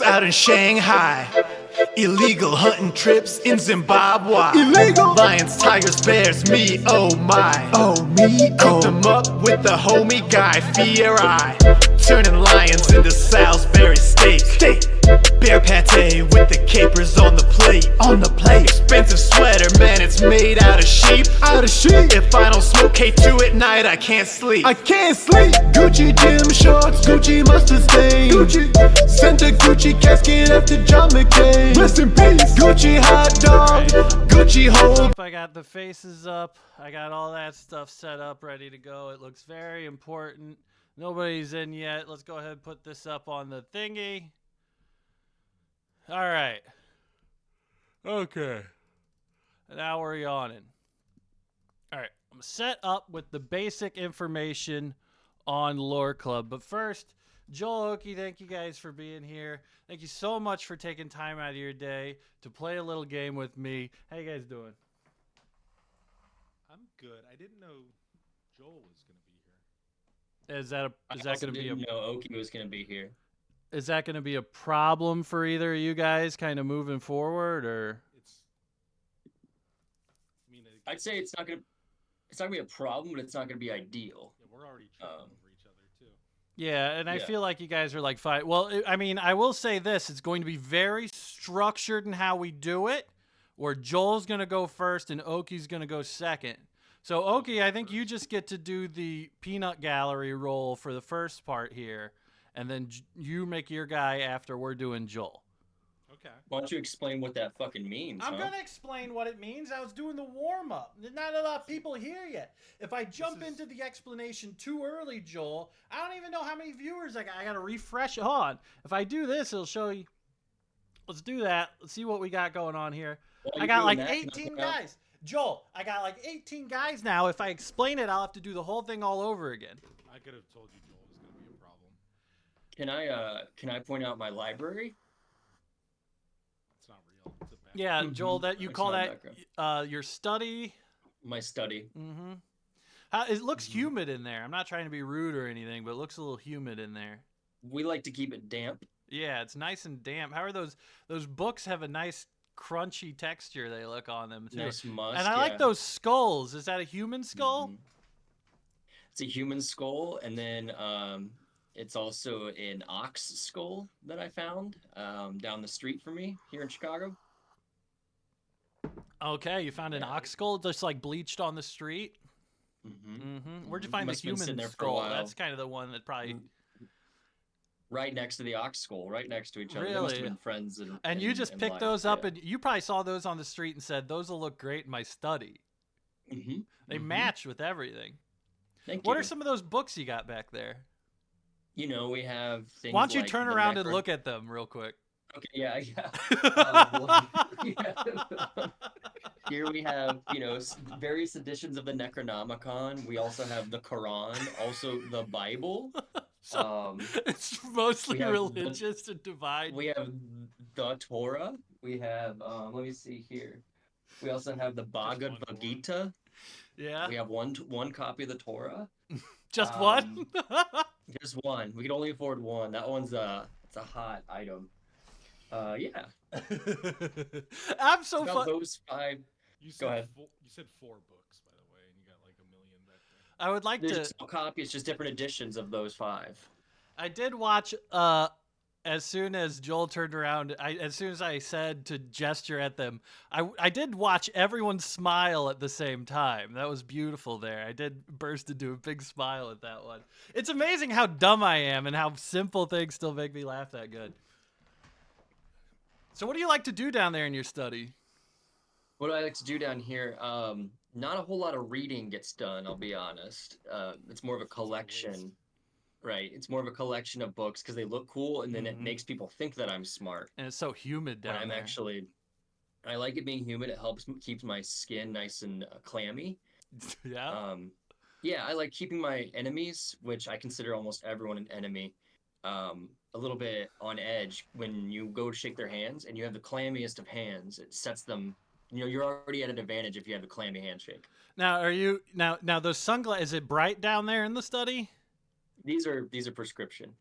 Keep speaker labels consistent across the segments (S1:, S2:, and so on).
S1: out in Shanghai. Illegal hunting trips in Zimbabwe.
S2: Illegal.
S1: Lions, tigers, bears, me, oh my.
S2: Oh, me,
S1: Cook them up with the homie Guy Fieri. Turning lions into Salisbury steak. Bear pate with the capers on the plate. Expensive sweater, man, it's made out of sheep. If I don't smoke K2 at night, I can't sleep.
S2: Gucci gym shorts, Gucci mustard stain. Sent a Gucci casket after John McCain. Rest in peace. Gucci hot dog, Gucci hole.
S3: I got the faces up. I got all that stuff set up, ready to go. It looks very important. Nobody's in yet. Let's go ahead and put this up on the thingy. All right. Okay. Now we're yawning. All right. I'm set up with the basic information on Lore Club. But first, Joel, Oki, thank you guys for being here. Thank you so much for taking time out of your day to play a little game with me. How you guys doing?
S4: I'm good. I didn't know Joel was going to be here.
S3: Is that going to be a
S5: know Oki was going to be here.
S3: Is that going to be a problem for either of you guys kind of moving forward, or
S5: I'd say it's not going to be a problem, but it's not going to be ideal.
S4: Yeah, we're already tripping over each other too.
S3: Yeah, and I feel like you guys are like fine. Well, I mean, I will say this, it's going to be very structured in how we do it, where Joel's going to go first and Oki's going to go second. So Oki, I think you just get to do the peanut gallery roll for the first part here. And then you make your guy after we're doing Joel.
S4: Okay.
S5: Why don't you explain what that fucking means?
S3: I'm going to explain what it means. I was doing the warm-up. There's not a lot of people here yet. If I jump into the explanation too early, Joel, I don't even know how many viewers I got. I got to refresh. Hold on. If I do this, it'll show you. Let's do that. Let's see what we got going on here. I got like 18 guys. Joel, I got like 18 guys now. If I explain it, I'll have to do the whole thing all over again.
S4: I could have told you Joel was going to be a problem.
S5: Can I point out my library?
S4: It's not real. It's a back.
S3: Yeah, Joel, that you call that your study.
S5: My study.
S3: Mm-hmm. It looks humid in there. I'm not trying to be rude or anything, but it looks a little humid in there.
S5: We like to keep it damp.
S3: Yeah, it's nice and damp. How are those books have a nice crunchy texture they look on them too.
S5: Nice musk.
S3: And I like those skulls. Is that a human skull?
S5: It's a human skull, and then it's also an ox skull that I found down the street from me here in Chicago.
S3: Okay, you found an ox skull just like bleached on the street? Where'd you find the human skull? That's kind of the one that probably...
S5: Right next to the ox skull, right next to each other.
S3: Really?
S5: They must have been friends.
S3: And you just picked those up, and you probably saw those on the street and said, those will look great in my study. They match with everything.
S5: Thank you.
S3: What are some of those books you got back there?
S5: You know, we have things.
S3: Why don't you
S5: like
S3: turn around and look at them real quick?
S5: Okay, yeah. Here we have, various editions of the Necronomicon. We also have the Quran, also the Bible.
S3: So it's mostly religious and divine.
S5: We have the Torah. We have, let me see here. We also have the Bhagavad Gita.
S3: Yeah.
S5: We have one copy of the Torah.
S3: Just one?
S5: Just one. We can only afford one. That one's it's a hot item. Yeah.
S3: I'm so fun.
S5: Those 5. Go ahead.
S4: You said 4 books, by the way, and you got like 1 million back there.
S3: I would like
S5: There's no copy. It's just different editions of those 5.
S3: I did watch. As soon as Joel turned around, as soon as I said to gesture at them, I did watch everyone smile at the same time. That was beautiful there. I did burst into a big smile at that one. It's amazing how dumb I am and how simple things still make me laugh that good. So what do you like to do down there in your study?
S5: What do I like to do down here? Not a whole lot of reading gets done, I'll be honest. It's more of a collection. Right. It's more of a collection of books because they look cool, and then it makes people think that I'm smart.
S3: And it's so humid down there.
S5: I like it being humid. It helps keep my skin nice and clammy.
S3: Yeah.
S5: Yeah, I like keeping my enemies, which I consider almost everyone an enemy, a little bit on edge. When you go to shake their hands and you have the clammiest of hands, it sets them. You're already at an advantage if you have a clammy handshake.
S3: Now, are you now those sunglasses? Is it bright down there in the study?
S5: These are prescription.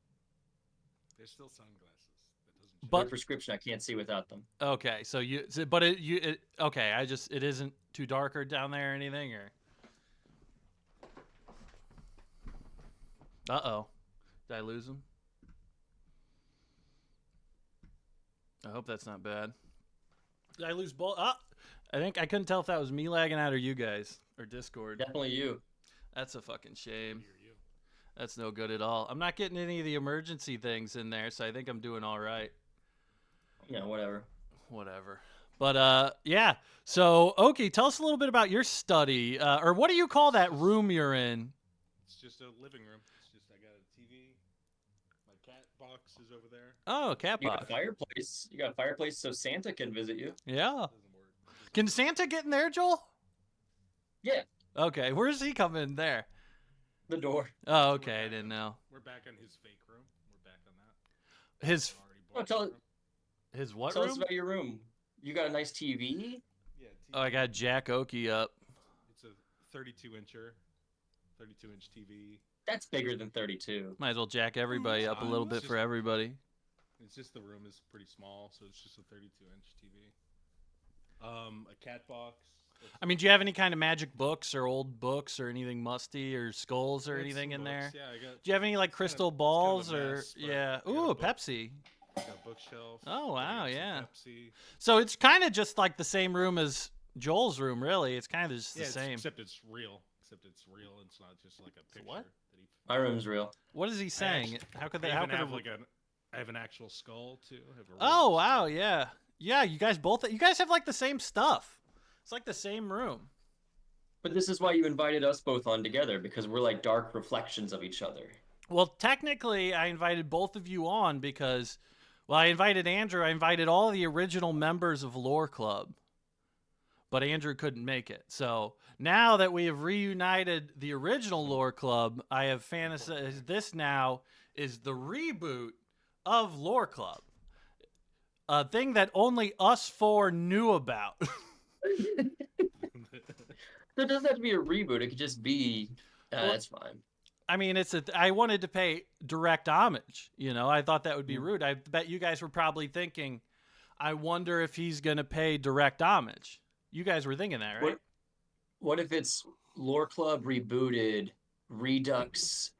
S4: They're still sunglasses. That doesn't change.
S5: But prescription, I can't see without them.
S3: Okay, so okay. It isn't too darker down there or anything, or. Uh-oh. Did I lose him? I hope that's not bad. Did I lose both? I think I couldn't tell if that was me lagging out or you guys or Discord.
S5: Definitely you.
S3: That's a fucking shame. That's no good at all. I'm not getting any of the emergency things in there, so I think I'm doing all right.
S5: Yeah, whatever.
S3: But yeah. So, okay, tell us a little bit about your study, or what do you call that room you're in?
S4: It's just a living room. It's just I got a TV. My cat box is over there.
S3: Oh, cat
S5: You got
S3: box.
S5: a fireplace. You got a fireplace so Santa can visit you.
S3: Yeah.
S4: Doesn't work.
S3: Can Santa get in there, Joel?
S5: Yeah,
S3: Okay, where's he coming in there?
S5: the door.
S3: Oh, okay, I didn't know.
S4: We're back on his fake room. We're back on that.
S3: His
S5: Oh, tell
S3: his what
S5: tell us
S3: room?
S5: about your room. You got a nice TV.
S4: Yeah.
S3: Oh, I got Jack Okie up.
S4: It's a 32-inch TV.
S5: That's bigger than 32.
S3: Might as well jack everybody up a little bit for everybody.
S4: It's just the room is pretty small, so it's just a 32-inch TV. A cat box.
S3: I mean, do you have any kind of magic books or old books or anything musty or skulls or
S4: I got
S3: anything
S4: some
S3: in there?
S4: books. Yeah, I got.
S3: Do you have any like crystal
S4: it's kind of
S3: balls
S4: a
S3: or
S4: mess, but
S3: yeah?
S4: I got
S3: Ooh,
S4: a
S3: a
S4: book.
S3: Pepsi.
S4: I got a bookshelf.
S3: Oh,
S4: I got
S3: wow,
S4: some
S3: yeah.
S4: Pepsi.
S3: So it's kind of just like the same room as Joel's room, really. It's kind of just the same.
S4: Except it's real. It's not just like a picture.
S3: what?
S4: That he...
S5: My room's real.
S3: What is he saying? How could
S4: I
S3: that? How
S4: even
S3: could
S4: have
S3: it...
S4: like I have an actual skull too. I have a real
S3: Oh
S4: skull.
S3: wow, yeah, yeah. You guys have like the same stuff. It's like the same room.
S5: But this is why you invited us both on together, because we're like dark reflections of each other.
S3: Well, technically, I invited both of you on because, well, I invited Andrew. I invited all the original members of Lore Club, but Andrew couldn't make it. So now that we have reunited the original Lore Club, I have fantasized this now is the reboot of Lore Club, a thing that only us four knew about.
S5: So it doesn't have to be a reboot. It could just be. That's fine.
S3: I mean, I wanted to pay direct homage. You know, I thought that would be rude. I bet you guys were probably thinking, I wonder if he's going to pay direct homage. You guys were thinking that, right?
S5: What if it's Lore Club rebooted, Redux,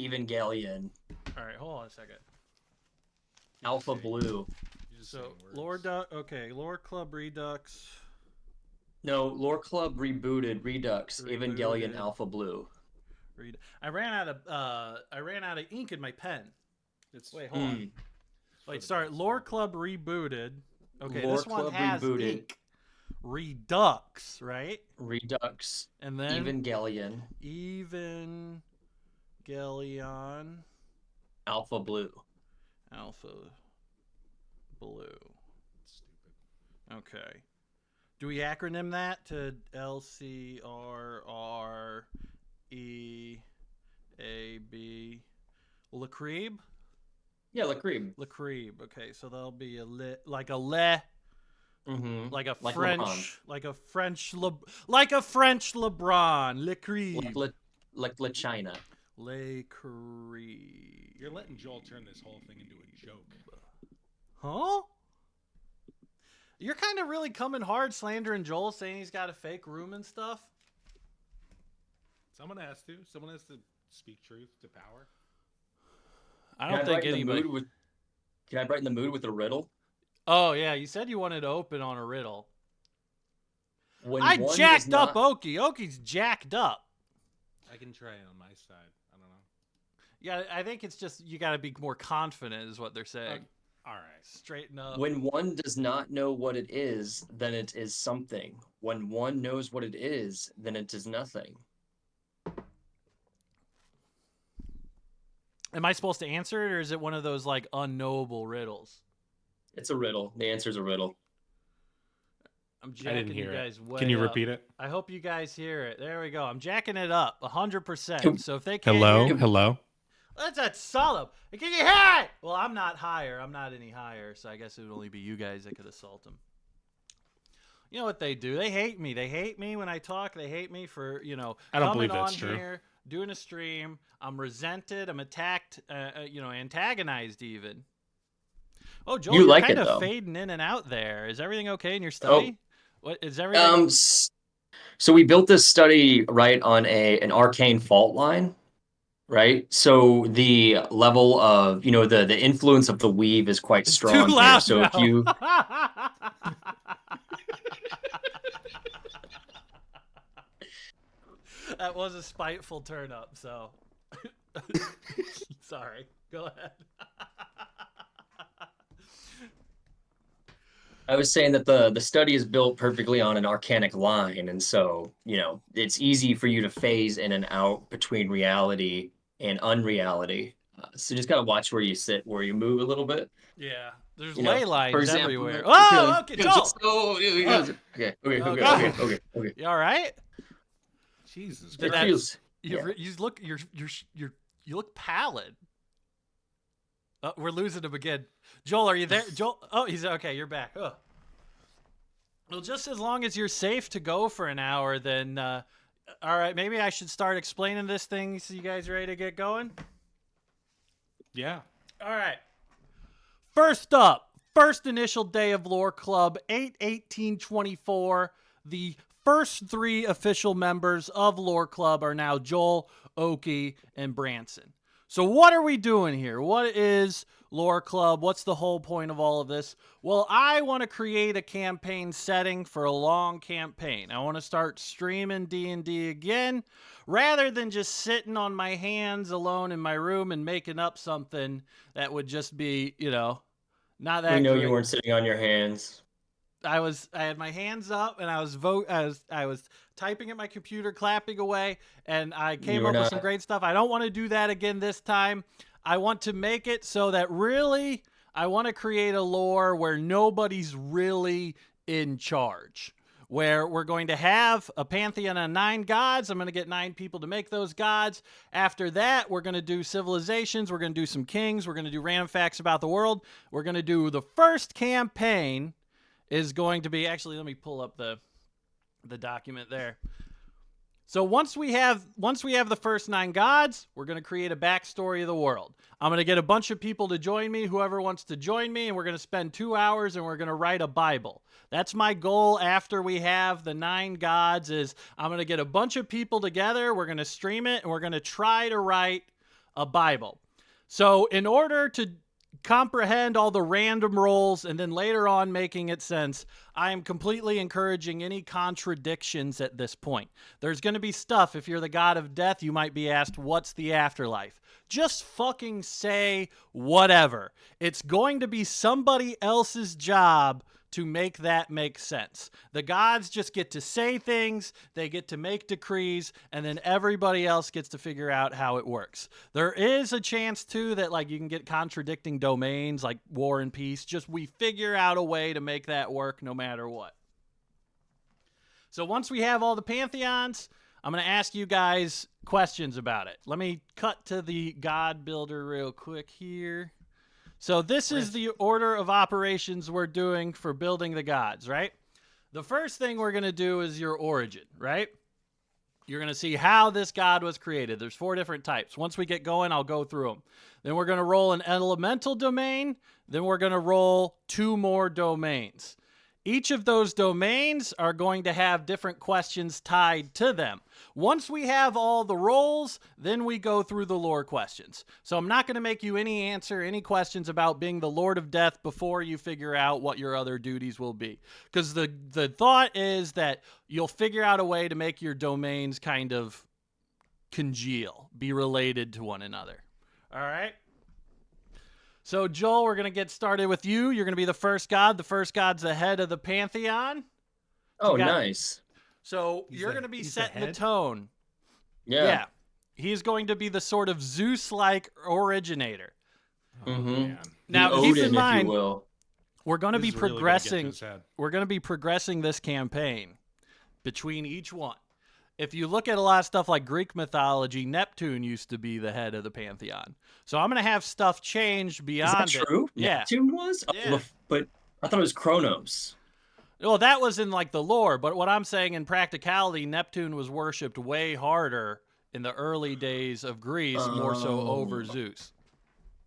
S5: Evangelion,
S3: All right, hold on a second.
S5: Alpha Blue?
S4: You're just
S3: So,
S4: saying words.
S3: Lore Club Redux.
S5: No, Lore Club rebooted, Redux, Evangelion,
S3: Rebooted.
S5: Alpha Blue.
S3: I ran out of ink in my pen.
S4: It's
S3: Wait, hold on. Wait, sorry. Lore Club rebooted. Okay,
S5: Lore
S3: this one
S5: Club
S3: has
S5: rebooted.
S3: ink. Redux, right?
S5: Redux,
S3: And then
S5: Evangelion,
S3: Evangelion,
S5: Alpha Blue.
S3: Alpha Blue.
S4: stupid.
S3: Okay. Do we acronym that to LCRREAB? Lacrebe?
S5: Yeah, Lacrebe.
S3: Lacrebe. Okay, so that'll be like a le,
S5: Mm-hmm.
S3: like a
S5: Like
S3: French,
S5: LeBron.
S3: like a French LeBron. Lacrebe.
S5: Like La China.
S3: Lacrebe.
S4: You're letting Joel turn this whole thing into a joke.
S3: Huh? You're kind of really coming hard slandering Joel, saying he's got a fake room and stuff.
S4: Someone has to. Someone has to speak truth to power.
S3: I
S5: Can
S3: don't think
S5: brighten the
S3: anybody.
S5: mood with- Can I brighten the mood with a riddle?
S3: Oh yeah, you said you wanted to open on a riddle.
S5: When
S3: I
S5: one
S3: jacked
S5: does
S3: up
S5: not-
S3: Okie. Okie's jacked up.
S4: I can try it on my side. I don't know.
S3: Yeah, I think it's just you got to be more confident, is what they're saying.
S4: All right.
S3: Straighten up.
S5: When one does not know what it is, then it is something. When one knows what it is, then it is nothing.
S3: Am I supposed to answer it, or is it one of those like unknowable riddles?
S5: It's a riddle. The answer is a riddle.
S3: I'm
S4: I
S3: jacking
S4: didn't hear
S3: you
S4: it.
S3: guys way
S4: Can you
S3: up.
S4: repeat it?
S3: I hope you guys hear it. There we go. I'm jacking it up 100%. So if they can't
S4: Hello?
S3: hear it,
S4: Hello?
S3: that's solid. Can you hear it? Well, I'm not higher. I'm not any higher, so I guess it would only be you guys that could assault them. You know what they do? They hate me. They hate me when I talk. They hate me for,
S4: I don't
S3: coming
S4: believe that's
S3: on
S4: true.
S3: here, doing a stream. I'm resented. I'm attacked, antagonized even. Oh, Joel,
S5: You
S3: you're
S5: like
S3: kind
S5: it,
S3: of
S5: though.
S3: fading in and out there. Is everything okay in your
S5: Oh,
S3: study? What is everything?
S5: so we built this study right on an arcane fault line, right? So the level of, the influence of the weave is quite
S3: It's too
S5: strong here.
S3: loud
S5: So if
S3: now.
S5: you,
S3: That was a spiteful turn up, so sorry. Go ahead.
S5: I was saying that the study is built perfectly on an arcanic line, and so, it's easy for you to phase in and out between reality and unreality. So just gotta watch where you sit, where you move a little bit.
S3: Yeah, there's
S5: You know,
S3: ley
S5: for
S3: lines
S5: example,
S3: everywhere.
S5: okay,
S3: Oh, okay, Joel.
S5: okay,
S3: Oh,
S5: okay,
S3: God.
S5: okay.
S3: You all right?
S4: Jesus
S3: Did
S5: It
S3: that-
S5: feels,
S3: You
S5: yeah.
S3: you look you look pallid. We're losing him again. Joel, are you there? Joel, oh, he's okay. You're back. Oh. Well, just as long as you're safe to go for an hour, then all right. Maybe I should start explaining this thing. So you guys ready to get going?
S4: Yeah.
S3: All right. First up, first initial day of Lore Club, 8/18/24. The first 3 official members of Lore Club are now Joel, Oki, and Branson. So what are we doing here? What is Lore Club? What's the whole point of all of this? Well, I want to create a campaign setting for a long campaign. I want to start streaming D&D again, rather than just sitting on my hands alone in my room and making up something that would just be, not that
S5: We know
S3: great.
S5: you weren't sitting on your hands.
S3: I had my hands up and I was typing at my computer, clapping away, and I came
S5: You were
S3: up with some
S5: not.
S3: great stuff. I don't want to do that again this time. I want to make it so that really I want to create a lore where nobody's really in charge. Where we're going to have a pantheon of 9 gods. I'm going to get 9 people to make those gods. After that, we're going to do civilizations. We're going to do some kings. We're going to do random facts about the world. We're going to do the first campaign is going to be, actually, let me pull up the document there. So once we have the first 9 gods, we're going to create a backstory of the world. I'm going to get a bunch of people to join me, whoever wants to join me, and we're going to spend 2 hours and we're going to write a Bible. That's my goal after we have the 9 gods is I'm going to get a bunch of people together, we're going to stream it, and we're going to try to write a Bible. So in order to comprehend all the random rolls and then later on making it sense, I am completely encouraging any contradictions at this point. There's going to be stuff, if you're the god of death, you might be asked, what's the afterlife? Just fucking say whatever. It's going to be somebody else's job to make that make sense. The gods just get to say things, they get to make decrees, and then everybody else gets to figure out how it works. There is a chance, too, that you can get contradicting domains like war and peace. Just we figure out a way to make that work no matter what. So once we have all the pantheons, I'm going to ask you guys questions about it. Let me cut to the god builder real quick here. So this is the order of operations we're doing for building the gods, right? The first thing we're going to do is your origin, right? You're going to see how this god was created. There's 4 different types. Once we get going, I'll go through them. Then we're going to roll an elemental domain. Then we're going to roll 2 more domains. Each of those domains are going to have different questions tied to them. Once we have all the rolls, then we go through the lore questions. So I'm not going to make you answer any questions about being the Lord of Death before you figure out what your other duties will be. Because the thought is that you'll figure out a way to make your domains kind of congeal, be related to one another. All right? So, Joel, we're going to get started with you. You're going to be the first god. The first god's the head of the pantheon.
S5: Oh, nice.
S3: So, you're going to be setting the tone.
S5: Yeah.
S3: He's going to be the sort of Zeus-like originator.
S5: Mm-hmm.
S3: Now,
S5: the
S3: keep
S5: Odin,
S3: in mind,
S5: if you will.
S3: we're going to be
S4: This is really gonna get to
S3: progressing.
S4: his head.
S3: We're going to be progressing this campaign between each one. If you look at a lot of stuff like Greek mythology, Neptune used to be the head of the pantheon. So I'm going to have stuff change beyond
S5: Is that true?
S3: Yeah.
S5: Neptune was?
S3: Yeah.
S5: Oh, but I thought it was Kronos.
S3: Well, that was in the lore, but what I'm saying in practicality, Neptune was worshipped way harder in the early days of Greece, more so over Zeus.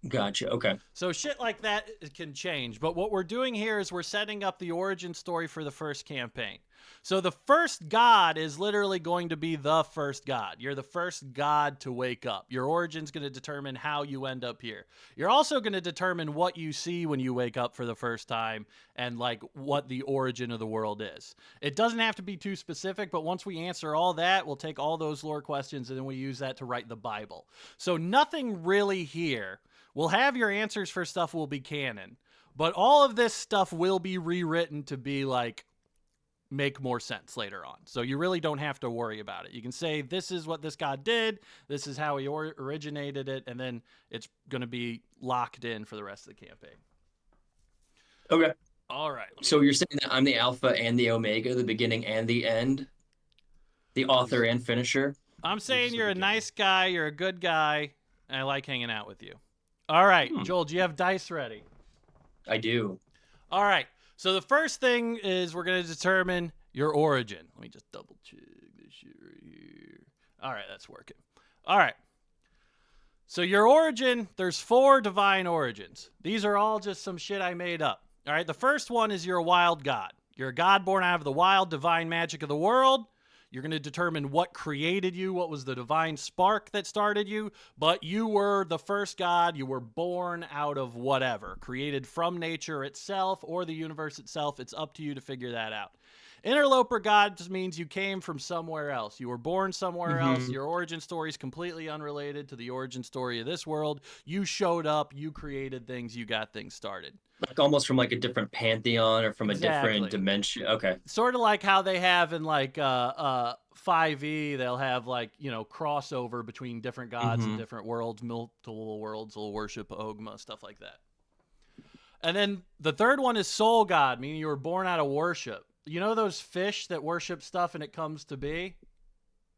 S5: Gotcha. Okay.
S3: So shit like that can change. But what we're doing here is we're setting up the origin story for the first campaign. So the first god is literally going to be the first god. You're the first god to wake up. Your origin's going to determine how you end up here. You're also going to determine what you see when you wake up for the first time and like what the origin of the world is. It doesn't have to be too specific, but once we answer all that, we'll take all those lore questions and then we use that to write the Bible. So nothing really here. We'll have your answers for stuff will be canon, but all of this stuff will be rewritten to be like make more sense later on. So you really don't have to worry about it. You can say this is what this god did, this is how he originated it, and then it's going to be locked in for the rest of the campaign.
S5: Okay.
S3: All right.
S5: So you're saying that I'm the alpha and the omega, the beginning and the end, the author and finisher?
S3: I'm saying you're a nice guy, you're a good guy, and I like hanging out with you. All right, Joel, do you have dice ready?
S5: I do.
S3: All right. So the first thing is we're going to determine your origin. Let me just double check this shit right here. All right, that's working. All right. So your origin, there's 4 divine origins. These are all just some shit I made up. All right, the first one is you're a wild god. You're a god born out of the wild divine magic of the world. You're going to determine what created you, what was the divine spark that started you, but you were the first god. You were born out of whatever, created from nature itself or the universe itself. It's up to you to figure that out. Interloper god just means you came from somewhere else. You were born somewhere else. Your origin story is completely unrelated to the origin story of this world. You showed up, you created things, you got things started.
S5: Like almost from like a different pantheon or from a different dimension. Okay.
S3: Sort of like how they have in like 5e, they'll have like, you know, crossover between different gods and different worlds, multiple worlds will worship Ogma, stuff like that. And then the third one is soul god, meaning you were born out of worship. You know those fish that worship stuff and it comes to be?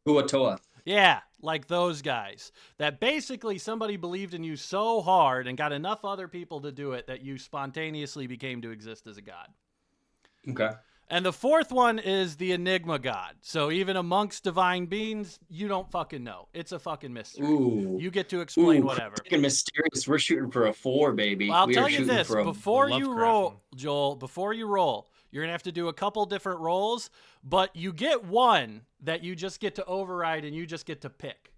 S5: Uatoa.
S3: Yeah, like those guys. That basically somebody believed in you so hard and got enough other people to do it that you spontaneously became to exist as a god.
S5: Okay.
S3: And the fourth one is the Enigma god. So even amongst divine beings, you don't fucking know. It's a fucking mystery.
S5: Ooh.
S3: You get to explain whatever.
S5: Fucking mysterious. We're shooting for a 4, baby.
S3: Well, I'll
S5: We
S3: tell
S5: are
S3: you
S5: shooting
S3: this.
S5: for a
S3: Before you
S4: Lovecraft
S3: roll,
S4: one.
S3: Joel, before you roll, you're going to have to do a couple different rolls, but you get one that you just get to override and you just get to pick.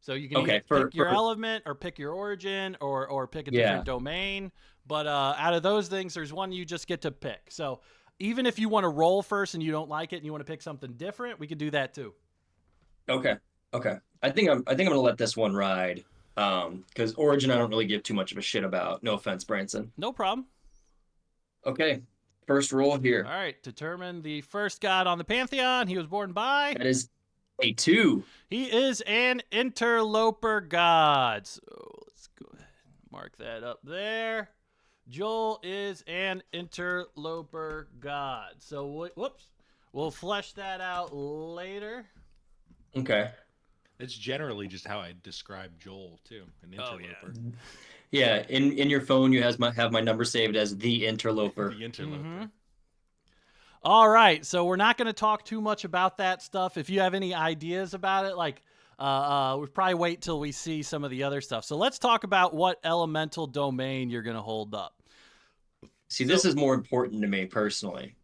S3: So you can either pick your element or pick your origin or pick a different domain. But out of those things, there's one you just get to pick. So even if you want to roll first and you don't like it and you want to pick something different, we can do that too.
S5: Okay. I think I'm gonna let this one ride. Because origin I don't really give too much of a shit about. No offense, Branson.
S3: No problem.
S5: Okay. First roll here.
S3: All right. Determine the first god on the pantheon. He was born by.
S5: That is a 2.
S3: He is an interloper god. So let's go ahead and mark that up there. Joel is an interloper god. So whoops. We'll flesh that out later.
S5: Okay.
S4: It's generally just how I describe Joel too, an interloper.
S5: Yeah, in your phone you have my number saved as the interloper.
S4: The interloper.
S3: All right, so we're not going to talk too much about that stuff. If you have any ideas about it, like we'll probably wait till we see some of the other stuff. So let's talk about what elemental domain you're going to hold up.
S5: See, this is more important to me personally.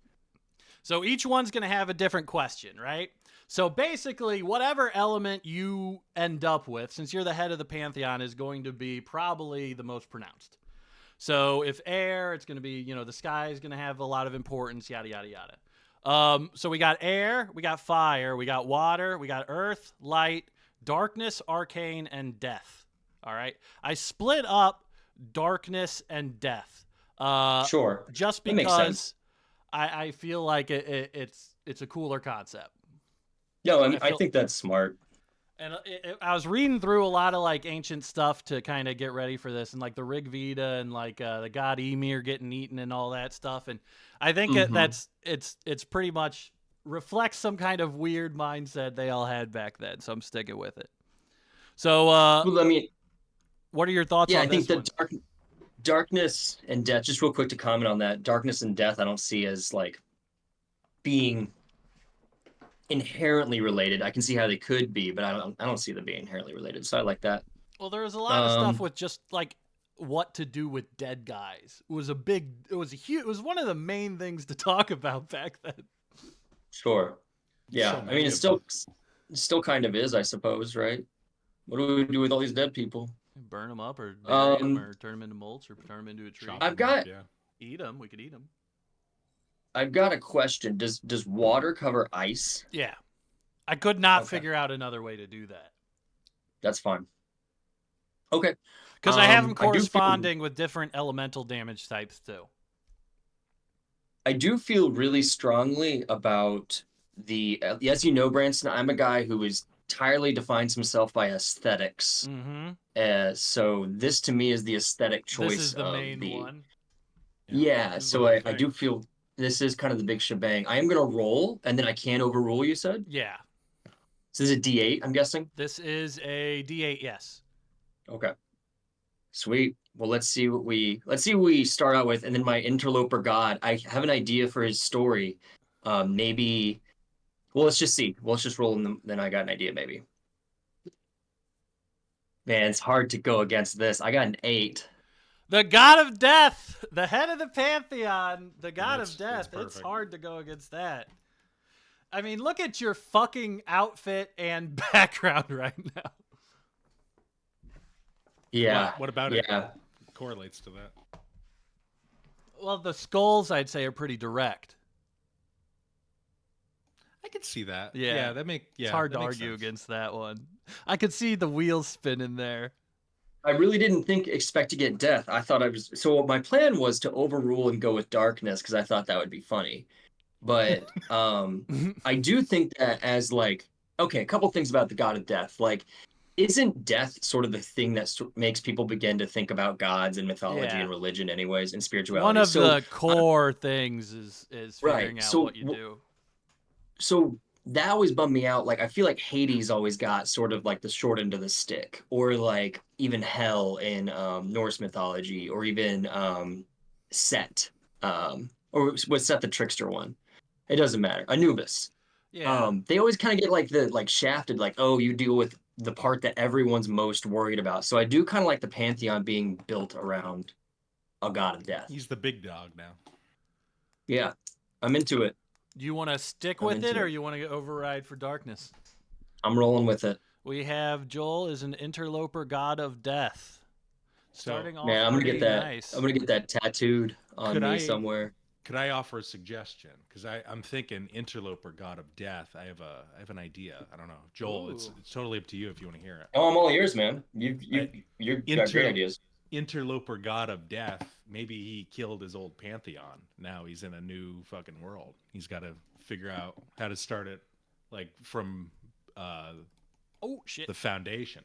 S3: So each one's going to have a different question, right? So basically, whatever element you end up with, since you're the head of the pantheon, is going to be probably the most pronounced. So if air, it's going to be, you know, the sky is going to have a lot of importance, yada, yada, yada. So we got air, we got fire, we got water, we got earth, light, darkness, arcane, and death. All right. I split up darkness and death.
S5: Sure.
S3: Just
S5: That makes
S3: because
S5: sense.
S3: I feel like it's a cooler concept.
S5: No, I think that's smart.
S3: And I was reading through a lot of like ancient stuff to kind of get ready for this, and like the Rig Veda and like the god Ymir getting eaten and all that stuff. And I think it's pretty much reflects some kind of weird mindset they all had back then. So I'm sticking with it. So
S5: Well, I mean,
S3: what are your thoughts
S5: yeah,
S3: on
S5: I think
S3: this
S5: that darkness and death. Just real quick to comment on that, darkness and death, I don't see as like being inherently related. I can see how they could be, but I don't see them being inherently related. So I like that.
S3: Well, there was a lot of stuff with just like what to do with dead guys. It was one of the main things to talk about back then.
S5: Sure. Yeah.
S4: So
S5: I mean,
S4: many
S5: it
S4: of them.
S5: still kind of is, I suppose, right? What do we do with all these dead people?
S3: Burn them up or bury them
S5: Um,
S3: or turn them into mulch or turn them into a tree.
S4: Chop
S5: I've
S4: them up,
S5: got
S4: yeah.
S3: Eat them. We could eat them.
S5: I've got a question. Does water cover ice?
S3: Yeah. I could not
S5: Okay.
S3: figure out another way to do that.
S5: That's fine. Okay.
S3: Because I have them
S5: I do feel
S3: corresponding with different elemental damage types too.
S5: I do feel really strongly about as you know, Branson, I'm a guy who is entirely defines himself by aesthetics.
S3: Mm-hmm.
S5: So this to me is the aesthetic
S3: This
S5: choice
S3: is the
S5: of
S3: main
S5: the
S3: one.
S5: yeah.
S4: This is
S5: So
S4: the big
S5: I do
S4: thing.
S5: feel this is kind of the big shebang. I am gonna roll, and then I can overrule. You said
S3: Yeah.
S5: so. This is a D8. I'm guessing.
S3: This is a D8. Yes.
S5: Okay. Sweet. Well, let's see what we start out with, and then my interloper god. I have an idea for his story. Maybe. Well, let's just see. Well, let's just roll, and then I got an idea. Maybe. Man, it's hard to go against this. I got an 8.
S3: The god of death, the head of the pantheon, the god of
S4: That's
S3: death. It's
S4: perfect.
S3: hard to go against that. I mean, look at your fucking outfit and background right now.
S5: Yeah.
S4: What about it?
S5: Yeah.
S4: Correlates to that.
S3: Well, the skulls, I'd say, are pretty direct.
S4: I could see that.
S3: Yeah.
S4: It's
S3: It's hard
S4: that
S3: to
S4: makes
S3: argue
S4: sense.
S3: against that one. I could see the wheels spinning there.
S5: I really didn't expect to get death. I thought I was so my plan was to overrule and go with darkness because I thought that would be funny. But I do think that as like okay, a couple things about the god of death. Like isn't death sort of the thing that makes people begin to think about gods and mythology
S3: Yeah.
S5: and religion anyways and spirituality?
S3: One of
S5: So
S3: the core things is figuring
S5: right.
S3: out
S5: So
S3: what you do.
S5: so that always bummed me out. Like I feel like Hades always got sort of like the short end of the stick, or like even hell in Norse mythology, or even Set, or was Set the trickster one? It doesn't matter. Anubis.
S3: Yeah.
S5: They always kind of get like the like shafted, like oh, you deal with the part that everyone's most worried about. So I do kind of like the pantheon being built around a god of death.
S4: He's the big dog now.
S5: Yeah, I'm into it.
S3: Do you want to stick
S5: I'm
S3: with it,
S5: into
S3: or
S5: it.
S3: you want to override for darkness?
S5: I'm rolling with it.
S3: We have Joel is an interloper god of death. Starting off
S5: Man, I'm gonna
S3: pretty
S5: get that.
S3: nice.
S5: I'm gonna get that tattooed on
S4: Could
S5: me
S4: I-
S5: somewhere.
S4: Could I offer a suggestion? Because I'm thinking interloper, god of death. I have an idea. I don't know, Joel. It's
S3: Ooh.
S4: totally up to you if you want to hear it.
S5: Oh, I'm all ears, man. You've got great ideas.
S4: Interloper, god of death. Maybe he killed his old pantheon. Now he's in a new fucking world. He's got to figure out how to start it, like from
S3: Oh shit.
S4: the foundation.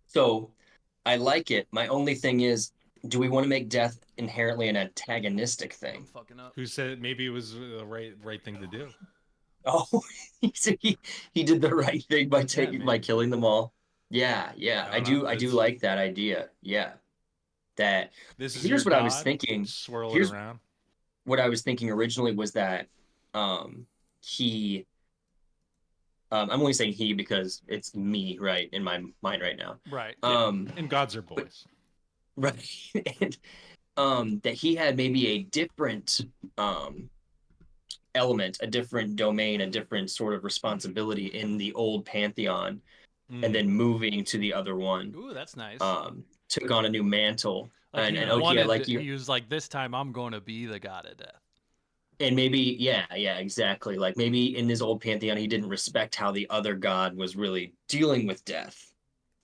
S5: So, I like it. My only thing is, do we want to make death inherently an antagonistic
S3: I'm
S5: thing?
S3: fucking up.
S4: Who said maybe it was the right thing to do?
S5: Oh, he did the right thing by by
S4: man.
S5: killing them all. Yeah, yeah.
S4: I don't know.
S5: I do
S4: It's-
S5: like that idea. Yeah. That
S4: This is
S5: Here's
S4: your
S5: what I was
S4: god,
S5: thinking.
S4: Swirl
S5: Here's-
S4: it around.
S5: what I was thinking originally was that he I'm only saying he because it's me, right, in my mind right now.
S3: Right.
S4: And gods are boys.
S5: Right. And that he had maybe a different element, a different domain, a different sort of responsibility in the old pantheon, and then moving to the other one,
S3: Ooh, that's nice.
S5: took on a new mantle.
S3: Like
S5: and
S3: he
S5: okay,
S3: wanted
S5: like
S3: to-
S5: you
S3: he was like, this time I'm going to be the god of death.
S5: and maybe yeah, exactly. Like maybe in his old pantheon he didn't respect how the other god was really dealing with death.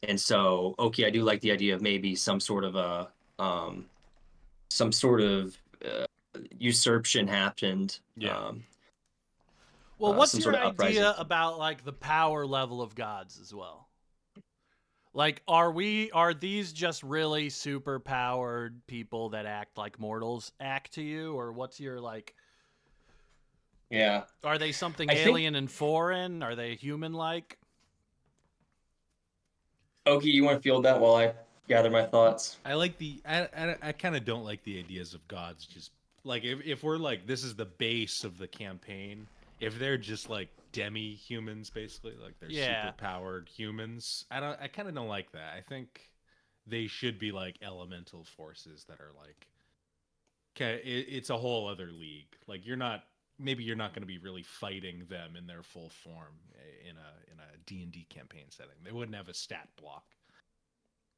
S5: And so, okay, I do like the idea of maybe some sort of a usurpation happened.
S4: Yeah.
S3: Well, what's
S5: some
S3: your
S5: sort of
S3: idea
S5: uprising.
S3: about like the power level of gods as well? Like, are these just really super powered people that act like mortals act to you, or what's your like?
S5: Yeah.
S3: Are they something
S5: I think-
S3: alien and foreign? Are they human-like?
S5: Okie, you want to field that while I gather my thoughts?
S4: I like I kind of don't like the ideas of gods. Just like if we're like this is the base of the campaign. If they're just like demi-humans, basically, like they're
S3: Yeah.
S4: super powered humans, I kind of don't like that. I think they should be like elemental forces that are like, okay, it's a whole other league. Like maybe you're not going to be really fighting them in their full form in a D&D campaign setting. They wouldn't have a stat block.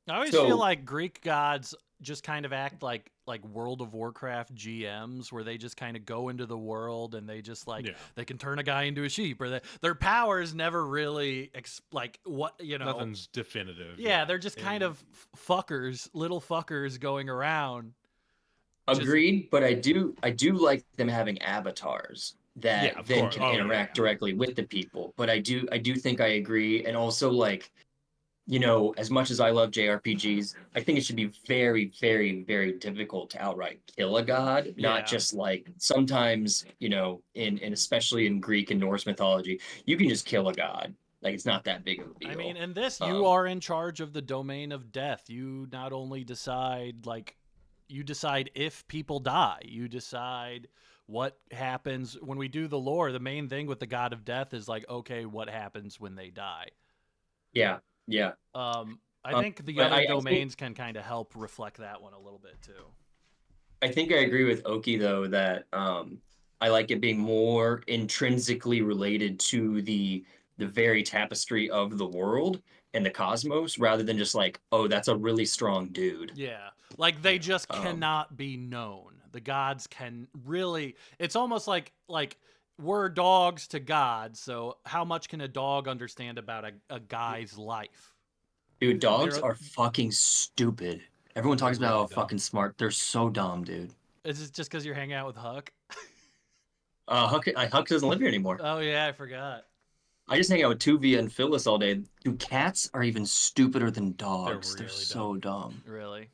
S3: I always
S5: So-
S3: feel like Greek gods just kind of act like World of Warcraft GMs, where they just kind of go into the world and they just like they can turn a guy into a sheep, or their powers never really
S4: Nothing's definitive.
S3: Yeah, they're just kind of fuckers, little fuckers going around.
S5: Agreed, but I do like them having avatars that
S4: of
S5: then
S4: course.
S5: can
S4: Oh,
S5: interact
S4: yeah.
S5: directly with the people. But I do think I agree, and also like, as much as I love JRPGs, I think it should be very, very, very difficult to outright kill a god, not just like sometimes, in especially in Greek and Norse mythology, you can just kill a god. Like it's not that big of a deal.
S3: I mean, in this, you are in charge of the domain of death. You not only decide you decide if people die. You decide what happens when we do the lore. The main thing with the god of death is like, okay, what happens when they die?
S5: Yeah.
S3: I think the
S5: but
S3: other
S5: I think-
S3: domains can kind of help reflect that one a little bit too.
S5: I think I agree with Oki though that I like it being more intrinsically related to the very tapestry of the world and the cosmos, rather than just like, oh, that's a really strong dude.
S3: Yeah, like they just cannot be known. The gods can really. It's almost like we're dogs to gods. So how much can a dog understand about a guy's life?
S5: Dude, dogs
S3: They're-
S5: are fucking stupid. Everyone talks about how
S4: really dumb.
S5: fucking smart. They're so dumb, dude.
S3: Is it just because you're hanging out with Huck?
S5: Huck doesn't live here anymore.
S3: Oh yeah, I forgot.
S5: I just hang out with Tuvia and Phyllis all day. Dude, cats are even stupider than dogs. They're
S4: really
S5: so dumb.
S3: Really?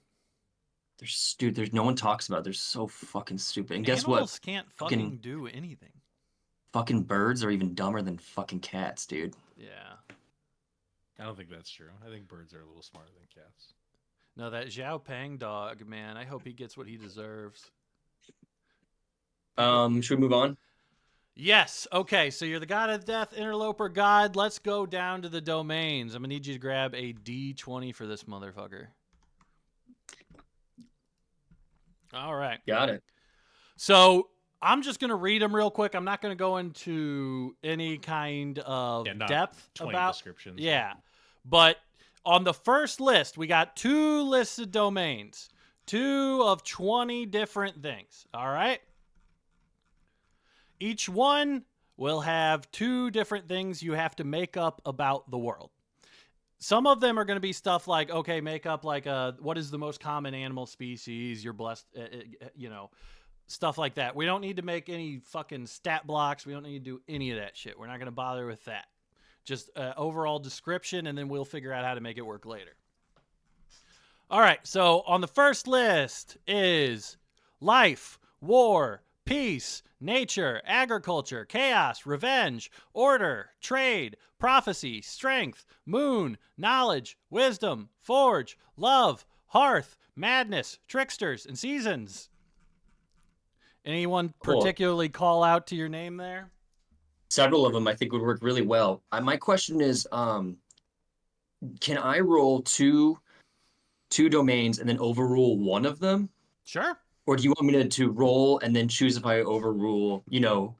S5: They're stupid. There's no one talks about it. They're so fucking stupid. And guess what?
S3: Animals can't fucking do anything.
S5: Fucking birds are even dumber than fucking cats, dude.
S3: Yeah.
S4: I don't think that's true. I think birds are a little smarter than cats.
S3: No, that Xiao Pang dog, man. I hope he gets what he deserves.
S5: Should we move on?
S3: Yes. Okay. So you're the god of death, interloper god. Let's go down to the domains. I'm gonna need you to grab a D20 for this motherfucker. All right.
S5: Got it.
S3: So I'm just gonna read them real quick. I'm not gonna go into any kind of
S4: Not
S3: depth
S4: 20
S3: about.
S4: descriptions.
S3: Yeah, but on the first list, we got 2 listed domains, 2 of 20 different things. All right. Each one will have 2 different things you have to make up about the world. Some of them are going to be stuff like, okay, make up like what is the most common animal species? You're blessed, stuff like that. We don't need to make any fucking stat blocks. We don't need to do any of that shit. We're not going to bother with that. Just overall description, and then we'll figure out how to make it work later. All right, so on the first list is life, war, peace, nature, agriculture, chaos, revenge, order, trade, prophecy, strength, moon, knowledge, wisdom, forge, love, hearth, madness, tricksters, and seasons. Anyone
S5: Cool.
S3: particularly call out to your name there?
S5: Several of them I think would work really well. My question is, can I roll two domains and then overrule one of them?
S3: Sure.
S5: Or do you want me to roll and then choose if I overrule,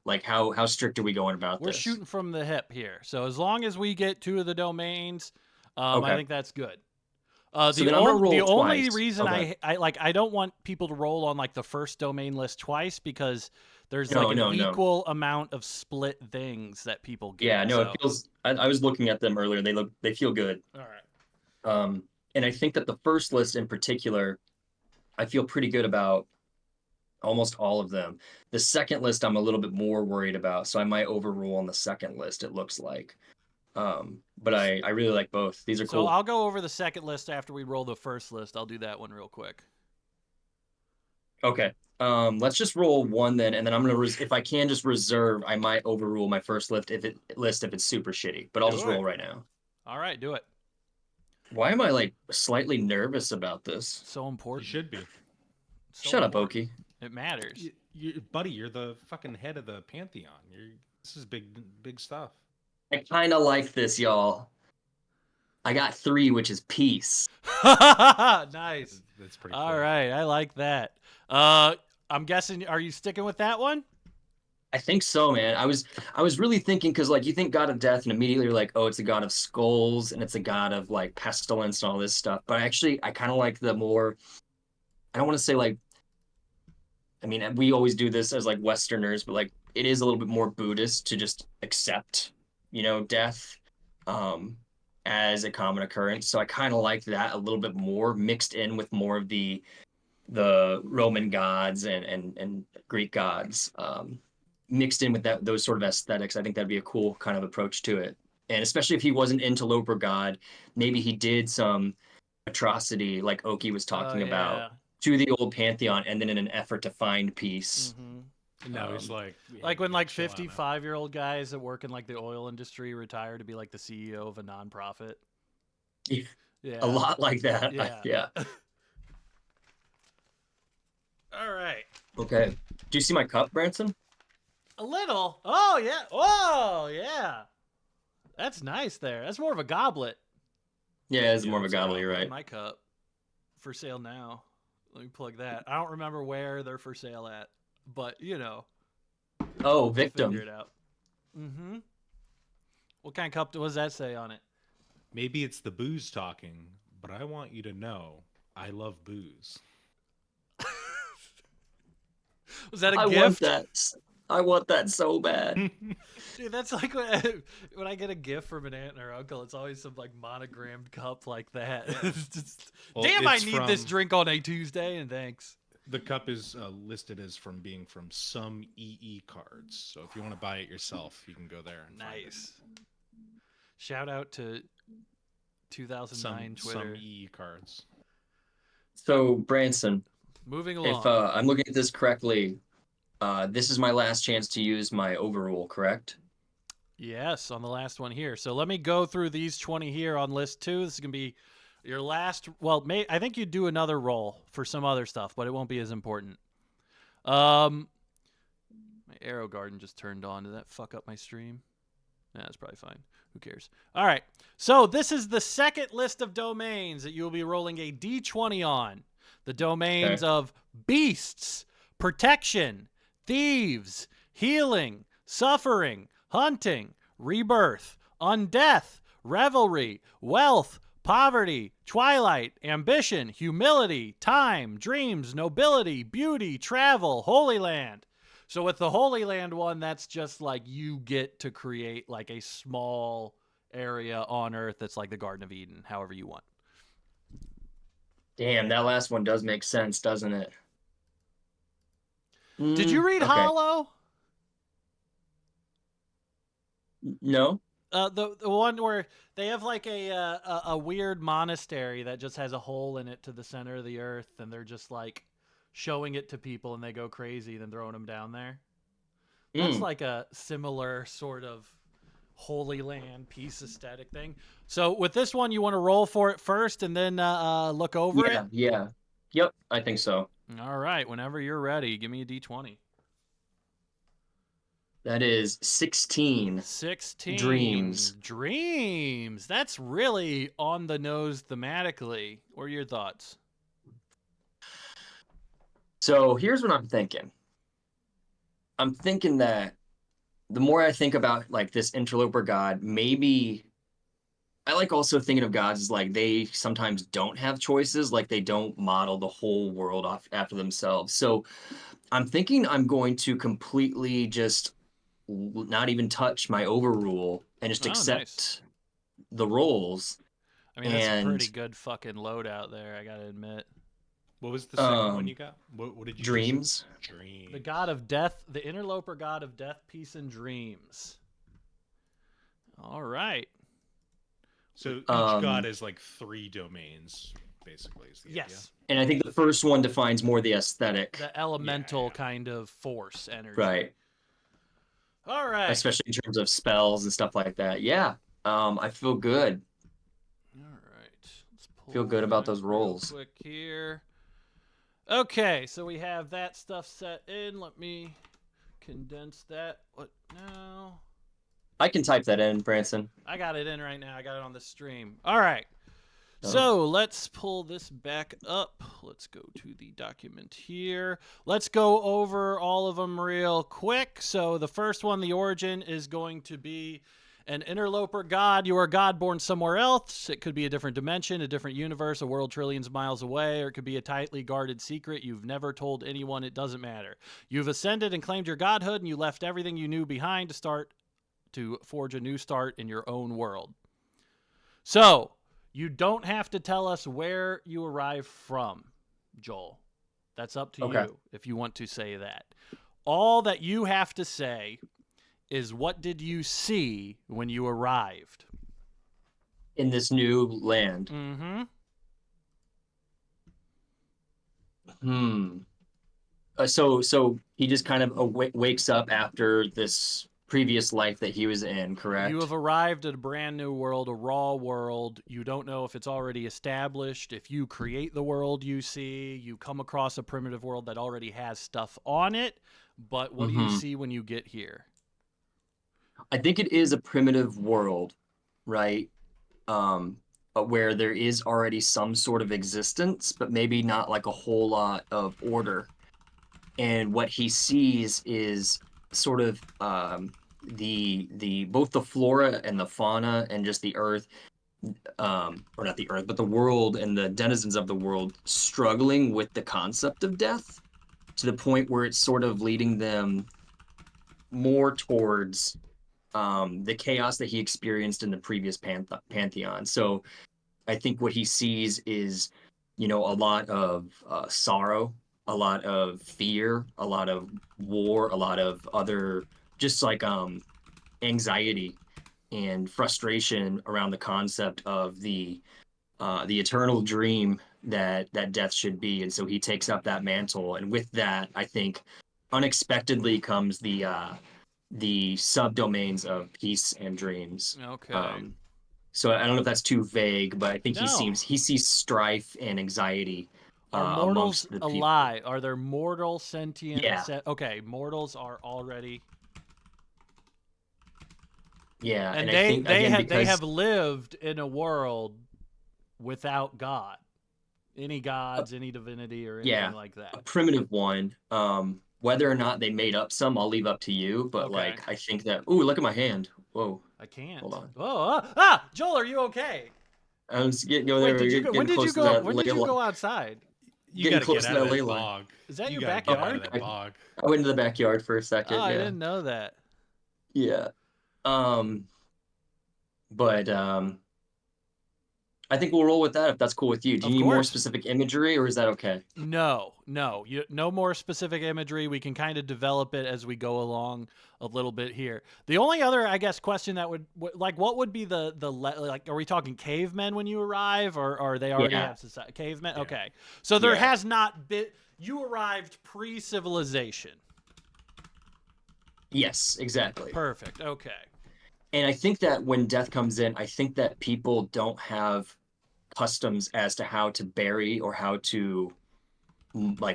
S5: like how strict are we going about
S3: We're
S5: this?
S3: shooting from the hip here. So as long as we get 2 of the domains,
S5: Okay.
S3: I think that's good.
S5: So
S3: The
S5: then I'm gonna roll
S3: only
S5: twice.
S3: reason
S5: Okay.
S3: I don't want people to roll on like the first domain list twice, because there's
S5: No,
S3: like an
S5: no.
S3: equal amount of split things that people get.
S5: Yeah, no,
S3: so.
S5: it feels. I was looking at them earlier. They feel good.
S3: All right.
S5: And I think that the first list in particular, I feel pretty good about almost all of them. The second list, I'm a little bit more worried about, so I might overrule on the second list. It looks like. But I really like both. These are
S3: So
S5: cool.
S3: I'll go over the second list after we roll the first list. I'll do that one real quick.
S5: Okay. Let's just roll one then, and then I'm gonna if I can just reserve, I might overrule my first list if it's super shitty. But I'll
S3: Do
S5: just
S3: it.
S5: roll right now.
S3: All right, do it.
S5: Why am I like slightly nervous about this?
S3: So
S4: You
S3: important.
S4: should be.
S3: So
S5: Shut up,
S3: important.
S5: Oki.
S3: It matters.
S4: Buddy, you're the fucking head of the pantheon. This is big stuff.
S5: I kind of like this, y'all. I got 3, which is peace.
S3: Nice.
S4: That's pretty
S3: All
S4: cool.
S3: right, I like that. I'm guessing, are you sticking with that one?
S5: I think so, man. I was really thinking because like you think God of Death and immediately you're like, oh, it's a god of skulls and it's a god of like pestilence and all this stuff. But I kind of like the more. I don't want to say like. I mean, we always do this as like Westerners, but like it is a little bit more Buddhist to just accept, death, um, as a common occurrence. So I kind of like that a little bit more mixed in with more of the Roman gods and Greek gods, mixed in with those sort of aesthetics. I think that'd be a cool kind of approach to it. And especially if he was an interloper god, maybe he did some atrocity like Oki was
S3: Oh,
S5: talking about
S3: yeah.
S5: to the old pantheon, and then in an effort to find peace.
S3: Mm-hmm.
S4: And now he's like,
S3: Like when
S4: yeah,
S3: like
S4: chill out now.
S3: 55-year-old guys that work in like the oil industry retire to be like the CEO of a nonprofit. Yeah.
S5: A lot like that.
S3: Yeah.
S5: Yeah.
S3: All right.
S5: Okay. Do you see my cup, Branson?
S3: A little. Oh yeah. Oh yeah. That's nice there. That's more of a goblet.
S5: Yeah, it's
S4: Yeah,
S5: more of a
S4: it's a
S5: goblet, you're right.
S3: My cup. For sale now. Let me plug that. I don't remember where they're for sale at, but
S5: Oh,
S3: we'll
S5: victim.
S3: figure it out. Mm-hmm. What kind of cup does that say on it?
S4: Maybe it's the booze talking, but I want you to know I love booze.
S3: Was that a
S5: I want
S3: gift?
S5: that. I want that so bad.
S3: Dude, that's like when I get a gift from an aunt or uncle, it's always some like monogrammed cup like that. It's just,
S4: Well,
S3: damn, I
S4: it's
S3: need this
S4: from-
S3: drink on a Tuesday, and thanks.
S4: The cup is listed as being from some EE cards. So if you want to buy it yourself, you can go there. And find it.
S3: Nice. Shout out to 2009
S4: Some
S3: Twitter.
S4: EE cards.
S5: So, Branson,
S3: Moving along.
S5: if I'm looking at this correctly, this is my last chance to use my overrule, correct?
S3: Yes, on the last one here. So let me go through these 20 here on list 2. This is going to be your last. Well, I think you do another roll for some other stuff, but it won't be as important. My Arrow Garden just turned on. Did that fuck up my stream? Nah, that's probably fine. Who cares? All right. So this is the second list of domains that you will be rolling a d20 on. The domains of beasts, protection, thieves, healing, suffering, hunting, rebirth, undeath, revelry, wealth, poverty, twilight, ambition, humility, time, dreams, nobility, beauty, travel, Holy Land. So with the Holy Land one, that's just like you get to create like a small area on Earth that's like the Garden of Eden, however you want.
S5: Damn, that last one does make sense, doesn't it?
S3: Did you read
S5: Okay.
S3: Hollow?
S5: No.
S3: The one where they have like a weird monastery that just has a hole in it to the center of the earth, and they're just like showing it to people, and they go crazy, then throwing them down there. That's like a similar sort of Holy Land peace aesthetic thing. So with this one, you want to roll for it first, and then look over it.
S5: Yeah. Yep, I think so.
S3: All right, whenever you're ready, give me a d20.
S5: That is 16.
S3: 16.
S5: Dreams.
S3: That's really on the nose thematically. What are your thoughts?
S5: So here's what I'm thinking. I'm thinking that the more I think about like this interloper god, maybe I like also thinking of gods as like they sometimes don't have choices, like they don't model the whole world off after themselves. So I'm thinking I'm going to completely just not even touch my overrule and just accept
S3: Nice.
S5: the roles.
S3: I mean, that's a
S5: And-
S3: pretty good fucking load out there, I gotta admit.
S4: What was the second one you got? What did you
S5: Dreams.
S4: Dreams.
S3: The god of death, the interloper god of death, peace, and dreams. All right.
S4: So each god is like 3 domains, basically. Is the idea.
S3: Yes.
S5: And I think the first one defines more the aesthetic.
S3: The elemental kind of force energy.
S5: Right.
S3: All right.
S5: Especially in terms of spells and stuff like that. Yeah. I feel good.
S3: All right. Let's pull
S5: Feel good about
S3: that
S5: those
S3: real
S5: rolls.
S3: Quick here. Okay, so we have that stuff set in. Let me condense that. What now?
S5: I can type that in, Branson.
S3: I got it in right now. I got it on the stream. All right.
S5: Oh.
S3: So let's pull this back up. Let's go to the document here. Let's go over all of them real quick. So the first one, the origin, is going to be an interloper god. You are a god born somewhere else. It could be a different dimension, a different universe, a world trillions of miles away, or it could be a tightly guarded secret you've never told anyone. It doesn't matter. You've ascended and claimed your godhood, and you left everything you knew behind to forge a new start in your own world. So you don't have to tell us where you arrived from, Joel. That's up to you if you want to say that. All that you have to say is, what did you see when you arrived?
S5: In this new land.
S3: Mm-hmm.
S5: So he just kind of wakes up after this previous life that he was in, correct?
S3: You have arrived at a brand new world, a raw world. You don't know if it's already established. If you create the world you see, you come across a primitive world that already has stuff on it. But what do you see when you get here?
S5: I think it is a primitive world, right? But where there is already some sort of existence, but maybe not like a whole lot of order. And what he sees is sort of the both the flora and the fauna and just the earth, or not the earth, but the world and the denizens of the world struggling with the concept of death, to the point where it's sort of leading them more towards the chaos that he experienced in the previous pantheon. So I think what he sees is, a lot of sorrow, a lot of fear, a lot of war, a lot of other just like anxiety and frustration around the concept of the eternal dream that death should be. And so he takes up that mantle, and with that, I think unexpectedly comes the subdomains of peace and dreams.
S3: Okay.
S5: So I don't know if that's too vague, but I think
S3: No.
S5: he sees strife and anxiety.
S3: Are mortals
S5: amongst the people.
S3: alive? Are there mortal sentient?
S5: Yeah.
S3: Okay, mortals are already.
S5: Yeah,
S3: And
S5: I
S3: they
S5: think, again,
S3: they have lived in a world without God, any gods, any divinity, or anything like that.
S5: a primitive one. Whether or not they made up some, I'll leave up to you. But
S3: Okay.
S5: I think that. Ooh, look at my hand. Whoa,
S3: I can't.
S5: hold on.
S3: Oh, Joel, are you okay?
S5: I'm just getting over
S3: Wait,
S5: there.
S3: did you go, when did you go? When did you go outside?
S4: You
S5: Getting
S4: gotta
S5: close
S4: get
S5: to
S4: out of
S5: that
S4: that
S5: ley line.
S4: bog.
S3: Is that
S4: You
S3: your
S4: gotta get out
S3: backyard?
S4: of that bog.
S5: I went into the backyard for a second.
S3: Oh, I
S5: yeah.
S3: didn't know that.
S5: Yeah. But I think we'll roll with that if that's cool with you. Do you
S3: Of
S5: need more
S3: course.
S5: specific imagery, or is that okay?
S3: No, no more specific imagery. We can kind of develop it as we go along a little bit here. The only other, I guess, question that would what would be like? Are we talking cavemen when you arrive, or they already
S5: Yeah.
S3: have society? Cavemen. Okay, so there
S5: Yeah.
S3: has not been. You arrived pre-civilization.
S5: Yes, exactly.
S3: Perfect. Okay.
S5: And I think that when death comes in, I think that people don't have customs as to how to bury or how to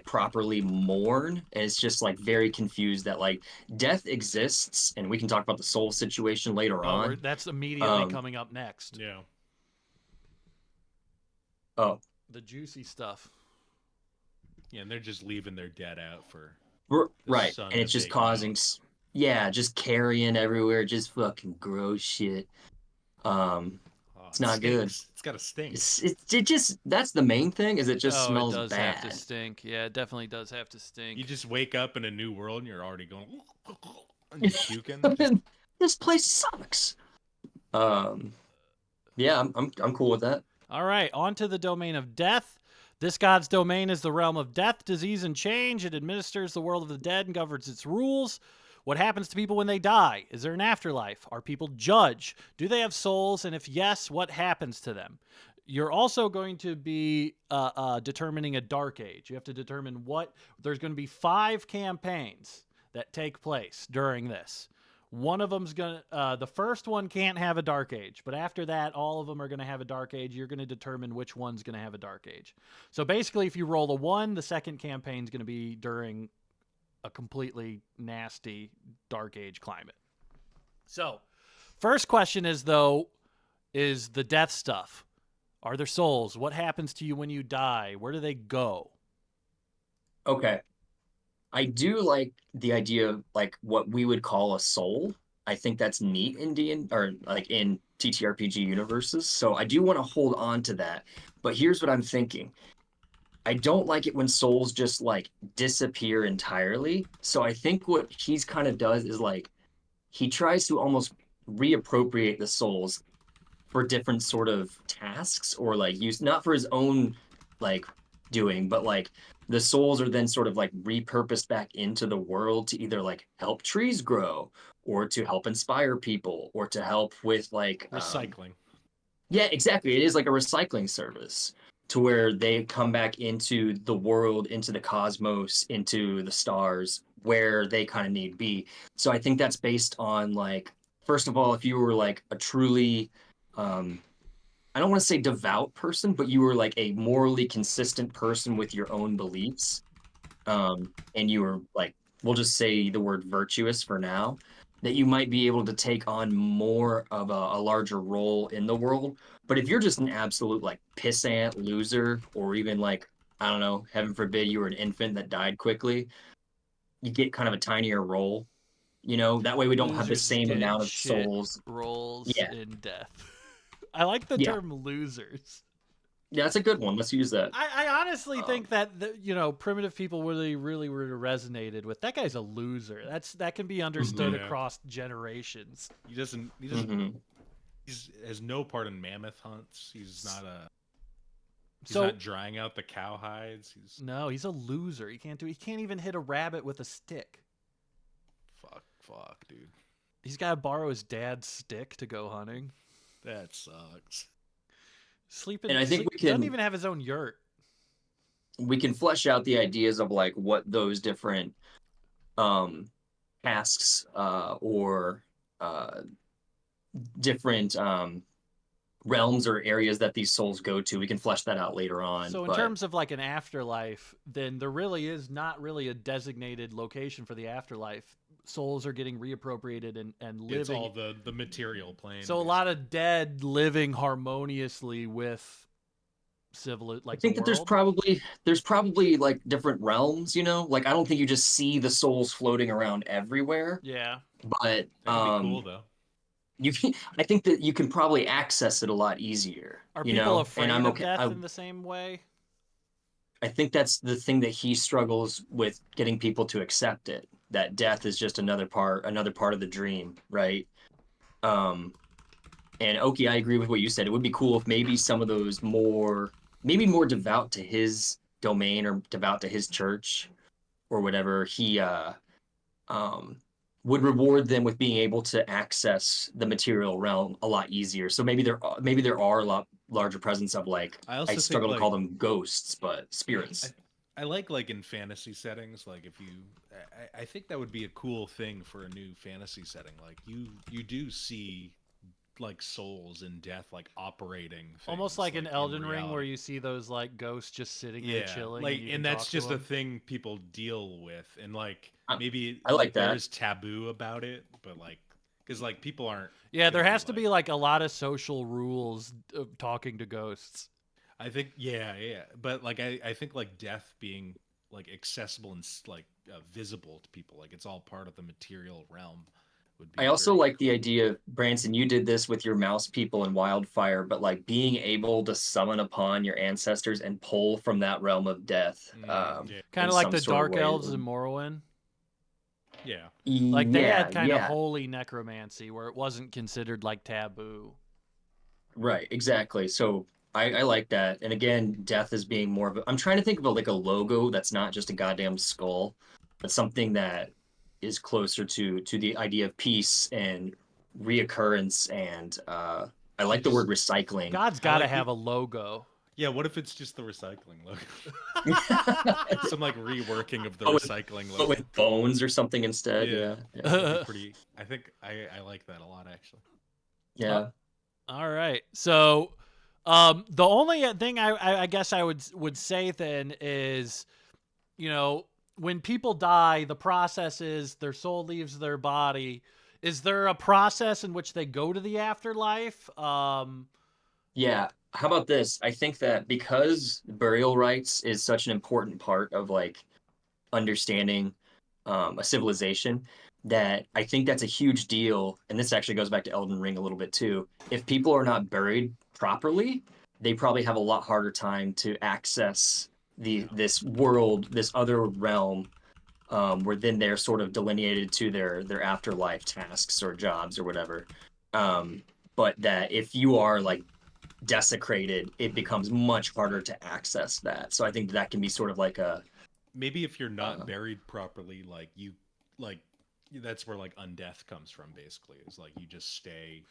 S5: properly mourn, and it's just very confused that death exists, and we can talk about the soul situation later on.
S3: That's immediately coming up next.
S4: Yeah.
S5: Oh,
S3: The juicy stuff.
S4: Yeah, and they're just leaving their dead out for
S5: right,
S4: sun
S5: and it's
S4: to
S5: just
S4: bake
S5: causing
S4: out.
S5: just carrion everywhere, just fucking gross shit.
S4: Oh,
S5: It's
S4: it
S5: not good.
S4: stinks. It's gotta stink.
S5: It just, that's the main thing, is it just
S3: Oh,
S5: smells
S3: it does
S5: bad.
S3: have to stink. Yeah, it definitely does have to stink.
S4: You just wake up in a new world and you're already going and you're puking. Just,
S5: This place sucks. Yeah, I'm cool with that.
S3: All right, on to the domain of death. This god's domain is the realm of death, disease, and change. It administers the world of the dead and governs its rules. What happens to people when they die? Is there an afterlife? Are people judged? Do they have souls? And if yes, what happens to them? You're also going to be determining a dark age. You have to determine there's going to be 5 campaigns that take place during this. One of them's going to, the first one can't have a dark age, but after that, all of them are going to have a dark age. You're going to determine which one's going to have a dark age. So basically, if you roll a 1, the second campaign's going to be during a completely nasty dark age climate. So First question is though, is the death stuff. Are there souls? What happens to you when you die? Where do they go?
S5: Okay. I do like the idea of like what we would call a soul. I think that's neat in D or like in TTRPG universes. So I do want to hold on to that. But here's what I'm thinking. I don't like it when souls just like disappear entirely. So I think what he's kind of does is like he tries to almost reappropriate the souls for different sort of tasks or like use not for his own like doing, but like the souls are then sort of like repurposed back into the world to either like help trees grow or to help inspire people or to help with like
S4: Recycling.
S5: yeah, exactly. It is like a recycling service to where they come back into the world, into the cosmos, into the stars where they kind of need be. So I think that's based on like, first of all, if you were like a truly, um, I don't want to say devout person, but you were like a morally consistent person with your own beliefs, and you were like, we'll just say the word virtuous for now, that you might be able to take on more of a larger role in the world. But if you're just an absolute like pissant loser, or even like, I don't know, heaven forbid you were an infant that died quickly, you get kind of a tinier role. That way we don't have the
S3: Losers
S5: same
S3: get
S5: amount of
S3: shit
S5: souls.
S3: roles
S5: Yeah,
S3: in death. I like the
S5: yeah,
S3: term losers.
S5: yeah. That's a good one. Let's use that.
S3: I honestly
S5: Um,
S3: think that primitive people really would have resonated with that guy's a loser. That can be understood
S5: mhm,
S4: Yeah.
S3: across generations.
S4: He doesn't.
S5: mhm.
S4: He has no part in mammoth hunts. He's not a. He's
S3: So
S4: not drying out the cow hides. He's
S3: no, he's a loser. He can't even hit a rabbit with a stick.
S4: fuck, dude.
S3: He's got to borrow his dad's stick to go hunting.
S4: That sucks.
S5: And I think we
S3: doesn't
S5: can
S3: even have his own yurt.
S5: flesh out the ideas of like what those different um tasks or uh different realms or areas that these souls go to. We can flesh that out later on.
S3: So in
S5: But
S3: terms of like an afterlife, then there really is not really a designated location for the afterlife. Souls are getting reappropriated and living.
S4: It's all the material plane.
S3: So a lot of dead living harmoniously with civil,
S5: I
S3: like the
S5: think that
S3: world.
S5: there's probably like different realms, like I don't think you just see the souls floating around everywhere,
S3: Yeah.
S5: but
S4: That could be cool though.
S5: I think that you can probably access it a lot easier,
S3: Are people
S5: and
S3: afraid
S5: I'm
S3: of
S5: okay.
S3: death in the same way?
S5: I think that's the thing that he struggles with getting people to accept it, that death is just another part of the dream, right? Um, and Oki, I agree with what you said. It would be cool if maybe some of those maybe more devout to his domain or devout to his church or whatever, he um, would reward them with being able to access the material realm a lot easier. So maybe there are a lot larger presence of like
S4: I
S5: I
S4: also think
S5: struggle to call
S4: like
S5: them ghosts, but spirits.
S4: I like in fantasy settings, like if you I think that would be a cool thing for a new fantasy setting. Like you do see like souls in death like operating
S3: Almost
S4: things,
S3: like an
S4: in
S3: Elden Ring where
S4: reality.
S3: you see those like ghosts just sitting there
S4: Yeah,
S3: chilling.
S4: like
S3: and you
S4: and
S3: can
S4: that's
S3: talk to
S4: just a
S3: them.
S4: thing people deal with, and like
S5: I,
S4: maybe
S5: I like
S4: like there
S5: that.
S4: is taboo about it, but like because like people aren't
S3: Yeah, there
S4: gonna
S3: has to be like a lot of social rules of talking to ghosts.
S4: I think yeah, but like I think like death being like accessible and like visible to people, like it's all part of the material realm, would
S5: I
S4: be
S5: also
S4: very
S5: like the
S4: cool.
S5: idea of Branson, you did this with your mouse people in Wildfire, but like being able to summon upon your ancestors and pull from that realm of death
S4: Yeah,
S3: Kind
S5: in
S3: of like
S5: some
S3: the
S5: sort of
S3: Dark
S5: way.
S3: Elves in Morrowind.
S4: yeah.
S3: Like they
S5: Yeah,
S3: had kind of
S5: yeah,
S3: holy necromancy where it wasn't considered like taboo.
S5: right, exactly. So I like that. And again, death is being more of I'm trying to think of like a logo that's not just a goddamn skull, but something that is closer to the idea of peace and reoccurrence and I
S4: You
S5: like the word
S4: just
S5: recycling.
S3: God's
S4: I
S3: got to
S4: like
S3: have a logo.
S4: yeah. What if it's just the recycling logo?
S5: but
S4: Some like reworking of the
S5: with
S4: recycling
S5: but
S4: logo.
S5: with bones or something instead.
S4: Yeah,
S5: Yeah, yeah,
S4: that'd be pretty. I think I like that a lot actually.
S5: yeah.
S3: All right. So, the only thing I guess I would say then is, when people die, the process is their soul leaves their body. Is there a process in which they go to the afterlife?
S5: Yeah. How about this? I think that because burial rites is such an important part of like understanding a civilization, that I think that's a huge deal. And this actually goes back to Elden Ring a little bit too. If people are not buried properly, they probably have a lot harder time to access this world, this other realm, where then they're sort of delineated to their afterlife tasks or jobs or whatever. Um, but that if you are like desecrated, it becomes much harder to access that. So I think that can be sort of like a
S4: Maybe if you're not
S5: uh,
S4: buried properly, like you like that's where like undeath comes from. Basically, is like you just stay.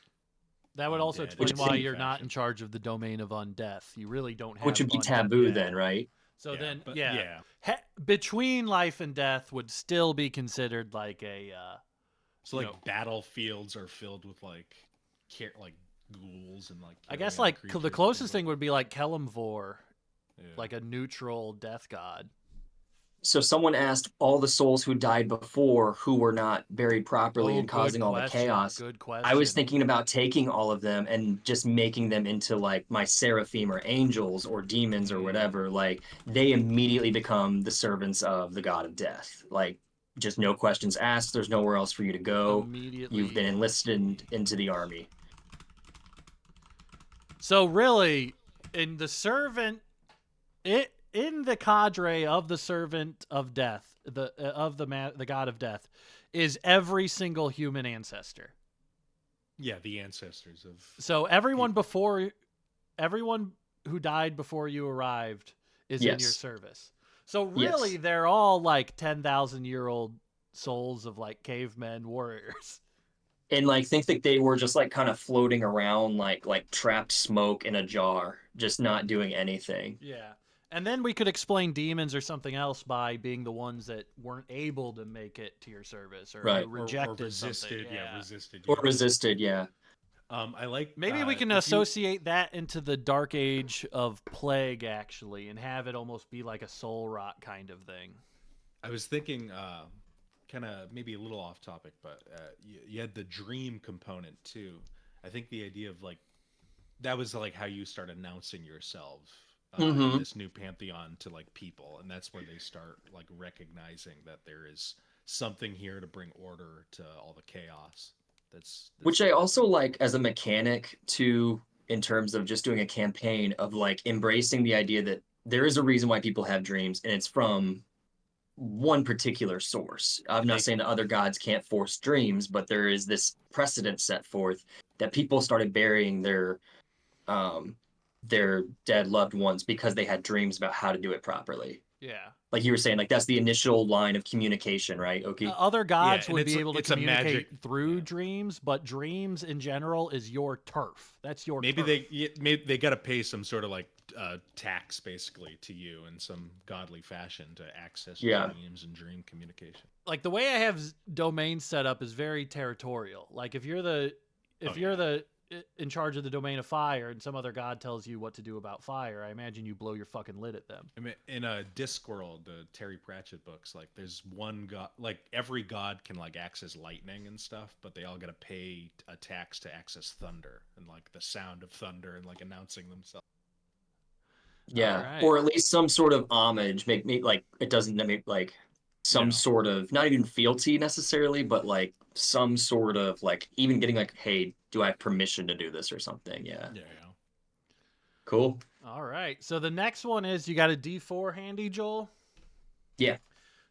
S3: That would also
S4: Undead
S3: explain
S5: in
S3: why
S5: some
S3: you're not in
S4: fashion.
S3: charge of the domain of undeath. You really don't have
S5: which would be
S3: undeath.
S5: taboo
S3: Yeah.
S5: then, right?
S3: So
S4: Yeah,
S3: then,
S4: but
S3: yeah,
S4: yeah.
S3: between life and death would still be considered like a.
S4: So like
S3: know-
S4: battlefields are filled with like like ghouls and like.
S3: I guess
S4: carrion
S3: like
S4: creatures
S3: the
S4: and
S3: closest
S4: things
S3: thing would be like Kelemvor,
S4: Yeah.
S3: like a neutral death god.
S5: So someone asked all the souls who died before who were not buried properly
S3: Oh,
S5: and
S3: good
S5: causing all the
S3: question.
S5: chaos.
S3: Good
S5: I was
S3: question.
S5: thinking about taking all of them and just making them into like my seraphim or angels or demons or whatever. Like they immediately become the servants of the god of death. Like just no questions asked. There's nowhere else for you to go. You've been
S3: Immediately.
S5: into the army.
S3: So really, in the servant, in the cadre of the servant of death, the god of death, is every single human ancestor.
S4: Yeah, the ancestors of.
S3: So everyone who died before you arrived is in your
S5: Yes.
S3: service. So
S5: Yes.
S3: really, they're all like 10,000-year-old souls of like cavemen warriors.
S5: And like think that they were just like kind of floating around like trapped smoke in a jar, just not doing anything.
S3: Yeah. And then we could explain demons or something else by being the ones that weren't able to make it to your service or
S5: Right.
S3: who
S4: Or
S3: rejected
S4: resisted,
S3: something.
S4: yeah, resisted.
S5: Or
S4: You.
S5: resisted, yeah.
S4: I like.
S3: Maybe we can
S4: if you-
S3: associate that into the dark age of plague, actually, and have it almost be like a soul rot kind of thing.
S4: I was thinking, kind of maybe a little off topic, but you had the dream component too. I think the idea of like that was like how you start announcing yourself in this new pantheon to like people, and that's where they start like recognizing that there is something here to bring order to all the chaos. That's
S5: Which I also like as a mechanic too, in terms of just doing a campaign of like embracing the idea that there is a reason why people have dreams, and it's from one particular source. I'm not saying that other gods can't force dreams, but there is this precedent set forth that people started burying their dead loved ones because they had dreams about how to do it properly.
S3: Yeah.
S5: Like you were saying, like that's the initial line of communication, right? Okay.
S3: Other gods
S4: and
S3: would
S4: it's
S3: be
S4: a-
S3: able to
S4: it's a
S3: communicate
S4: magic-
S3: through
S4: yeah.
S3: dreams, but dreams in general is your turf. That's your
S4: maybe
S3: turf.
S4: they got to pay some sort of like tax basically to you in some godly fashion to access
S5: Yeah.
S4: dreams and dream communication.
S3: Like the way I have domains set up is very territorial. Like if you're the in charge of the domain of fire and some other god tells you what to do about fire, I imagine you blow your fucking lid at them.
S4: I mean, in a Discworld, the Terry Pratchett books, like there's one god, like every god can like access lightning and stuff, but they all got to pay a tax to access thunder and like the sound of thunder and like announcing themselves.
S5: Yeah.
S3: Alright.
S5: Or at least some sort of homage. Make like it doesn't make like some
S4: Yeah.
S5: sort of not even fealty necessarily, but like some sort of like even getting like, hey, do I have permission to do this or something? Yeah.
S4: Yeah.
S5: Cool.
S3: All right. So the next one is you got a D4 handy, Joel?
S5: Yeah.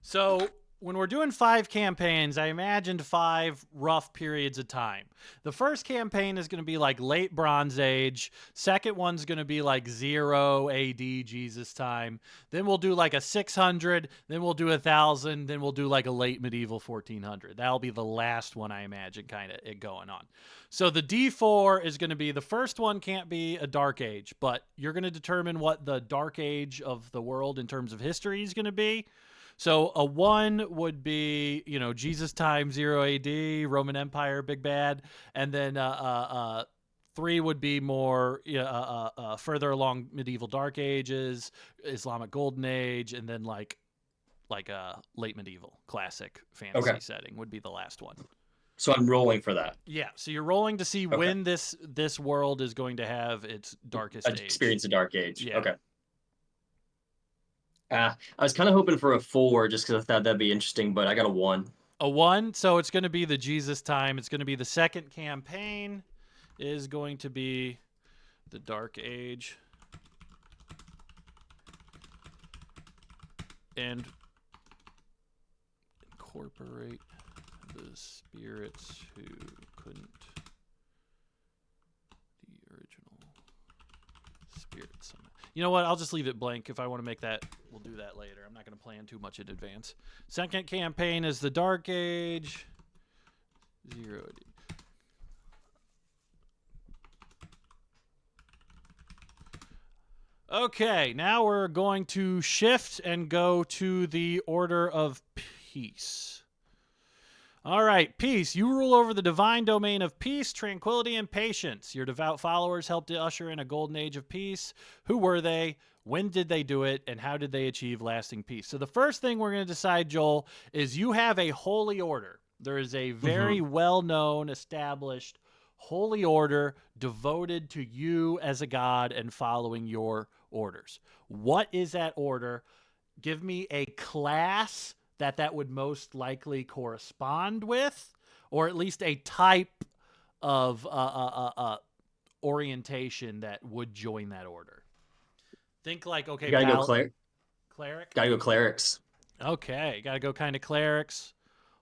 S3: So when we're doing 5 campaigns, I imagined 5 rough periods of time. The first campaign is going to be like late Bronze Age. Second one's going to be like 0 AD Jesus time. Then we'll do like a 600. Then we'll do 1,000. Then we'll do like a late medieval 1400. That'll be the last one I imagine kind of it going on. So the D4 is going to be the first one can't be a dark age, but you're going to determine what the dark age of the world in terms of history is going to be. So a 1 would be, Jesus time, 0 AD, Roman Empire, big bad. And then 3 would be more further along medieval dark ages, Islamic golden age, and then like a late medieval classic fantasy setting would be the last one.
S5: So I'm rolling for that.
S3: Yeah, so you're rolling to see when this world is going to have its darkest age.
S5: Experience a dark age.
S3: Yeah.
S5: Okay. I was kind of hoping for a 4 just because I thought that'd be interesting, but I got a 1.
S3: A 1, so it's going to be the Jesus time. It's going to be the second campaign is going to be the Dark Age. And incorporate the spirits who couldn't. The original spirits. You know what? I'll just leave it blank. If I want to make that, we'll do that later. I'm not going to plan too much in advance. Second campaign is the Dark Age. 0D. Okay, now we're going to shift and go to the Order of Peace. All right, peace. You rule over the divine domain of peace, tranquility, and patience. Your devout followers helped to usher in a golden age of peace. Who were they? When did they do it? And how did they achieve lasting peace? So the first thing we're going to decide, Joel, is you have a holy order. There is a very well-known, established holy order devoted to you as a god and following your orders. What is that order? Give me a class that would most likely correspond with, or at least a type of orientation that would join that order. Think like, okay,
S5: You gotta go
S3: cleric?
S5: Gotta go clerics.
S3: Okay, gotta go kind of clerics.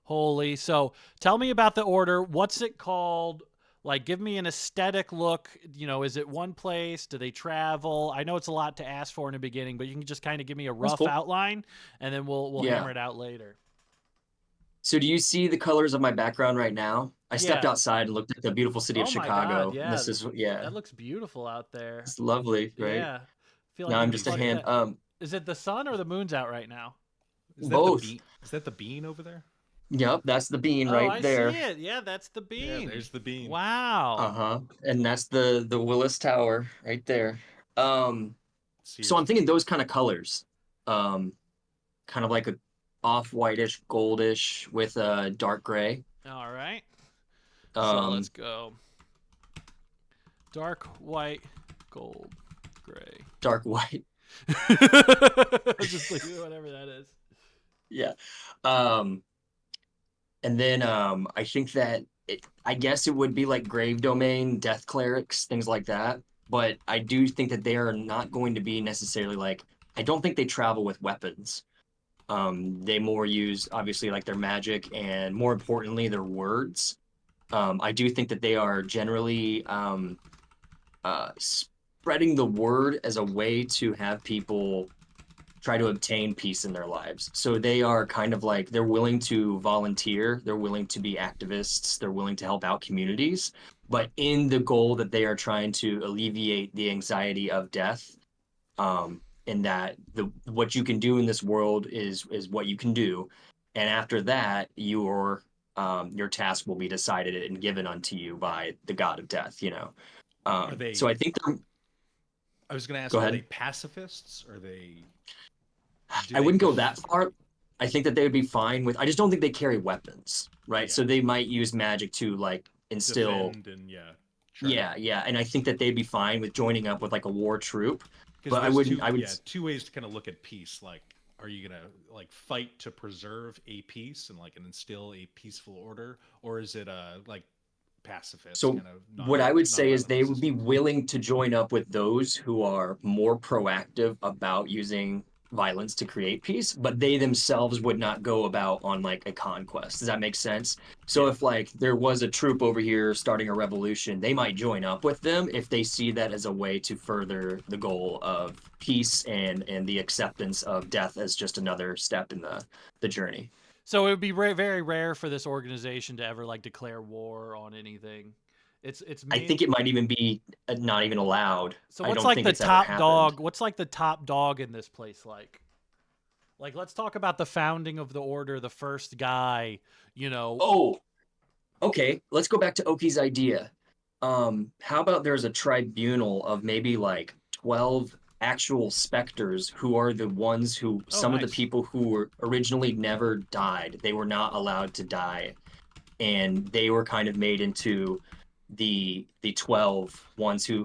S3: Holy. So tell me about the order. What's it called? Like, give me an aesthetic look. You know, is it one place? Do they travel? I know it's a lot to ask for in the beginning, but you can just kind of give me a rough outline, and then we'll hammer it out later.
S5: So do you see the colors of my background right now? I stepped outside and looked at the beautiful city of Chicago.
S3: God, yeah.
S5: This is
S3: That looks beautiful out there.
S5: It's lovely, right?
S3: Yeah. I feel like
S5: now I'm just a hand.
S3: Is it the sun or the moon's out right now?
S5: Both.
S4: Is that the bean over there?
S5: Yep, that's the bean right there.
S3: I see it. Yeah, that's the bean.
S4: Yeah, there's the bean.
S3: Wow.
S5: And that's the Willis Tower right there. So I'm thinking those kind of colors. Kind of like a off-whitish, goldish with a dark gray.
S3: All right. So let's go. Dark white, gold, gray.
S5: Dark white.
S3: Just like whatever that is.
S5: Yeah. And then I think that I guess it would be like grave domain, death clerics, things like that. But I do think that they are not going to be necessarily like, I don't think they travel with weapons. They more use obviously like their magic and more importantly their words. I do think that they are generally spreading the word as a way to have people try to obtain peace in their lives. So they are kind of like, they're willing to volunteer, they're willing to be activists, they're willing to help out communities, but in the goal that they are trying to alleviate the anxiety of death, and that what you can do in this world is what you can do. And after that, your task will be decided and given unto you by the god of death, you know. So I think
S4: I was going to ask, are they pacifists? Are they...
S5: I wouldn't go that far. I think that they would be fine with. I just don't think they carry weapons, right? Yeah. So they might use magic to like instill.
S4: And,
S5: yeah, and I think that they'd be fine with joining up with like a war troop. But I would.
S4: Two ways to kind of look at peace. Like, are you gonna like fight to preserve a peace and like instill a peaceful order, or is it like pacifist?
S5: So kind of what I would say is they would be willing to join up with those who are more proactive about using violence to create peace, but they themselves would not go about on like a conquest. Does that make sense? So if like there was a troop over here starting a revolution, they might join up with them if they see that as a way to further the goal of peace and the acceptance of death as just another step in the journey.
S3: So it would be very rare for this organization to ever like declare war on anything.
S5: I think it might even be not even allowed.
S3: So what's like the top dog? What's like the top dog in this place like? Like, let's talk about the founding of the order, the first guy, you know.
S5: Oh, okay. Let's go back to Oki's idea. How about there's a tribunal of maybe like 12 actual specters who are the ones who, of the people who were originally never died. They were not allowed to die. and they were kind of made into the 12 ones who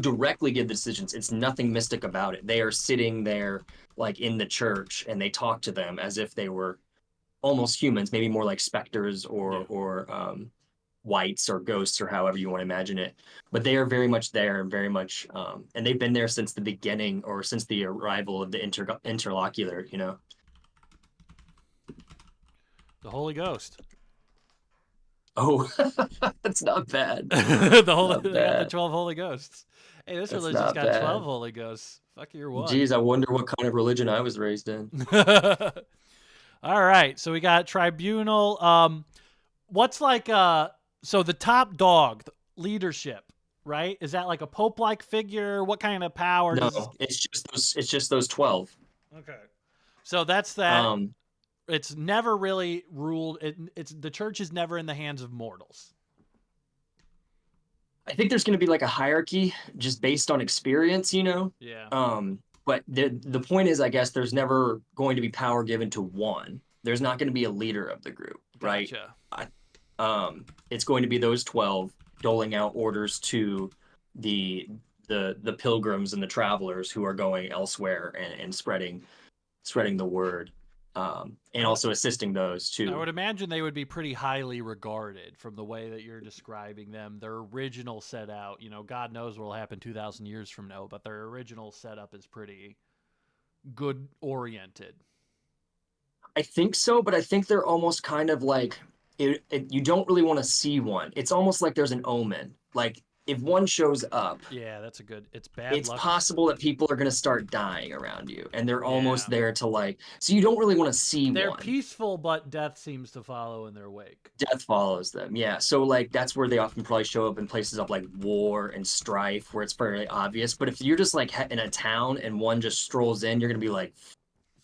S5: directly give the decisions. It's nothing mystic about it. They are sitting there like in the church, and they talk to them as if they were almost humans, maybe more like specters or whites or ghosts or however you want to imagine it. But they are very much there and very much, and they've been there since the beginning or since the arrival of the interlocutor. You know.
S3: The Holy Ghost.
S5: Oh, that's not bad.
S3: They got the
S5: bad.
S3: 12 Holy Ghosts. Hey, this
S5: That's
S3: religion's
S5: not
S3: got
S5: bad.
S3: 12 Holy Ghosts. Fuck your one.
S5: Geez, I wonder what kind of religion I was raised in.
S3: All right, so we got tribunal. What's like so the top dog, leadership, right? Is that like a pope-like figure? What kind of power?
S5: No, it's just those 12.
S3: Okay. So that's that.
S5: Um,
S3: It's never really ruled. It's the church is never in the hands of mortals.
S5: I think there's going to be like a hierarchy just based on experience, you know.
S3: Yeah.
S5: But the point is, I guess there's never going to be power given to one. There's not going to be a leader of the group, right?
S3: Gotcha.
S5: It's going to be those 12 doling out orders to the pilgrims and the travelers who are going elsewhere and spreading the word. And also assisting those too.
S3: I would imagine they would be pretty highly regarded from the way that you're describing them. Their original set out, God knows what will happen 2,000 years from now, but their original setup is pretty good oriented.
S5: I think so, but I think they're almost kind of like you don't really want to see one. It's almost like there's an omen. Like if one shows up,
S3: yeah, that's a good. It's bad.
S5: It's
S3: luck.
S5: possible that people are going to start dying around you, and they're almost there to like. So you don't really want to see
S3: They're
S5: one.
S3: peaceful, but death seems to follow in their wake.
S5: Death follows them, yeah. So like that's where they often probably show up in places of like war and strife, where it's fairly obvious. But if you're just like in a town and one just strolls in, you're gonna be like,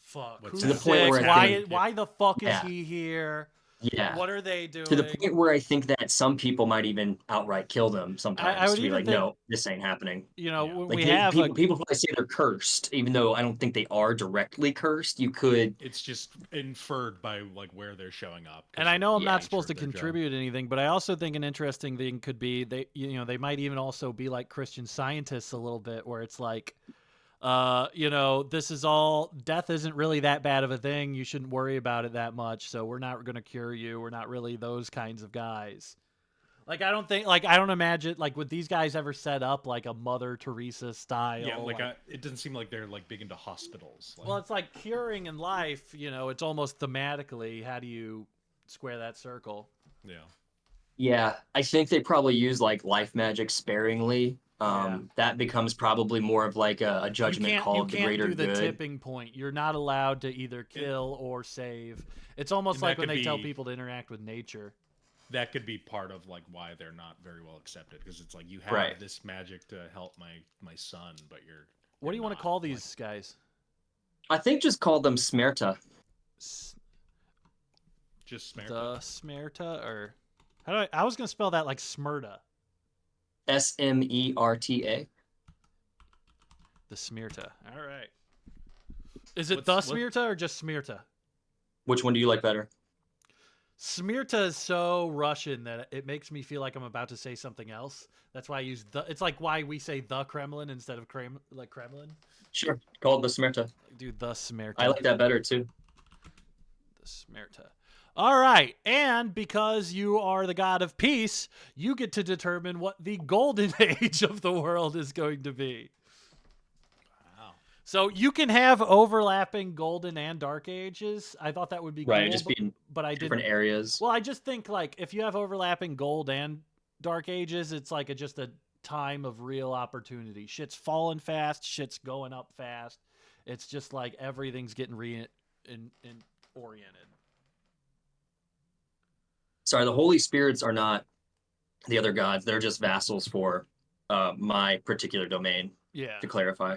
S3: "Fuck,
S4: What's
S3: who's
S5: to the point where I think,
S3: why the fuck is
S5: Yeah.
S3: he here?
S5: yeah.
S3: What are they doing?"
S5: To the point where I think that some people might even outright kill them sometimes.
S3: I would
S5: to be
S3: even
S5: like,
S3: think-
S5: no, this ain't happening.
S3: When
S5: Like
S3: we have
S5: people probably say they're cursed, even though I don't think they are directly cursed. You could.
S4: It's just inferred by like where they're showing up.
S3: and I know I'm not
S5: Yeah,
S3: supposed to
S4: nature of their job.
S3: contribute anything, but I also think an interesting thing could be they might even also be like Christian Scientists a little bit, where it's like, this is all, death isn't really that bad of a thing. You shouldn't worry about it that much. So we're not going to cure you. We're not really those kinds of guys. Like, I don't imagine, like, would these guys ever set up like a Mother Teresa style?
S4: Yeah, it doesn't seem like they're like big into hospitals.
S3: Well, it's like curing in life, it's almost thematically, how do you square that circle?
S4: yeah.
S5: Yeah, I think they probably use like life magic sparingly. That becomes probably more of like a judgment call of the greater
S3: you can't do the
S5: good.
S3: tipping point. You're not allowed to either kill or save. It's almost
S4: And
S3: like
S4: that
S3: when
S4: could
S3: they tell
S4: be-
S3: people to interact with nature.
S4: That could be part of like why they're not very well accepted, because it's like you have
S5: Right.
S4: this magic to help my son, but
S3: What do you want to call these guys?
S5: I think just call them Smerta.
S4: just Smerta.
S3: The Smerta, or I was gonna spell that like Smyrta.
S5: Smerta.
S3: The Smerta. All right. Is it
S4: What's-
S3: the Smerta or just Smerta?
S5: Which one do you like better?
S3: Smerta is so Russian that it makes me feel like I'm about to say something else. That's why I use the. It's like why we say the Kremlin instead of Kremlin.
S5: Sure, call it the Smerta.
S3: Do the Smerta.
S5: I like that better too.
S3: The Smerta. All right, and because you are the god of peace, you get to determine what the golden age of the world is going to be.
S4: Wow.
S3: So you can have overlapping golden and dark ages. I thought that would be
S5: Right,
S3: cool,
S5: just being
S3: but I
S5: different
S3: didn't.
S5: areas.
S3: Well, I just think like if you have overlapping gold and dark ages, it's like just a time of real opportunity. Shit's falling fast. Shit's going up fast. It's just like everything's getting oriented.
S5: Sorry, the holy spirits are not the other gods. They're just vassals for my particular domain,
S3: Yeah.
S5: to clarify.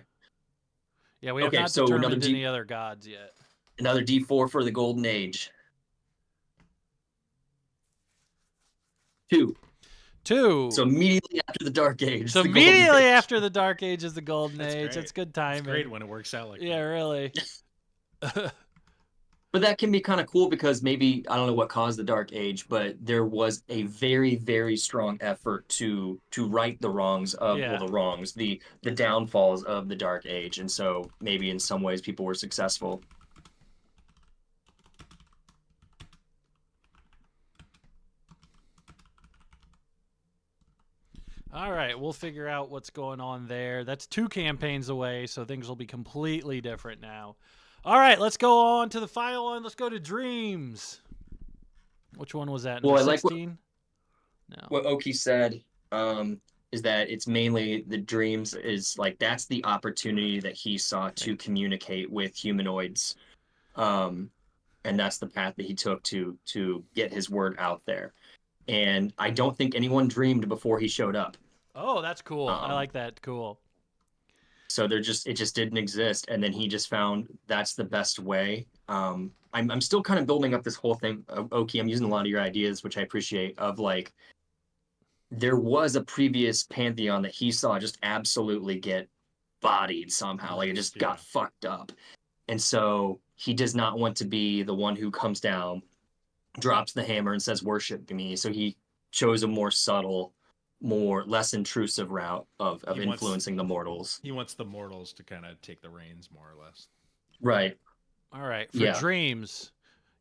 S3: Yeah, we have
S5: Okay,
S3: not
S5: so another
S3: determined
S5: deep-
S3: any other gods yet.
S5: Another D4 for the golden age. 2.
S3: 2.
S5: So immediately after the dark age.
S3: So
S5: the golden
S3: immediately
S5: age.
S3: after the dark age is the golden
S4: That's
S3: age.
S4: great.
S3: It's good
S4: It's
S3: timing.
S4: great when it works out like
S3: Yeah,
S4: that.
S3: really.
S5: But But that can be kind of cool because maybe I don't know what caused the Dark Age, but there was a very, very strong effort to right the wrongs of well,
S3: Yeah.
S5: the wrongs, the downfalls of the Dark Age, and so maybe in some ways people were successful.
S3: All right, we'll figure out what's going on there. That's 2 campaigns away, so things will be completely different now. All right, let's go on to the final one. Let's go to Dreams. Which one was that?
S5: Well,
S3: Number
S5: I like
S3: 16? No.
S5: what Oki said, is that it's mainly the dreams is like that's the opportunity that he saw to communicate with humanoids. And that's the path that he took to get his word out there. And I don't think anyone dreamed before he showed up.
S3: Oh, that's cool. I
S5: Um,
S3: like that. Cool.
S5: so it just didn't exist, and then he just found that's the best way. I'm still kind of building up this whole thing. Oki, I'm using a lot of your ideas, which I appreciate. Of like, there was a previous pantheon that he saw just absolutely get bodied somehow, like it just got fucked up, and so he does not want to be the one who comes down, drops the hammer, and says, "Worship me." So he chose a more subtle, less intrusive route of influencing the mortals.
S4: He wants the mortals to kind of take the reins, more or less.
S5: Right.
S3: All right, for
S5: Yeah.
S3: Dreams.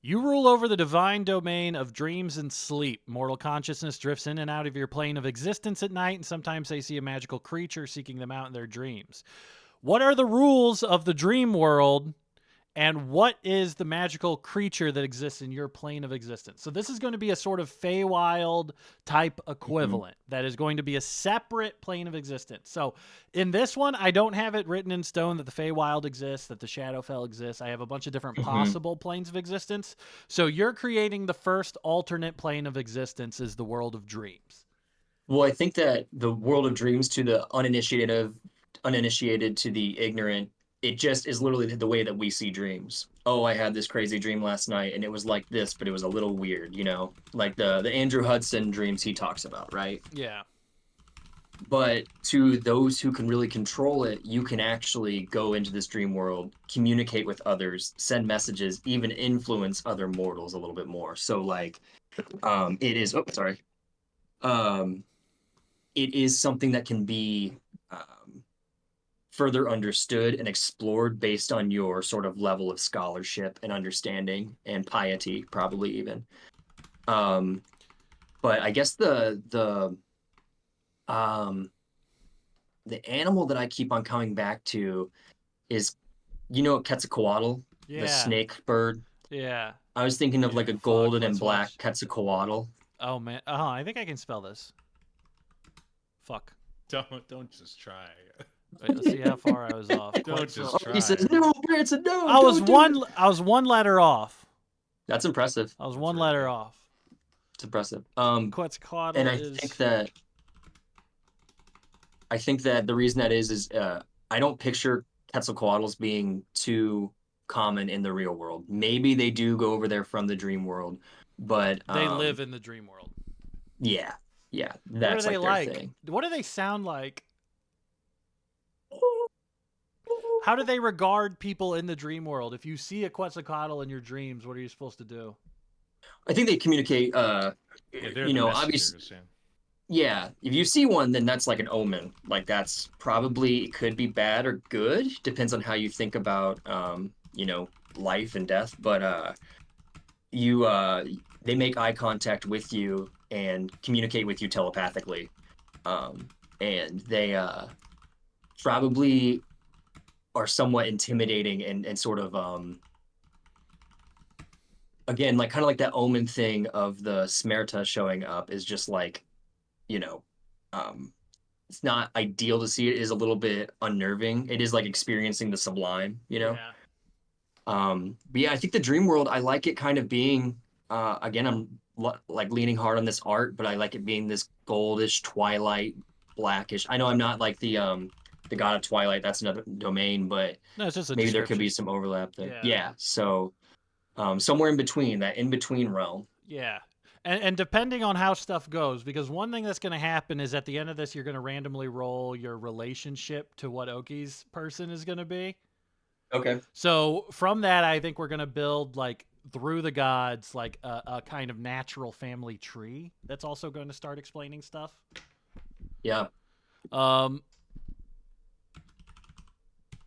S3: You rule over the divine domain of dreams and sleep. Mortal consciousness drifts in and out of your plane of existence at night, and sometimes they see a magical creature seeking them out in their dreams. What are the rules of the dream world, and what is the magical creature that exists in your plane of existence? So this is going to be a sort of Feywild type equivalent that is going to be a separate plane of existence. So in this one, I don't have it written in stone that the Feywild exists, that the Shadowfell exists. I have a bunch of different possible planes of existence. So you're creating the first alternate plane of existence is the world of dreams.
S5: Well, I think that the world of dreams to the uninitiated to the ignorant, it just is literally the way that we see dreams. Oh, I had this crazy dream last night and it was like this, but it was a little weird, like the Andrew Hudson dreams he talks about, right?
S3: Yeah.
S5: But to those who can really control it, you can actually go into this dream world, communicate with others, send messages, even influence other mortals a little bit more. So like it is it is something that can be further understood and explored based on your sort of level of scholarship and understanding and piety, probably even. But I guess the animal that I keep on coming back to is, Quetzalcoatl,
S3: Yeah.
S5: the snake bird.
S3: Yeah.
S5: I was thinking of like a
S3: Fuck,
S5: golden and
S3: let's
S5: black
S3: watch.
S5: Quetzalcoatl.
S3: Oh, man. Oh, I think I can spell this. Fuck.
S4: Don't just try.
S3: Wait, let's see how far I was off.
S4: Don't just try.
S5: He says, "No, Branson, no."
S3: I was
S5: don't do
S3: one.
S5: it."
S3: I was one letter off.
S5: That's impressive.
S3: I was one
S4: really
S3: letter
S4: good.
S3: off.
S5: It's impressive.
S3: Quetzalcoatl
S5: And
S3: is.
S5: I think that the reason that is I don't picture Quetzalcoatls being too common in the real world. Maybe they do go over there from the dream world, but
S3: They live in the dream world.
S5: Yeah,
S3: What
S5: that's
S3: are they
S5: like their
S3: like?
S5: thing.
S3: What do they sound like? How do they regard people in the dream world? If you see a Quetzalcoatl in your dreams, what are you supposed to do?
S5: I think they communicate.
S4: Yeah, they're the
S5: Obviously,
S4: messengers,
S5: yeah. If you see one, then that's like an omen. Like that's probably, it could be bad or good. Depends on how you think about, life and death. But they make eye contact with you and communicate with you telepathically, and they probably are somewhat intimidating and sort of again, like kind of like that omen thing of the Smerta showing up is just like, it's not ideal to see. It is a little bit unnerving. It is like experiencing the sublime,
S3: Yeah.
S5: But yeah, I think the dream world, I like it kind of being again, I'm like leaning hard on this art, but I like it being this goldish twilight, blackish. I know I'm not like the god of twilight, that's another domain, but
S3: No, it's just a
S5: maybe there could be
S3: description.
S5: some overlap there.
S3: Yeah.
S5: Yeah, so somewhere in between, that in between realm.
S3: Yeah. And depending on how stuff goes, because one thing that's going to happen is at the end of this, you're going to randomly roll your relationship to what Oki's person is going to be.
S5: Okay.
S3: So from that, I think we're gonna build like through the gods, like a kind of natural family tree. That's also going to start explaining stuff.
S5: Yeah.
S3: Um.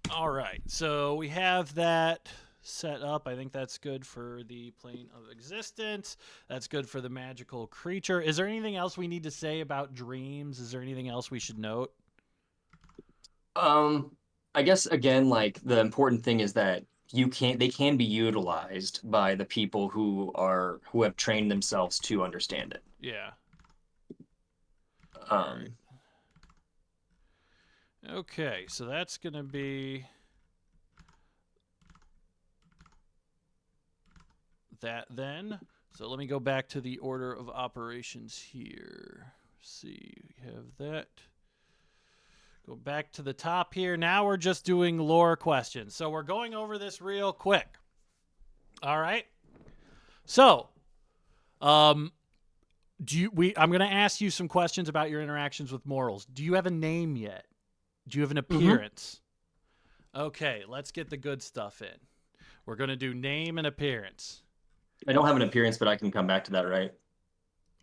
S3: All right. So we have that set up. I think that's good for the plane of existence. That's good for the magical creature. Is there anything else we need to say about dreams? Is there anything else we should note?
S5: I guess again, like the important thing is that they can be utilized by the people who have trained themselves to understand it.
S3: Yeah. All right.
S5: Um,
S3: Okay, so that's going to be that then. So let me go back to the order of operations here. See, we have that. Go back to the top here. Now we're just doing lore questions. So we're going over this real quick. All right. So, I'm going to ask you some questions about your interactions with mortals. Do you have a name yet? Do you have an appearance? Okay, let's get the good stuff in. We're going to do name and appearance.
S5: I don't have an appearance, but I can come back to that, right?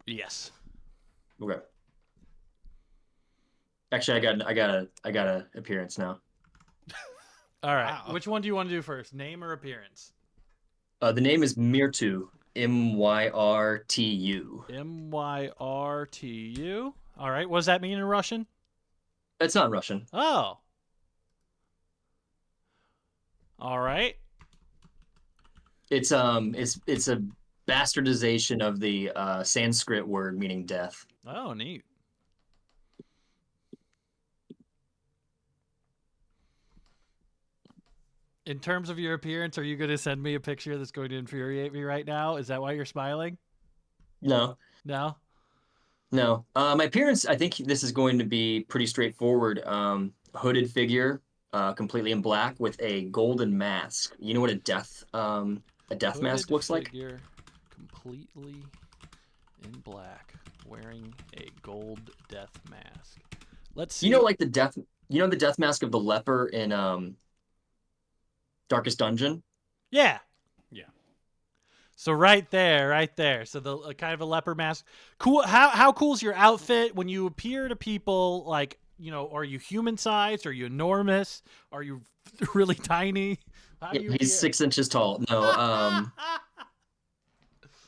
S3: Yes.
S5: Okay. Actually, I got a appearance now.
S3: All right.
S4: Wow.
S3: Which one do you want to do first? Name or appearance?
S5: The name is Myrtu. Myrtu.
S3: Myrtu. All right. What does that mean in Russian?
S5: It's not Russian.
S3: Oh. All right.
S5: It's a bastardization of the Sanskrit word meaning death.
S3: Oh, neat. In terms of your appearance, are you going to send me a picture that's going to infuriate me right now? Is that why you're smiling?
S5: No,
S3: No?
S5: no. My appearance, I think this is going to be pretty straightforward. Hooded figure, completely in black with a golden mask. You know what a death mask looks like?
S3: Figure, completely in black, wearing a gold death mask. Let's see.
S5: You know the death mask of the leper in Darkest Dungeon?
S3: Yeah.
S4: Yeah.
S3: So right there. So the kind of a leper mask. Cool. How cool is your outfit when you appear to people? Like, you know, are you human sized? Are you enormous? Are you really tiny? How do you
S5: He's
S3: appear?
S5: 6 inches tall. No,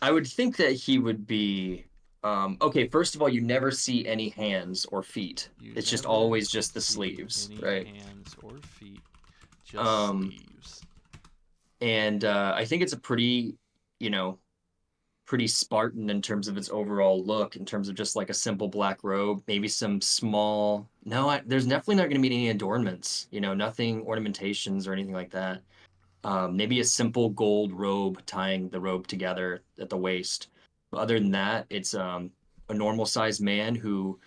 S5: I would think that he would be. Okay, first of all, you never see any hands or feet.
S3: You
S5: It's just
S3: never
S5: always just the
S3: see
S5: sleeves,
S3: any
S5: right?
S3: hands or feet, just
S5: Um,
S3: sleeves.
S5: and I think it's a pretty, you know, pretty Spartan in terms of its overall look, in terms of just like a simple black robe, maybe some small. No, there's definitely not going to be any adornments. You know, nothing ornamentations or anything like that. Maybe a simple gold robe tying the robe together at the waist. But other than that, it's a normal sized man who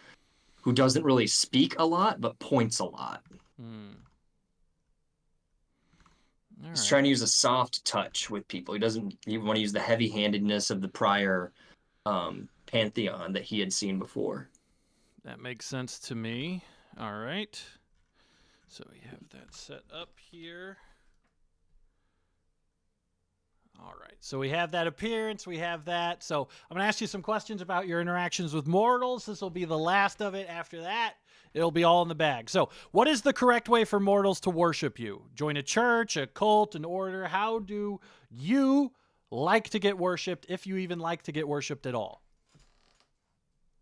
S5: doesn't really speak a lot but points a lot.
S3: Hmm. All
S5: He's
S3: right.
S5: trying to use a soft touch with people. He doesn't even want to use the heavy handedness of the prior pantheon that he had seen before.
S3: That makes sense to me. All right. So we have that set up here. All right. So we have that appearance. We have that. So I'm going to ask you some questions about your interactions with mortals. This will be the last of it. After that, it'll be all in the bag. So, what is the correct way for mortals to worship you? Join a church, a cult, an order? How do you like to get worshipped, if you even like to get worshipped at all?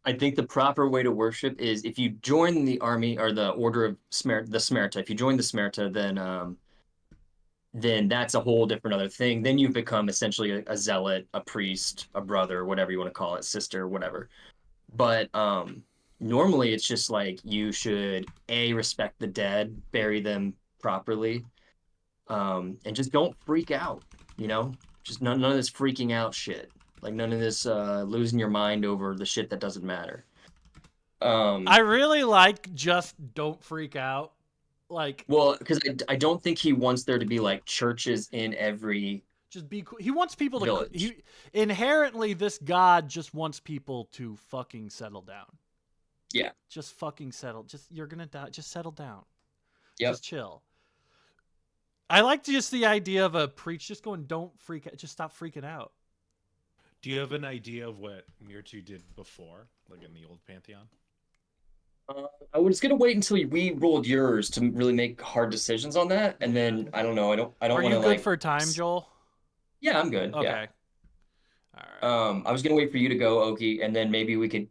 S5: I think the proper way to worship is if you join the army or the order of the Smerta. If you join the Smerta, then that's a whole different other thing. Then you've become essentially a zealot, a priest, a brother, whatever you want to call it, sister, whatever. But normally it's just like you should respect the dead, bury them properly, and just don't freak out. You know, just none of this freaking out shit. Like none of this losing your mind over the shit that doesn't matter.
S3: I really like just don't freak out. Like,
S5: Well, because I don't think he wants there to be like churches in every
S3: just be cool. He wants people to.
S5: village.
S3: Inherently, this god just wants people to fucking settle down.
S5: Yeah.
S3: Just fucking settle. Just you're gonna die. Just settle down.
S5: Yep.
S3: Just chill. I like just the idea of a preach just going, don't freak out, just stop freaking out.
S4: Do you have an idea of what Myrtu did before, like in the old pantheon?
S5: I was gonna wait until we rolled yours to really make hard decisions on that, and then I don't know. I don't
S3: Are
S5: want
S3: you
S5: to
S3: good
S5: like.
S3: for time, Joel?
S5: Yeah, I'm good. Yeah.
S3: Okay. All right.
S5: I was gonna wait for you to go, Oki, and then maybe we could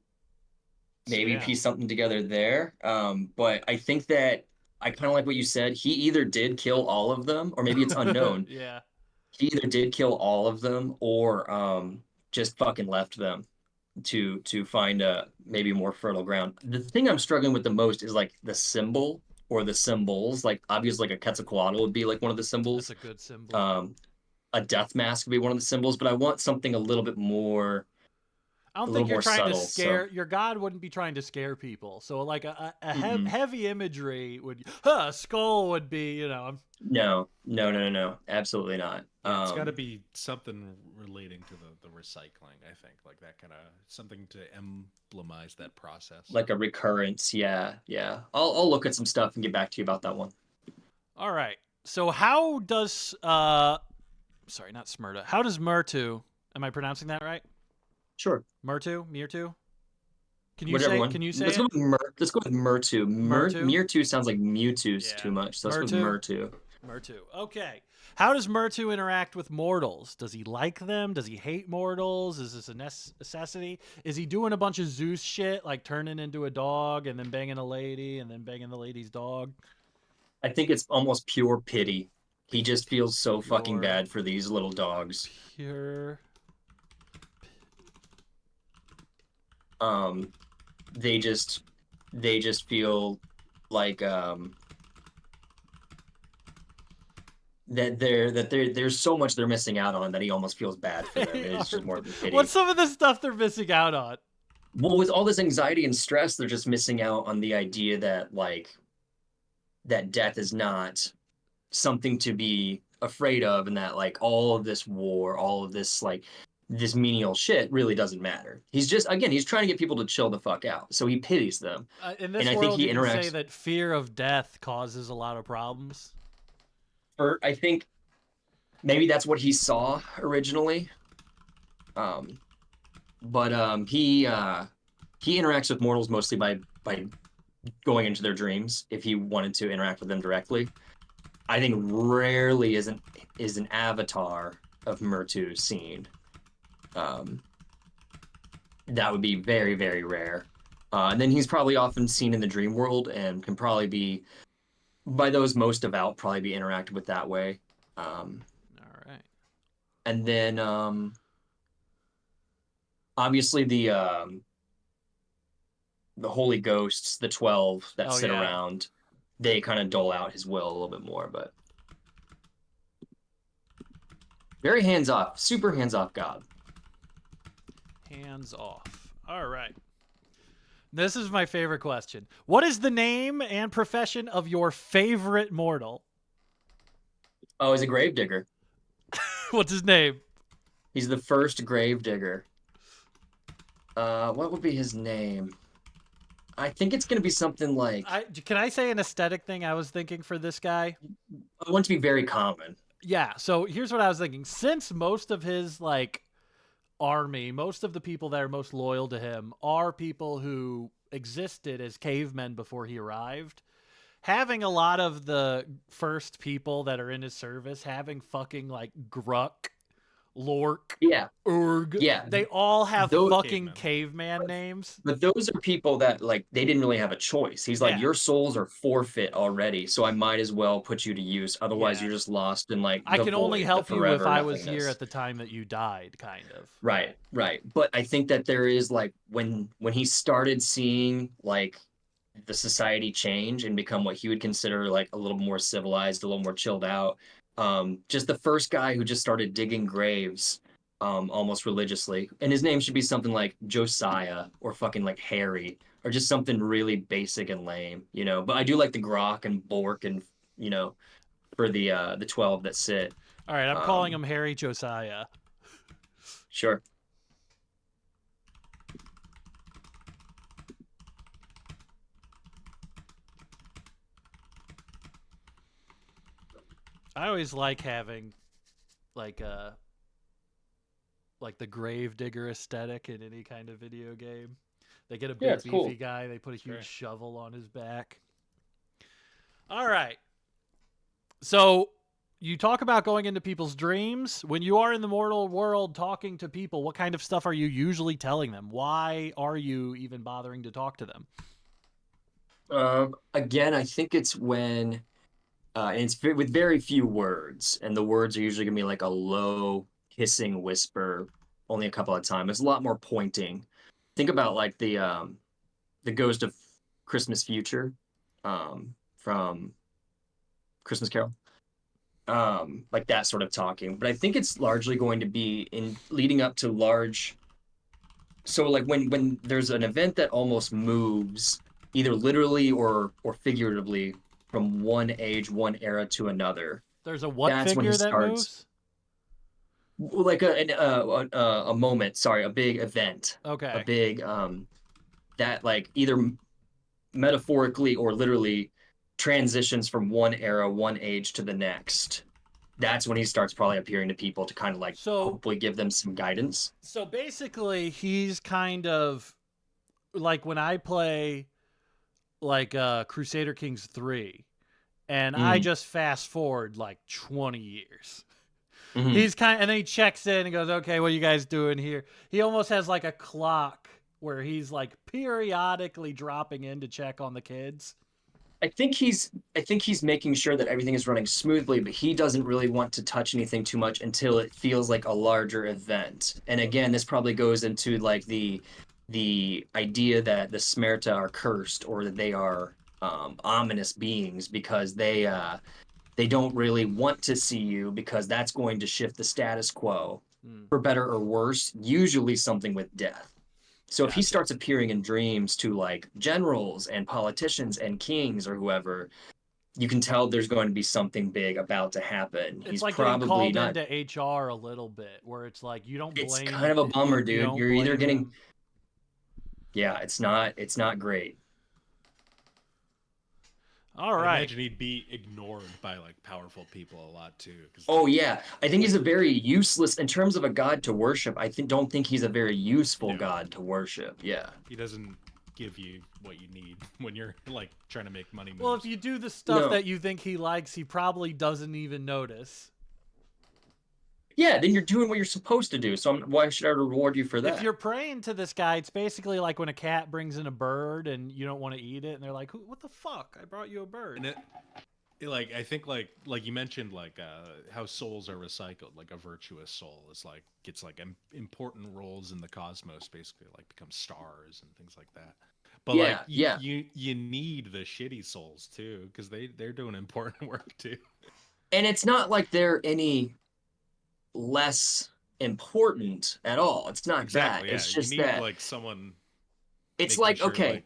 S5: maybe
S3: Yeah.
S5: piece something together there. But I think that I kind of like what you said. He either did kill all of them, or maybe it's unknown.
S3: Yeah.
S5: He either did kill all of them, or just fucking left them to find a maybe more fertile ground. The thing I'm struggling with the most is like the symbol or the symbols. Like obviously, like a Quetzalcoatl would be like one of the
S3: That's
S5: symbols.
S3: a good symbol.
S5: A death mask would be one of the symbols, but I want something a little bit more
S3: I don't
S5: a little
S3: think you're
S5: more
S3: trying to
S5: subtle. So
S3: scare your god wouldn't be trying to scare people. So like
S5: mm-mm.
S3: heavy imagery would skull would be, you know.
S5: No, absolutely not.
S4: Yeah, it's got to be something relating to the recycling. I think like that kind of something to emblemize that process.
S5: like a recurrence. Yeah. I'll look at some stuff and get back to you about that one.
S3: All right. So how does sorry, not Smyrta. How does Myrtu, am I pronouncing that right?
S5: Sure.
S3: Myrtu? Can you
S5: Whatever
S3: say
S5: one.
S3: can you say
S5: Let's
S3: it?
S5: go with let's go with Myrtu.
S3: Myrtu?
S5: Myrtu sounds like Mewtwo's
S3: Yeah.
S5: too much. So let's go with
S3: Myrtu?
S5: Myrtu.
S3: Myrtu. Okay. How does Myrtu interact with mortals? Does he like them? Does he hate mortals? Is this a necessity? Is he doing a bunch of Zeus shit, like turning into a dog and then banging a lady and then banging the lady's dog?
S5: I think it's almost pure pity. He just feels so fucking
S3: Pure.
S5: bad for these little dogs.
S3: Pure.
S5: They just feel like there's so much they're missing out on that he almost feels bad for them. It's just more than pity.
S3: What's some of the stuff they're missing out on?
S5: Well, with all this anxiety and stress, they're just missing out on the idea that like that death is not something to be afraid of, and that like all of this war, all of this like this menial shit really doesn't matter. He's just again, he's trying to get people to chill the fuck out. So he pities them.
S3: In this
S5: And I think
S3: world,
S5: he
S3: you can say
S5: interacts-
S3: that fear of death causes a lot of problems.
S5: Or I think maybe that's what he saw originally. But he interacts with mortals mostly by going into their dreams if he wanted to interact with them directly. I think rarely is an avatar of Myrtu seen. That would be very, very rare. And then he's probably often seen in the dream world and can probably be, by those most devout, probably be interacted with that way.
S3: All right.
S5: And then obviously the holy ghosts, the 12 that sit
S3: yeah.
S5: around, they kind of dole out his will a little bit more, but very hands off, super hands off god.
S3: Hands off. All right. This is my favorite question. What is the name and profession of your favorite mortal?
S5: Oh, he's a gravedigger.
S3: What's his name?
S5: He's the first gravedigger. What would be his name? I think it's gonna be something like.
S3: Can I say an aesthetic thing I was thinking for this guy?
S5: I want it to be very common.
S3: Yeah, so here's what I was thinking. Since most of his like army, most of the people that are most loyal to him are people who existed as cavemen before he arrived, having a lot of the first people that are in his service having fucking like Gruck, Lork,
S5: Yeah,
S3: Urg.
S5: yeah.
S3: They all have
S5: Those-
S3: fucking caveman names.
S5: But those are people that like they didn't really have a choice. He's like,
S3: Yeah.
S5: your souls are forfeit already, so I might as well put you to use. Otherwise,
S3: Yeah.
S5: you're just lost in like.
S3: I
S5: the
S3: can only
S5: void, the
S3: help you if
S5: forever
S3: I was
S5: nothingness.
S3: here at the time that you died, kind of.
S5: Right. But I think that there is like when he started seeing like the society change and become what he would consider like a little more civilized, a little more chilled out. Just the first guy who just started digging graves almost religiously. And his name should be something like Josiah or fucking like Harry or just something really basic and lame, you know. But I do like the Grok and Bork and you know for the 12 that sit.
S3: All right, I'm calling him Harry Josiah.
S5: Sure.
S3: I always like having like the grave digger aesthetic in any kind of video game. They get a
S5: Yeah,
S3: big
S5: it's
S3: beefy
S5: cool.
S3: guy, they put a huge
S4: great.
S3: shovel on his back. All right. So you talk about going into people's dreams. When you are in the mortal world talking to people, what kind of stuff are you usually telling them? Why are you even bothering to talk to them?
S5: Again, I think it's when and with very few words, and the words are usually gonna be like a low hissing whisper, only a couple of times. There's a lot more pointing. Think about like the Ghost of Christmas Future, from Christmas Carol, like that sort of talking. But I think it's largely going to be in leading up to large. So like when there's an event that almost moves either literally or figuratively from one age, one era to another.
S3: There's a what
S5: That's when he
S3: figure that
S5: starts
S3: moves?
S5: like a moment. Sorry, a big event, a
S3: Okay.
S5: big that like either metaphorically or literally transitions from one era, one age to the next. That's when he starts probably appearing to people to kind of like
S3: So
S5: hopefully give them some guidance.
S3: so basically he's kind of like when I play like Crusader Kings 3 and I
S5: Mm.
S3: just fast forward like 20 years.
S5: Mhm.
S3: He's and then he checks in and goes, "Okay, what are you guys doing here?" He almost has like a clock where he's like periodically dropping in to check on the kids.
S5: I think he's making sure that everything is running smoothly, but he doesn't really want to touch anything too much until it feels like a larger event. And again, this probably goes into like the idea that the Smerta are cursed or that they are ominous beings because they don't really want to see you because that's going to shift the status quo
S3: Hmm,
S5: for better or worse, usually something with death. So if he
S3: gotcha.
S5: starts appearing in dreams to like generals and politicians and kings or whoever, you can tell there's going to be something big about to happen.
S3: It's
S5: He's
S3: like getting
S5: probably
S3: called
S5: not.
S3: into HR a little bit, where it's like you don't
S5: It's
S3: blame
S5: kind of a bummer,
S3: you
S5: dude.
S3: don't
S5: You're either
S3: blame
S5: getting,
S3: him.
S5: yeah, it's not great.
S3: All
S4: I'd
S3: right.
S4: imagine he'd be ignored by like powerful people a lot too, because
S5: Oh
S4: like
S5: yeah, I think he's a very useless in terms of a god to worship. I think don't think he's a very useful
S4: no,
S5: god to worship. Yeah.
S4: he doesn't give you what you need when you're like trying to make money
S3: Well, if
S4: moves.
S3: you do the stuff
S5: No.
S3: that you think he likes, he probably doesn't even notice.
S5: Yeah, then you're doing what you're supposed to do. So why should I reward you for
S3: If
S5: that?
S3: you're praying to this guy, it's basically like when a cat brings in a bird and you don't want to eat it, and they're like, "What the fuck? I brought you a bird."
S4: And like I think like you mentioned like how souls are recycled, like a virtuous soul is like gets like important roles in the cosmos, basically like becomes stars and things like that. But like
S5: Yeah, yeah.
S4: you need the shitty souls too because they're doing important work too.
S5: And it's not like they're any less important at all. It's not that.
S4: Exactly, yeah,
S5: It's
S4: you
S5: just
S4: need
S5: that
S4: like someone
S5: it's
S4: making
S5: like,
S4: sure
S5: okay,
S4: like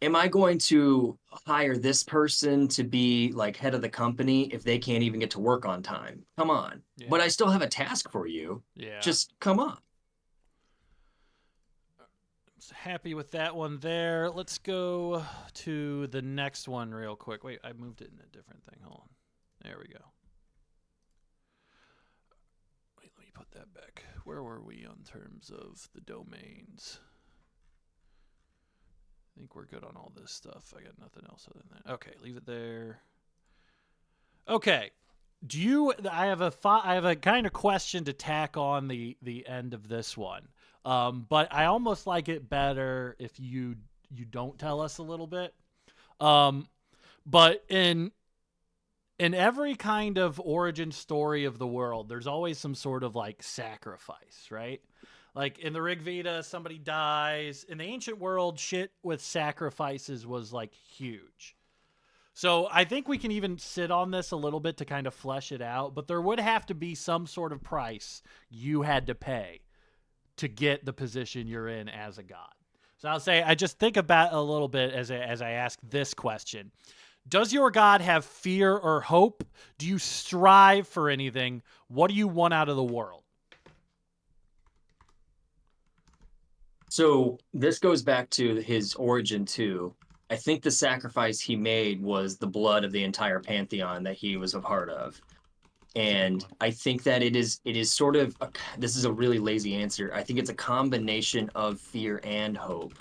S5: am I going to hire this person to be like head of the company if they can't even get to work on time? Come on. But
S3: Yeah.
S5: I still have a task for you.
S3: Yeah.
S5: Just come on.
S3: Happy with that one there. Let's go to the next one real quick. Wait, I moved it in a different thing. Hold on. There we go. Wait, let me put that back. Where were we on terms of the domains? I think we're good on all this stuff. I got nothing else other than that. Okay, leave it there. Okay. I have a kind of question to tack on the end of this one. But I almost like it better if you don't tell us a little bit. But in every kind of origin story of the world, there's always some sort of like sacrifice, right? Like in the Rig Veda, somebody dies. In the ancient world, shit with sacrifices was like huge. So I think we can even sit on this a little bit to kind of flesh it out, but there would have to be some sort of price you had to pay to get the position you're in as a god. So I'll say, I just think about a little bit as I ask this question. Does your god have fear or hope? Do you strive for anything? What do you want out of the world?
S5: So this goes back to his origin too. I think the sacrifice he made was the blood of the entire pantheon that he was a part of. And I think that it is sort of this is a really lazy answer. I think it's a combination of fear and hope.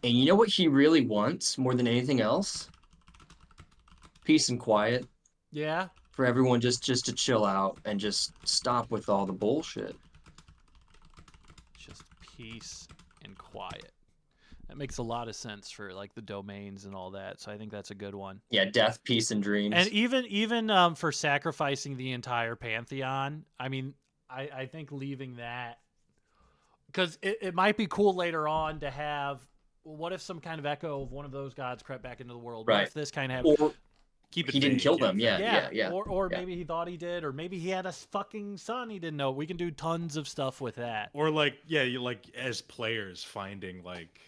S5: And you know what he really wants more than anything else? Peace and quiet
S3: Yeah.
S5: for everyone just to chill out and just stop with all the bullshit.
S3: Just peace and quiet. That makes a lot of sense for like the domains and all that. So I think that's a good one.
S5: Yeah, death, peace, and dreams.
S3: And even for sacrificing the entire pantheon, I mean, I think leaving that, because it might be cool later on to have. What if some kind of echo of one of those gods crept back into the world? What
S5: Right.
S3: if this kind of
S5: Or
S4: Keep it
S5: he didn't
S4: vague,
S5: kill them. Yeah.
S3: Or
S5: Yeah.
S3: maybe he thought he did, or maybe he had a fucking son he didn't know. We can do tons of stuff with that.
S4: Or like, yeah, you like as players finding like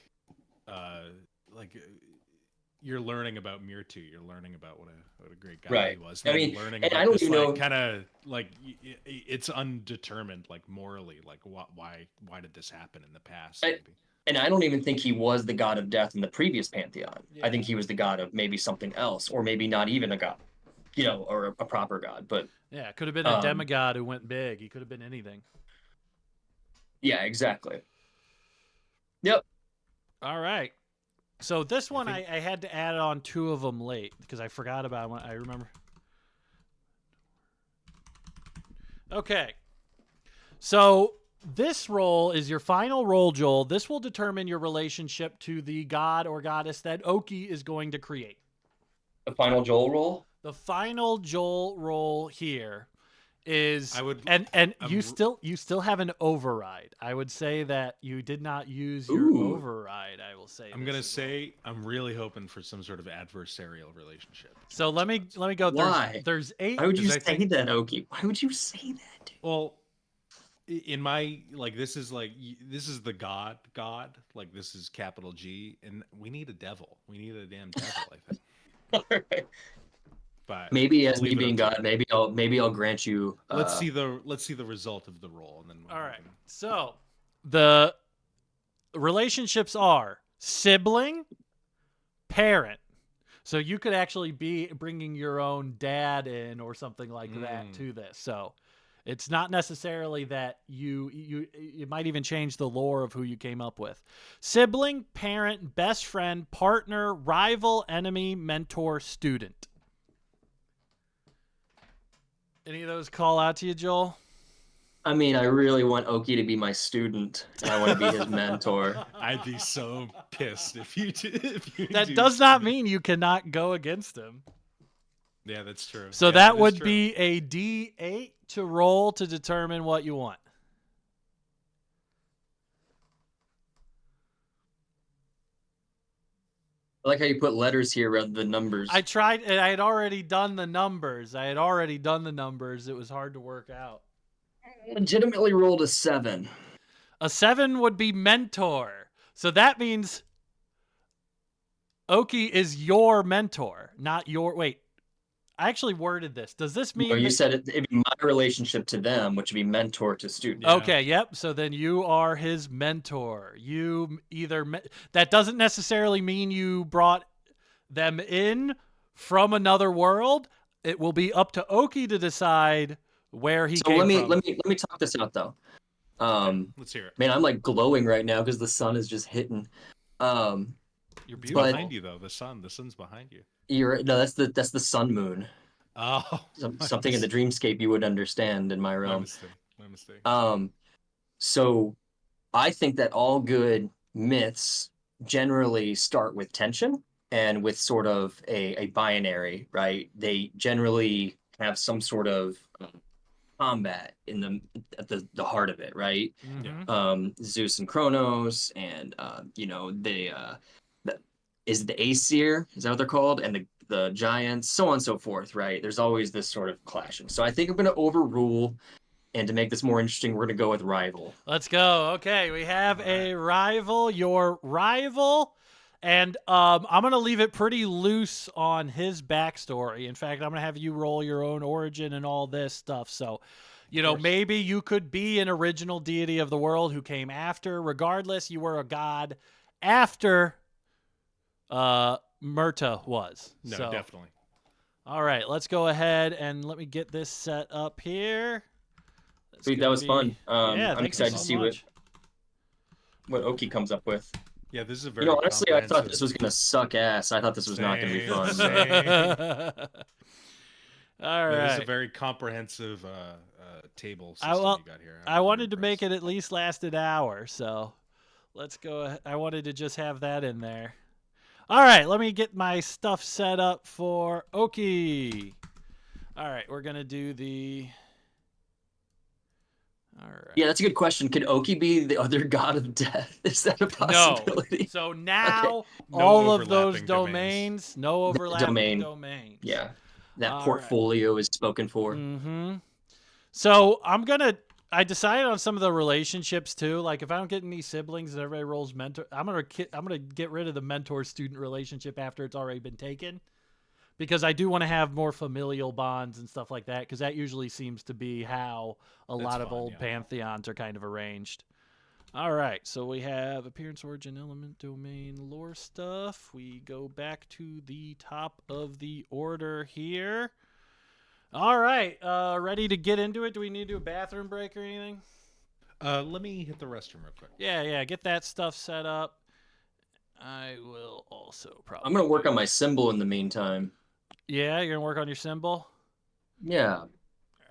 S4: you're learning about Myrtu. You're learning about what a great guy
S5: Right.
S4: he was.
S5: I mean,
S4: learning
S5: and
S4: about
S5: I don't
S4: this,
S5: even know-
S4: kind of like it's undetermined, like morally, like why did this happen in the past? Maybe.
S5: And I don't even think he was the god of death in the previous pantheon.
S3: Yeah.
S5: I think he was the god of maybe something else, or maybe not even a god, or a proper god. But
S3: Yeah, it could have been a demigod who went big. He could have been anything.
S5: yeah, exactly. Yep.
S3: All right. So this one, I had to add on 2 of them late because I forgot about one. I remember. Okay. So this roll is your final roll, Joel. This will determine your relationship to the god or goddess that Oki is going to create.
S5: The final Joel roll.
S3: The final Joel roll here is you still have an override. I would say that you did not use your override. I will say.
S4: I'm gonna say I'm really hoping for some sort of adversarial relationship.
S3: So let me go.
S5: Why?
S3: There's 8.
S5: Why would you
S4: Because I
S5: say
S4: think-
S5: that, Oki? Why would you say that, dude?
S4: Well, in my this is the god, like this is capital G, and we need a devil. We need a damn devil, I think.
S5: Alright.
S4: But
S5: Maybe as
S4: I'll
S5: me
S4: leave it
S5: being
S4: up to
S5: God, maybe I'll grant you.
S4: let's see the result of the roll, and then
S3: All right. So the relationships are sibling, parent. So you could actually be bringing your own dad in or something like that to this. So it's not necessarily that it might even change the lore of who you came up with. Sibling, parent, best friend, partner, rival, enemy, mentor, student. Any of those call out to you, Joel?
S5: I mean, I really want Oki to be my student. And I want to be his mentor.
S4: I'd be so pissed if you did.
S3: That does not mean you cannot go against him.
S4: Yeah, that's true.
S3: So
S4: Yeah,
S3: that
S4: is
S3: would
S4: true.
S3: be a D8 to roll to determine what you want.
S5: I like how you put letters here rather than numbers.
S3: I tried, and I had already done the numbers. It was hard to work out.
S5: legitimately rolled a 7.
S3: A 7 would be mentor. So that means Oki is your mentor, not your... Wait, I actually worded this. Does this mean...
S5: No, you
S3: that-
S5: said it'd be my relationship to them, which would be mentor to student.
S4: Yeah.
S3: Okay, yep. So then you are his mentor. You either... That doesn't necessarily mean you brought them in from another world. It will be up to Oki to decide where he
S5: So
S3: came from.
S5: let me talk this out though.
S4: Let's hear it.
S5: Man, I'm like glowing right now because the sun is just hitting.
S3: You're
S4: It's
S3: beautiful.
S4: behind you though. The sun's behind you.
S5: That's the sun moon.
S4: Oh,
S5: Something in the dreamscape you would understand in my
S4: my
S5: realm.
S4: mistake.
S5: So I think that all good myths generally start with tension and with sort of a binary, right? They generally have some sort of combat at the heart of it, right?
S3: Mhm.
S5: Zeus and Kronos, and is the Aesir, is that what they're called? And the giants, so on and so forth, right? There's always this sort of clashing. So I think I'm gonna overrule, and to make this more interesting, we're gonna go with rival.
S3: Let's go. Okay, we have a rival, your rival, and I'm going to leave it pretty loose on his backstory. In fact, I'm going to have you roll your own origin and all this stuff. So, maybe you could be an original deity of the world who came after. Regardless, you were a god after Myrtu was.
S4: No,
S3: So,
S4: definitely.
S3: all right, let's go ahead and let me get this set up here. That's
S5: Sweet, that
S3: gonna
S5: was fun.
S3: Yeah,
S5: I'm
S3: thank you
S5: excited to
S3: so
S5: see
S3: much.
S5: what Oki comes up with.
S4: Yeah, this is a
S5: You
S4: very
S5: know, honestly, I thought this was
S4: comprehensive-
S5: gonna suck ass. I thought this was not gonna be
S4: Same,
S5: fun.
S4: same.
S3: All
S4: No, this is a
S3: right.
S4: very comprehensive table system
S3: well,
S4: you got here.
S3: I
S4: I'm
S3: wanted to
S4: impressed.
S3: make it at least last an hour, so let's go ahead. I wanted to just have that in there. All right, let me get my stuff set up for Oki. All right, we're going to do the... All right.
S5: Yeah, that's a good question. Could Oki be the other god of death? Is that a
S3: No.
S5: possibility?
S3: So now
S4: No
S3: all of those
S4: overlapping
S3: domains, no overlapping domains.
S5: Yeah. That
S3: All
S5: portfolio is spoken for.
S3: Mm-hmm. So I decided on some of the relationships too. Like if I don't get any siblings and everybody rolls mentor, I'm gonna get rid of the mentor-student relationship after it's already been taken, because I do want to have more familial bonds and stuff like that. Because that usually seems to be how a lot of
S4: fun,
S3: old
S4: yeah.
S3: pantheons are kind of arranged. All right, so we have appearance, origin, element, domain, lore stuff. We go back to the top of the order here. All right, ready to get into it? Do we need to do a bathroom break or anything?
S4: Let me hit the restroom real quick.
S3: Yeah, get that stuff set up. I will also probably...
S5: I'm gonna work on my symbol in the meantime.
S3: Yeah, you're going to work on your symbol?
S5: Yeah.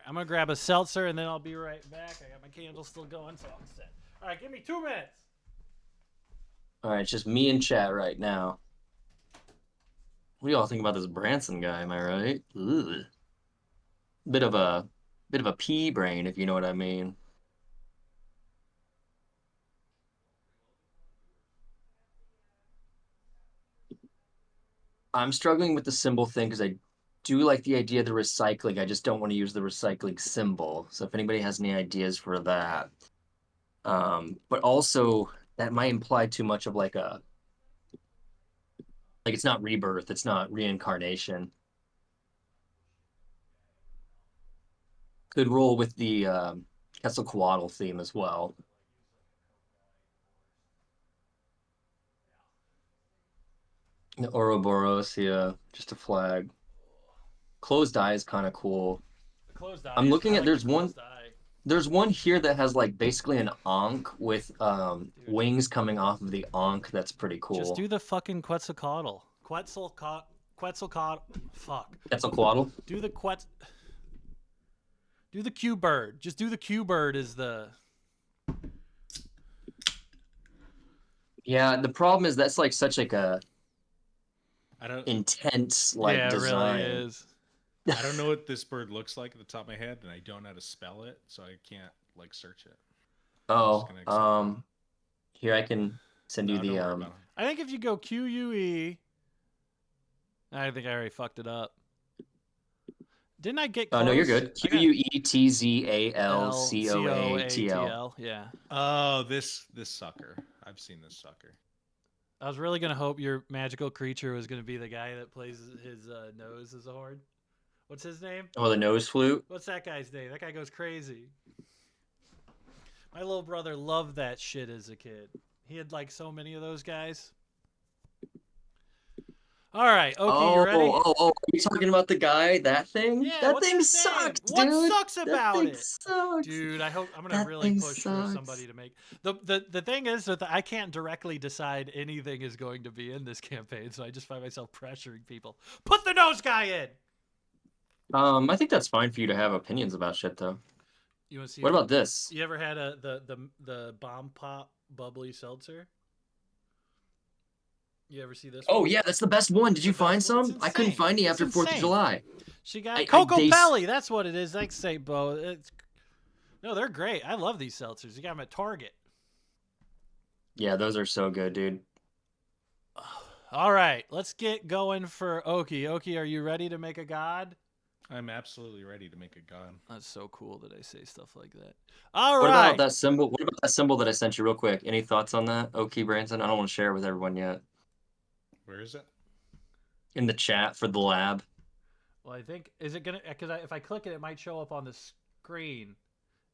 S3: I'm going to grab a seltzer, and then I'll be right back. I got my candle still going, so I'm set. All right, give me 2 minutes.
S5: All right, it's just me and chat right now. What do y'all think about this Branson guy? Am I right? Ugh. Bit of a pea brain, if you know what I mean. I'm struggling with the symbol thing because I do like the idea of the recycling. I just don't want to use the recycling symbol. So if anybody has any ideas for that. But also that might imply too much of like it's not rebirth, it's not reincarnation. Could roll with the Quetzalcoatl theme as well. The Ouroboros, yeah, just a flag. Closed eye is kind of cool.
S3: The closed eye.
S5: I'm looking
S3: I
S5: at
S3: like
S5: there's
S3: the
S5: one
S3: closed eye.
S5: there's one here that has like basically an ankh with wings coming off of the ankh. That's pretty cool.
S3: Just do the fucking Quetzalcoatl. Quetzalcoatl. Fuck.
S5: Quetzalcoatl.
S3: Do the Q bird. Just do the Q bird as the...
S5: Yeah, the problem is that's like such like a
S4: I don't
S5: intense
S3: yeah,
S5: design.
S3: it really is.
S4: I don't know what this bird looks like at the top of my head, and I don't know how to spell it, so I can't like search it.
S5: Oh,
S4: Just gonna accept
S5: here I can send
S4: No,
S5: you
S4: don't
S5: the
S4: worry about it.
S3: I think if you go QUE... I think I already fucked it up. Didn't I get close?
S5: Oh no, you're good.
S3: I got
S5: QUETZALCOATL.
S3: Yeah.
S4: Oh, this sucker. I've seen this sucker.
S3: I was really going to hope your magical creature was going to be the guy that plays his nose as a horn. What's his name?
S5: Oh, the nose flute.
S3: What's that guy's name? That guy goes crazy. My little brother loved that shit as a kid. He had like so many of those guys. All right, okay, you ready?
S5: Are you talking about the guy? That thing?
S3: Yeah,
S5: that
S3: what's
S5: thing
S3: his name?
S5: sucks, dude.
S3: What sucks
S5: That
S3: about
S5: thing
S3: it?
S5: Sucks.
S3: Dude, I hope I'm gonna
S5: That
S3: really
S5: thing
S3: push for
S5: sucks.
S3: somebody to make the thing is that I can't directly decide anything is going to be in this campaign, so I just find myself pressuring people. Put the nose guy in.
S5: I think that's fine for you to have opinions about shit, though.
S3: You want to see?
S5: What about this?
S3: You ever had the bomb pop bubbly seltzer? You ever see this?
S5: Oh
S3: one?
S5: yeah, that's the best one. Did you find some? I couldn't
S3: insane.
S5: find any
S3: It's
S5: after 4th of
S3: insane.
S5: July.
S3: She got Coco
S5: they-
S3: Pelli. That's what it is. Thanks, St. Bo. No, they're great. I love these seltzers. You got them at Target.
S5: Yeah, those are so good, dude.
S3: All right, let's get going for Oki. Oki, are you ready to make a god?
S4: I'm absolutely ready to make a god.
S3: That's so cool that I say stuff like that. All
S5: What
S3: right.
S5: about that symbol? What about that symbol that I sent you real quick? Any thoughts on that, Oki Branson? I don't want to share it with everyone yet.
S4: Where is it?
S5: In the chat for the lab.
S3: Well, I think is it gonna? Because if I click it, it might show up on the screen.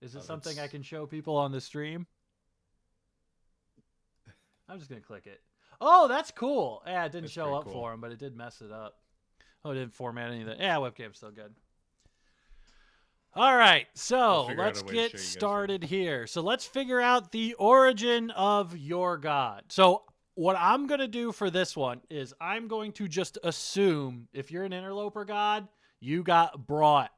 S3: Is it something I
S4: that's-
S3: can show people on the stream? I'm just gonna click it. Oh, that's cool. Yeah, it didn't
S4: That's
S3: show
S4: pretty
S3: up
S4: cool.
S3: for him, but it did mess it up. Oh, it didn't format anything. Yeah, webcam's still good. All right, so
S4: figure out
S3: let's
S4: a way to
S3: get
S4: show you guys
S3: started here. So let's figure out the origin of your god. So what I'm going to do for this one is I'm going to just assume if you're an interloper god, you got brought.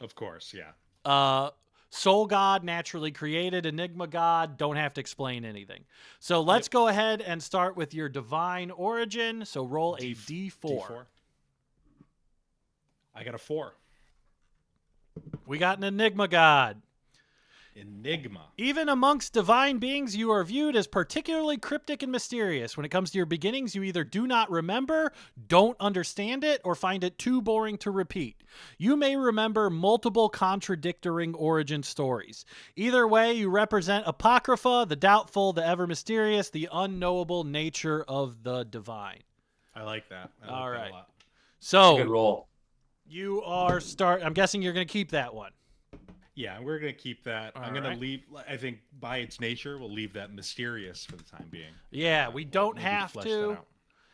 S4: Of course, yeah.
S3: Soul god, naturally created. Enigma god, don't have to explain anything. So let's go ahead and start with your divine origin. So roll a D4.
S4: D4. I got a 4.
S3: We got an Enigma god.
S4: Enigma.
S3: Even amongst divine beings, you are viewed as particularly cryptic and mysterious. When it comes to your beginnings, you either do not remember, don't understand it, or find it too boring to repeat. You may remember multiple contradicting origin stories. Either way, you represent Apocrypha, the doubtful, the ever mysterious, the unknowable nature of the divine.
S4: I like that. I like
S3: All
S4: that
S3: right.
S4: a lot.
S5: Good
S3: So
S5: roll.
S3: you are I'm guessing you're going to keep that one.
S4: Yeah, we're going to keep that. I'm going
S3: right.
S4: to leave, I think by its nature, we'll leave that mysterious for the time being.
S3: Yeah, we don't
S4: Maybe
S3: have
S4: flesh that
S3: to.
S4: out.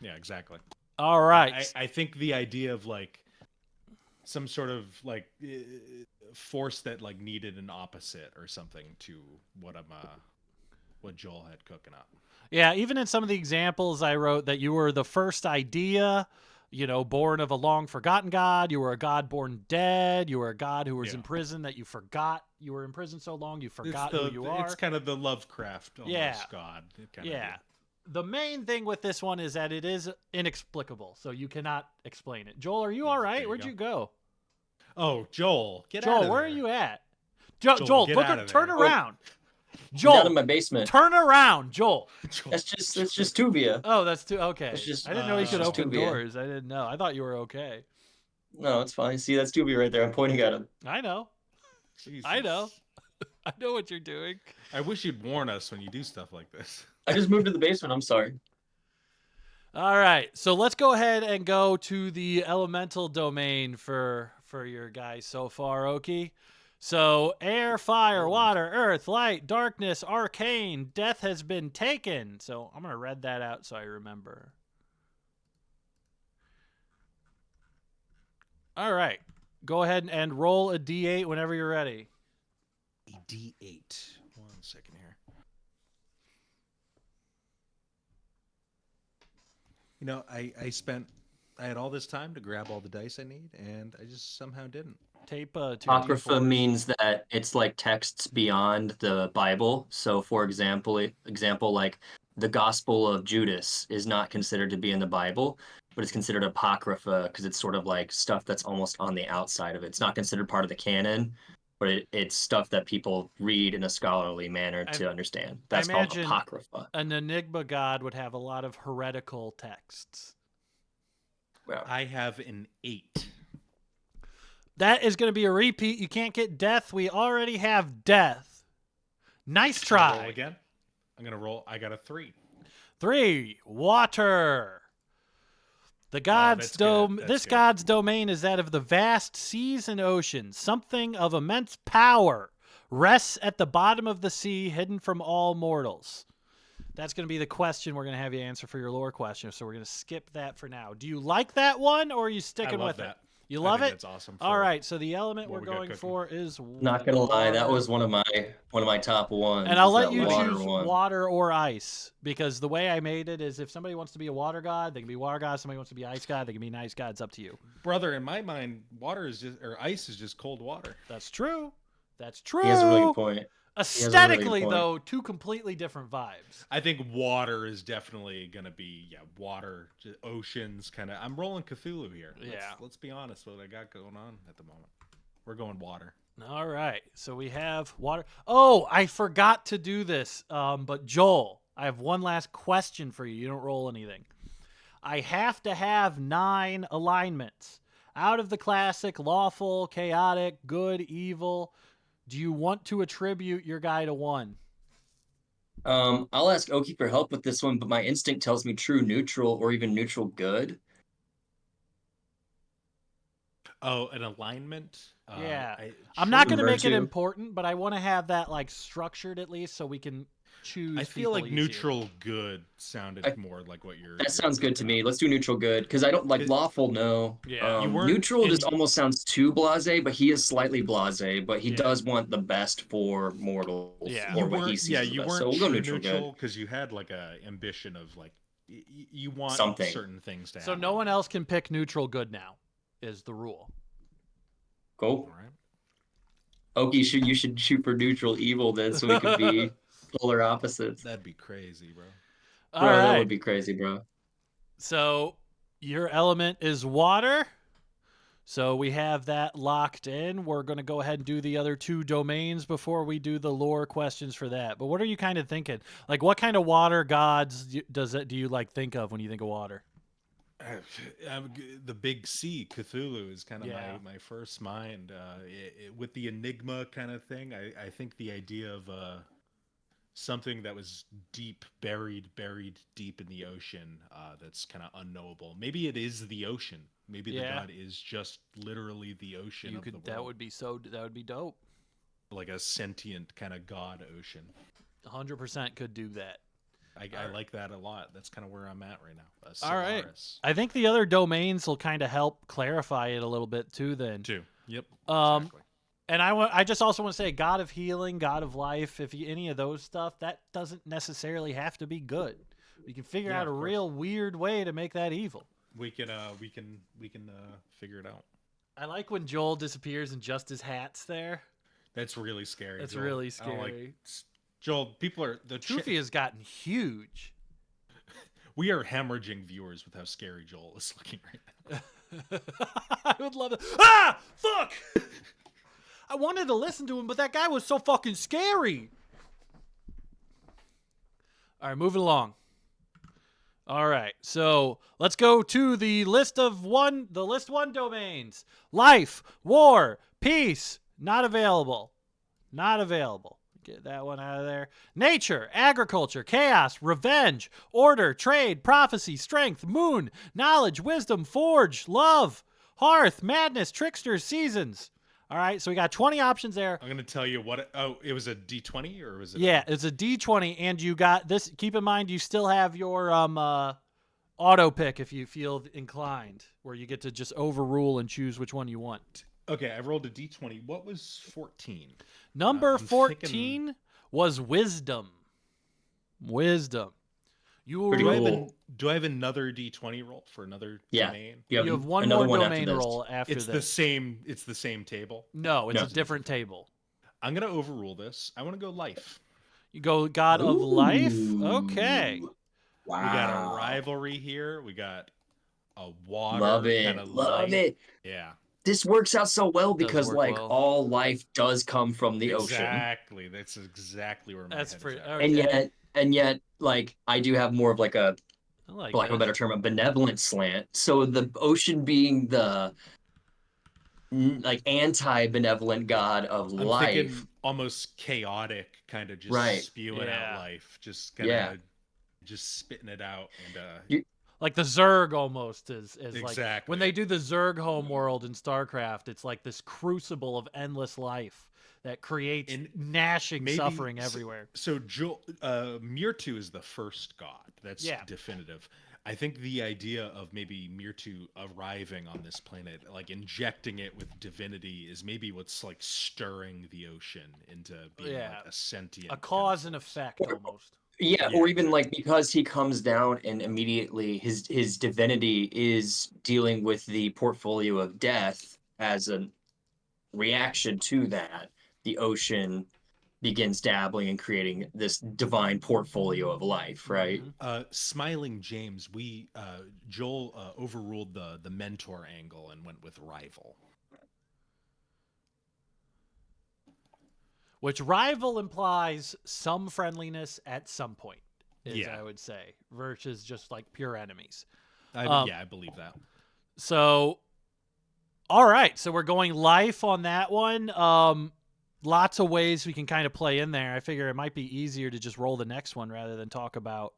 S4: Yeah, exactly.
S3: All right.
S4: I think the idea of like some sort of like force that like needed an opposite or something to what what Joel had cooking up.
S3: Yeah, even in some of the examples I wrote that you were the first idea, born of a long forgotten god, you were a god born dead, you were a god who was in prison that you forgot. You were in prison so long you forgot who you are.
S4: It's kind of the Lovecraft almost god. Kind
S3: Yeah.
S4: of
S3: The main thing with this one is that it is inexplicable, so you cannot explain it. Joel, are you all right?
S4: you
S3: Where'd
S4: go.
S3: you go?
S4: Oh, Joel, get out
S3: Joel,
S4: of
S3: where
S4: there.
S3: are you at? Joel,
S4: get
S3: look,
S4: out of
S3: turn
S4: there.
S3: around.
S5: I'm
S3: Joel,
S5: down in my basement.
S3: turn around, Joel.
S5: That's just Tuvia.
S3: Oh, that's too okay.
S5: It's just-
S3: I didn't know you could
S5: just
S3: open
S5: Tuvia.
S3: doors. I didn't know. I thought you were okay.
S5: No, it's fine. See, that's Tuvia right there. I'm pointing at him.
S3: I know.
S4: Jesus.
S3: I know. I know what you're doing.
S4: I wish you'd warn us when you do stuff like this.
S5: I just moved to the basement. I'm sorry.
S3: All right, so let's go ahead and go to the elemental domain for your guys so far, Oki. So air, fire, water, earth, light, darkness, arcane, death has been taken. So I'm going to read that out so I remember. All right, go ahead and roll a D8 whenever you're ready.
S4: D8. 1 second here. You know, I had all this time to grab all the dice I need, and I just somehow didn't.
S3: Tape two
S5: Apocrypha
S3: D4s.
S5: means that it's like texts beyond the Bible. So, for example, like the Gospel of Judas is not considered to be in the Bible, but it's considered Apocrypha because it's sort of like stuff that's almost on the outside of it. It's not considered part of the canon, but it's stuff that people read in a scholarly manner to understand. That's called
S3: imagine
S5: Apocrypha.
S3: An Enigma god would have a lot of heretical texts.
S5: Well,
S4: I have an 8.
S3: That is going to be a repeat. You can't get death. We already have death. Nice
S4: Can I roll
S3: try.
S4: again. I'm gonna roll. I got a 3.
S3: 3, water. The god's
S4: that's good. That's
S3: this
S4: good.
S3: god's domain is that of the vast seas and oceans. Something of immense power rests at the bottom of the sea, hidden from all mortals. That's going to be the question we're going to have you answer for your lore question. So we're going to skip that for now. Do you like that one, or are you sticking
S4: love
S3: with
S4: that.
S3: it? You
S4: I
S3: love
S4: think
S3: it?
S4: That's awesome.
S3: All
S4: for
S3: right. So the element
S4: what
S3: we're
S4: we got
S3: going
S4: cooking.
S3: for is
S5: not gonna lie, that
S3: water.
S5: was one of my top ones.
S3: And I'll
S5: is
S3: let
S5: that
S3: you
S5: water
S3: choose
S5: one.
S3: water or ice, because the way I made it is if somebody wants to be a water god, they can be water god. Somebody wants to be ice god, they can be an ice god. It's up to you.
S4: Brother, in my mind, water is just or ice is just cold water.
S3: That's true. That's true.
S5: He has a really good point. has a really good
S3: Aesthetically,
S5: point.
S3: though, two completely different vibes.
S4: I think water is definitely gonna be water, just oceans, kind of. I'm rolling Cthulhu here. Let's be honest. What I got going on at the moment, we're going water.
S3: All right. So we have water. Oh, I forgot to do this. But Joel, I have one last question for you. You don't roll anything. I have to have 9 alignments. Out of the classic, lawful, chaotic, good, evil. Do you want to attribute your guy to 1?
S5: I'll ask Oki for help with this one, but my instinct tells me true neutral or even neutral good.
S4: Oh, an alignment.
S3: Yeah. I'm not going to make it
S5: Myrtu.
S3: important, but I want to have that like structured at least so we can choose.
S4: I feel
S3: people
S4: like
S3: easier.
S4: neutral good sounded
S5: I-
S4: more like what you're.
S5: That sounds good to me. Let's do neutral good because I don't like
S4: It-
S5: lawful. No,
S3: Yeah.
S4: You weren't
S5: neutral just
S4: in-
S5: almost sounds too blasé, but he is slightly blasé. But he
S3: Yeah.
S5: does want the best for mortals,
S3: Yeah.
S5: or
S4: You
S5: what he
S4: weren't.
S5: sees
S4: Yeah,
S5: as the
S4: you
S5: best.
S4: weren't
S5: So we'll go
S4: true
S5: neutral good.
S4: because you had like a ambition of like you want
S5: Something.
S4: certain things to
S3: So
S4: happen.
S3: no one else can pick neutral good now, is the rule.
S5: Cool.
S4: All right.
S5: Oki, you should shoot for neutral evil then, so we could be polar opposites.
S4: That'd be crazy, bro.
S3: All
S5: Bro, that
S3: right.
S5: would be crazy, bro.
S3: So your element is water. So we have that locked in. We're going to go ahead and do the other 2 domains before we do the lore questions for that. But what are you kind of thinking? Like, what kind of water gods do you like think of when you think of water?
S4: The big C, Cthulhu, is kind of
S3: Yeah.
S4: my first mind. With the enigma kind of thing, I think the idea of something that was buried deep in the ocean, that's kind of unknowable. Maybe it is the ocean. Maybe the
S3: Yeah.
S4: god is just literally the ocean
S3: You
S4: of
S3: could.
S4: the world.
S3: That would be dope.
S4: Like a sentient kind of god ocean.
S3: 100% could do that.
S4: I like that a lot. That's kind of where I'm at right now.
S3: All right.
S4: Solaris.
S3: I think the other domains will kind of help clarify it a little bit too. Then,
S4: Two. Yep.
S3: Um,
S4: Exactly.
S3: and I just also want to say, God of healing, God of life. If you, any of those stuff, that doesn't necessarily have to be good. You can figure
S4: Yeah,
S3: out a
S4: of course.
S3: real weird way to make that evil.
S4: We can figure it out.
S3: I like when Joel disappears and just his hat's there.
S4: That's really scary.
S3: That's
S4: Joel.
S3: really
S4: I don't like-
S3: scary.
S4: Joel, people are the
S3: Toofy has gotten huge.
S4: we are hemorrhaging viewers with how scary Joel is looking right now.
S3: I would love it. Ah! Fuck! I wanted to listen to him, but that guy was so fucking scary. All right, moving along. All right, so let's go to the list one domains. Life, war, peace, not available. Not available. Get that one out of there. Nature, agriculture, chaos, revenge, order, trade, prophecy, strength, moon, knowledge, wisdom, forge, love, hearth, madness, tricksters, seasons. All right, so we got 20 options there.
S4: I'm gonna tell you what. It was a D20 or was it?
S3: Yeah, it's a D20, and you got this. Keep in mind, you still have your auto pick if you feel inclined, where you get to just overrule and choose which one you want.
S4: Okay, I rolled a D20. What was 14?
S3: Number
S4: I'm
S3: 14 was wisdom. Wisdom. You
S5: Pretty
S3: will
S5: cool.
S4: Do I have another D20 roll for another
S5: Yeah.
S4: domain?
S5: You
S3: you have one
S5: another
S3: more
S5: one after
S3: domain
S5: this.
S3: roll after
S4: It's
S3: this.
S4: the same. It's the same table.
S3: No, it's
S5: No.
S3: a different table.
S4: I'm gonna overrule this. I want to go life.
S3: You go God of Life.
S5: Ooh.
S3: Okay.
S5: Wow.
S4: We got a rivalry here. We got a water.
S5: Love it.
S4: kinda
S5: Love
S4: light.
S5: it.
S4: Yeah.
S5: This works out so well
S3: Does
S5: because
S3: work
S5: like
S3: well.
S5: all life does come from the ocean.
S4: Exactly. That's exactly where my
S3: That's
S4: head
S3: pretty.
S4: is at.
S3: Okay.
S5: And yet like I do have more of like a
S3: I like
S5: for lack of a
S3: that.
S5: better term, a benevolent slant. So the ocean being the like anti-benevolent god of
S4: I'm
S5: life.
S4: thinking almost chaotic, kind of just
S5: Right.
S4: spewing
S3: Yeah.
S4: out life, just kind of
S5: Yeah.
S4: just spitting it out. And
S3: Like the Zerg almost is like
S4: Exactly.
S3: when they do the Zerg homeworld in StarCraft, it's like this crucible of endless life that creates
S4: And
S3: gnashing
S4: maybe-
S3: suffering
S4: so-
S3: everywhere.
S4: So Myrtu is the first god. That's
S3: Yeah.
S4: definitive. I think the idea of maybe Myrtu arriving on this planet, like injecting it with divinity, is maybe what's like stirring the ocean into being
S3: Yeah.
S4: like a sentient.
S3: A
S4: kind of
S3: cause and
S4: force.
S3: effect almost.
S5: Yeah,
S4: Yeah,
S5: or even
S4: exactly.
S5: like because he comes down and immediately his divinity is dealing with the portfolio of death as a reaction to that, the ocean begins dabbling and creating this divine portfolio of life, right?
S3: Mhm.
S4: Smiling James, Joel overruled the mentor angle and went with rival.
S3: Which rival implies some friendliness at some point, is
S4: Yeah.
S3: I would say, versus just like pure enemies.
S4: Yeah, I believe that.
S3: So, all right. So we're going life on that one. Lots of ways we can kind of play in there. I figure it might be easier to just roll the next one rather than talk about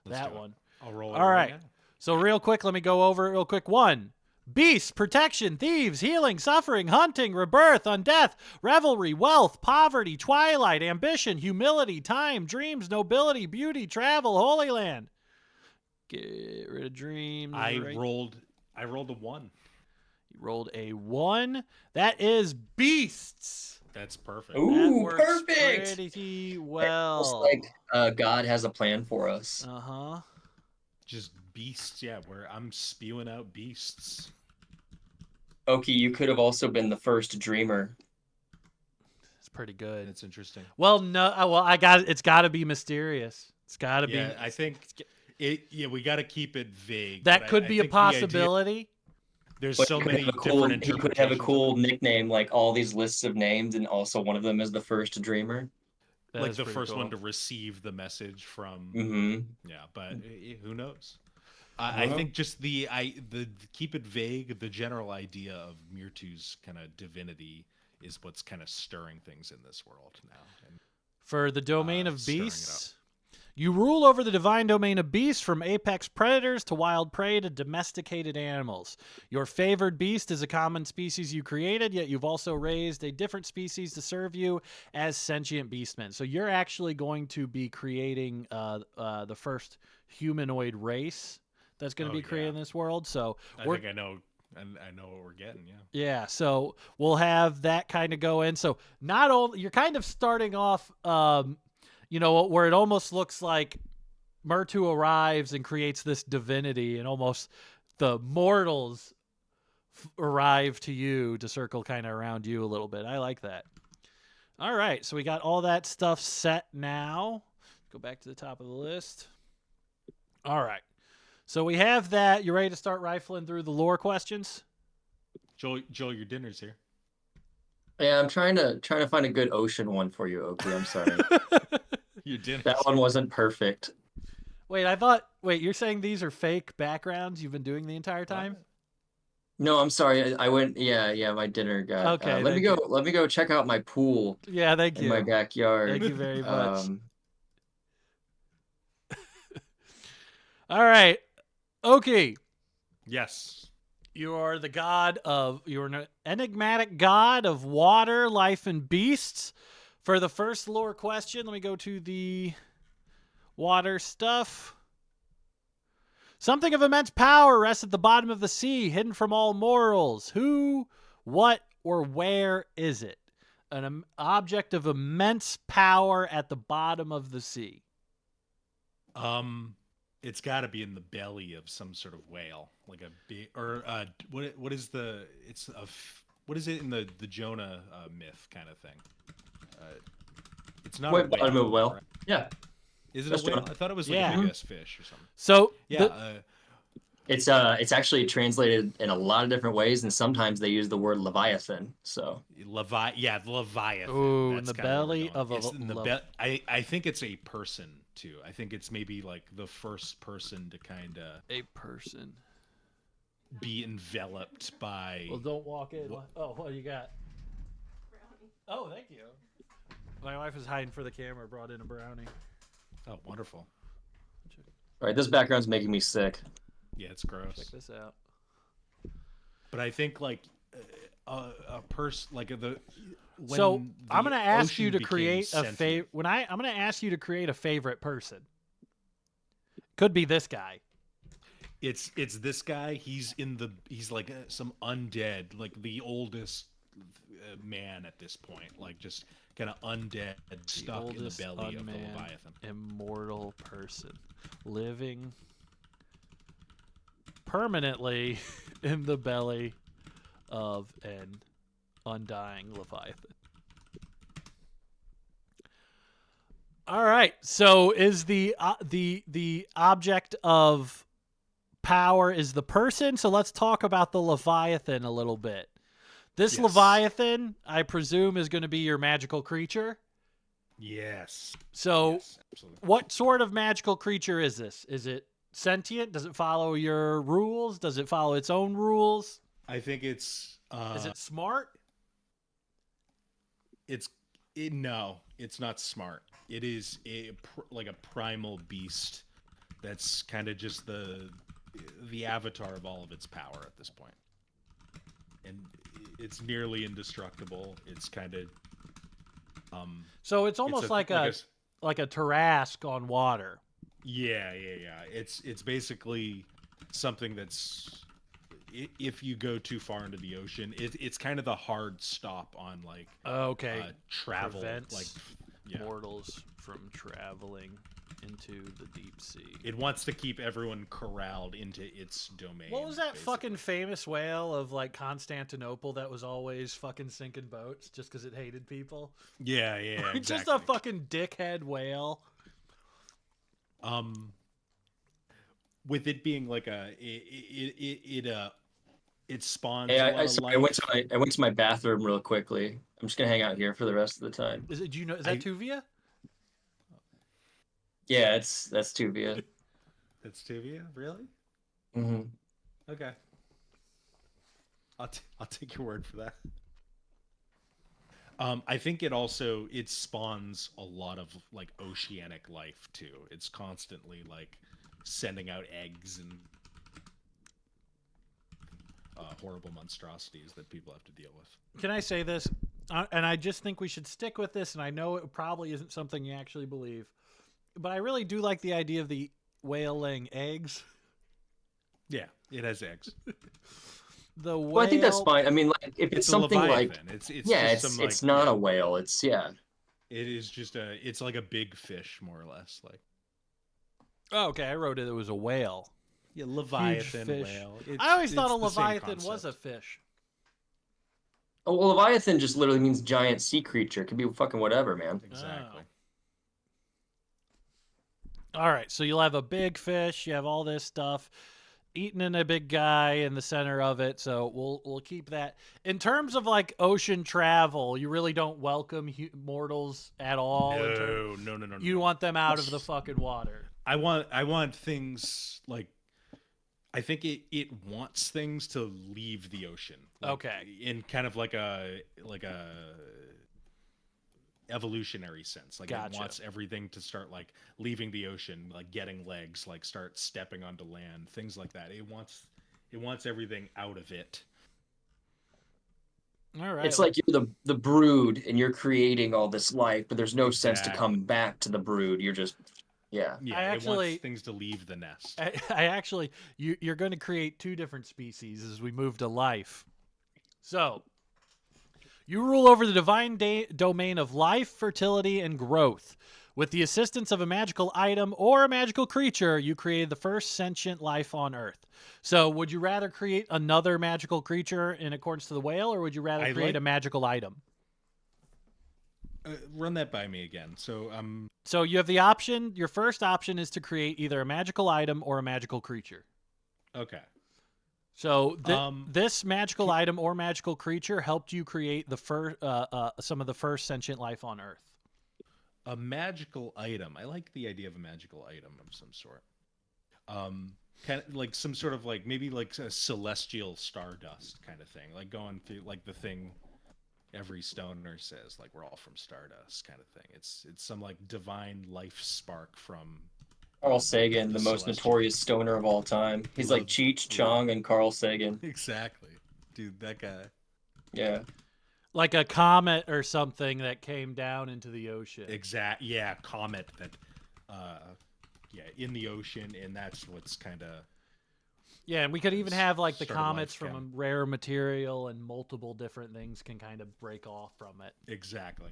S4: Let's
S3: that
S4: do it.
S3: one.
S4: I'll roll it
S3: All right.
S4: now.
S3: So real quick, let me go over it real quick. 1, Beasts, protection, thieves, healing, suffering, hunting, rebirth, undeath, revelry, wealth, poverty, twilight, ambition, humility, time, dreams, nobility, beauty, travel, Holy Land. Get rid of dreams.
S4: I
S3: right?
S4: rolled a 1.
S3: You rolled a 1. That is beasts.
S4: That's perfect.
S3: That
S5: Ooh,
S3: works
S5: perfect.
S3: pretty
S5: Almost
S3: well.
S5: like God has a plan for us.
S3: Uh-huh.
S4: Just beasts, yeah, where I'm spewing out beasts.
S5: Oki, you could have also been the first dreamer.
S3: It's pretty good.
S4: That's interesting.
S3: Well, no, it's got to be mysterious. It's got to
S4: Yeah,
S3: be.
S4: I think we got to keep it vague.
S3: That
S4: but
S3: could
S4: I
S3: be a
S4: think the idea-
S3: possibility.
S4: there's
S5: But
S4: so
S5: he could
S4: many
S5: have a
S4: different
S5: cool, he
S4: interpretations.
S5: could have a
S4: of
S5: cool
S4: it.
S5: nickname, like all these lists of names, and also one of them is the first dreamer.
S3: That
S4: Like
S3: is
S4: the
S3: pretty
S4: first one
S3: cool.
S4: to receive the message from.
S5: Mm-hmm.
S4: Yeah, but who knows? I think just the keep it vague. The general idea of Myrtu's kind of divinity is what's kind of stirring things in this world now. And,
S3: For the domain of
S4: stirring it up.
S3: beasts, you rule over the divine domain of beasts, from apex predators to wild prey to domesticated animals. Your favored beast is a common species you created, yet you've also raised a different species to serve you as sentient beastmen. So you're actually going to be creating the first humanoid race that's going to be created in this world. So
S4: I think I know what we're getting. Yeah.
S3: yeah, so we'll have that kind of go in. So not only you're kind of starting off, where it almost looks like Myrtu arrives and creates this divinity, and almost the mortals arrive to you to circle kind of around you a little bit. I like that. All right, so we got all that stuff set now. Go back to the top of the list. All right. So we have that. You ready to start rifling through the lore questions?
S4: Joel, your dinner's here.
S5: Yeah, I'm trying to find a good ocean one for you, Oki. I'm sorry.
S4: Your dinner.
S5: That one wasn't perfect.
S3: Wait, you're saying these are fake backgrounds you've been doing the entire time?
S5: No, I'm sorry. I went. Yeah. My dinner got.
S3: Okay,
S5: let me
S3: thank
S5: go. Let me go check out my pool
S3: Yeah, thank
S5: in
S3: you.
S5: my backyard.
S3: Thank you very much.
S5: Um,
S3: All right. Okay.
S4: Yes.
S3: You're an enigmatic god of water, life, and beasts. For the first lore question, let me go to the water stuff. Something of immense power rests at the bottom of the sea, hidden from all mortals. Who, what, or where is it? An object of immense power at the bottom of the sea.
S4: It's got to be in the belly of some sort of whale, like a big or what is the? What is it in the Jonah myth kind of thing? It's not
S5: wait,
S4: a whale.
S5: bottom of a well.
S4: right?
S5: Yeah,
S4: Is it
S5: That's
S4: a whale?
S5: Jonah.
S4: I thought it was like
S3: Yeah.
S4: a big ass fish or something.
S3: So
S4: Yeah.
S5: it's actually translated in a lot of different ways, and sometimes they use the word Leviathan. So
S4: Leviathan.
S3: Ooh, in
S4: That's
S3: the
S4: kinda where we're
S3: belly
S4: going.
S3: of a
S4: It's in the
S3: lev-
S4: I think it's a person too. I think it's maybe like the first person to kind of
S3: a person.
S4: be enveloped by.
S3: Well, don't walk in. Oh, what do you got? Oh, thank you. My wife is hiding for the camera. Brought in a brownie.
S4: Oh, wonderful.
S5: all right, this background's making me sick.
S4: Yeah, it's gross.
S3: Check this out.
S4: But I think like a person like the. When
S3: So I'm
S4: the
S3: gonna ask
S4: ocean
S3: you to
S4: became
S3: create a
S4: sentient-
S3: I'm gonna ask you to create a favorite person. Could be this guy.
S4: It's this guy. He's like some undead, like the oldest man at this point, like just kind of undead, stuck in the
S3: oldest
S4: belly of the
S3: unmanned
S4: Leviathan.
S3: Immortal person living permanently in the belly of an undying Leviathan. All right. So is the object of power is the person? So let's talk about the Leviathan a little bit. This
S4: Yes.
S3: Leviathan, I presume, is going to be your magical creature.
S4: Yes.
S3: So
S4: Yes, absolutely.
S3: what sort of magical creature is this? Is it sentient? Does it follow your rules? Does it follow its own rules?
S4: I think it's.
S3: Is it smart?
S4: No, it's not smart. It is like a primal beast. That's kind of just the avatar of all of its power at this point. and it's nearly indestructible. It's kind of
S3: So it's almost like a Tarrasque on water.
S4: Yeah. It's basically something that's, if you go too far into the ocean, it's kind of the hard stop on like travel,
S3: Prevents
S4: like
S3: mortals from traveling into the deep sea.
S4: It wants to keep everyone corralled into its domain.
S3: What was that
S4: basically.
S3: fucking famous whale of like Constantinople that was always fucking sinking boats just because it hated people?
S4: Yeah, exactly.
S3: Just a fucking dickhead whale.
S4: With it being like it spawns.
S5: Hey,
S4: a lot of life.
S5: I went to my bathroom real quickly. I'm just gonna hang out here for the rest of the time.
S3: Is that Tuvia?
S5: Yeah, that's Tuvia.
S4: That's Tuvia, really?
S5: Mm-hmm.
S4: Okay. I'll take your word for that. I think it spawns a lot of like oceanic life too. It's constantly like sending out eggs and horrible monstrosities that people have to deal with.
S3: Can I say this? And I just think we should stick with this, and I know it probably isn't something you actually believe, but I really do like the idea of the whale laying eggs.
S4: Yeah, it has eggs.
S3: The whale...
S5: Well, I think that's fine. I mean, like if it's something like
S4: it's
S5: not a whale. It
S4: is just it's like a big fish, more or less. Like,
S3: oh, okay, I wrote it was a whale.
S4: Yeah, Leviathan
S3: fish.
S4: whale.
S3: I always thought a Leviathan was a fish.
S5: Oh, well, Leviathan just literally means giant sea creature. It could be fucking whatever, man.
S4: Exactly.
S3: All right, so you'll have a big fish. You have all this stuff, eating in a big guy in the center of it. So we'll keep that. In terms of like ocean travel, you really don't welcome mortals at all.
S4: No.
S3: You want them out of the fucking water.
S4: I want things like. I think it wants things to leave the ocean. Like,
S3: okay.
S4: In kind of like a evolutionary sense. Like
S3: gotcha.
S4: It wants everything to start like leaving the ocean, like getting legs, like start stepping onto land, things like that. It wants everything out of it.
S3: All right.
S5: It's like you're the brood and you're creating all this life, but there's no sense to come back to the brood. You're just
S4: Yeah, it wants things to leave the nest.
S3: I actually, you're going to create two different species as we move to life. So, you rule over the divine domain of life, fertility, and growth. With the assistance of a magical item or a magical creature, you created the first sentient life on Earth. So, would you rather create another magical creature in accordance to the whale, or would you rather create a magical item?
S4: Run that by me again.
S3: So you have the option. Your first option is to create either a magical item or a magical creature.
S4: Okay.
S3: So this magical item or magical creature helped you create the first, some of the first sentient life on Earth.
S4: A magical item. I like the idea of a magical item of some sort. Kind of like some sort of like maybe like a celestial stardust kind of thing. Like going through like the thing every stoner says, like we're all from stardust kind of thing. It's some like divine life spark from
S5: Carl Sagan, the most notorious stoner of all time. He's like Cheech, Chong, and Carl Sagan.
S4: Exactly. Dude, that guy.
S5: Yeah.
S3: Like a comet or something that came down into the ocean.
S4: Yeah, comet that in the ocean, and that's what's kind of
S3: yeah, and we could even have like the comets from a rare material, and multiple different things can kind of break off from it.
S4: Exactly.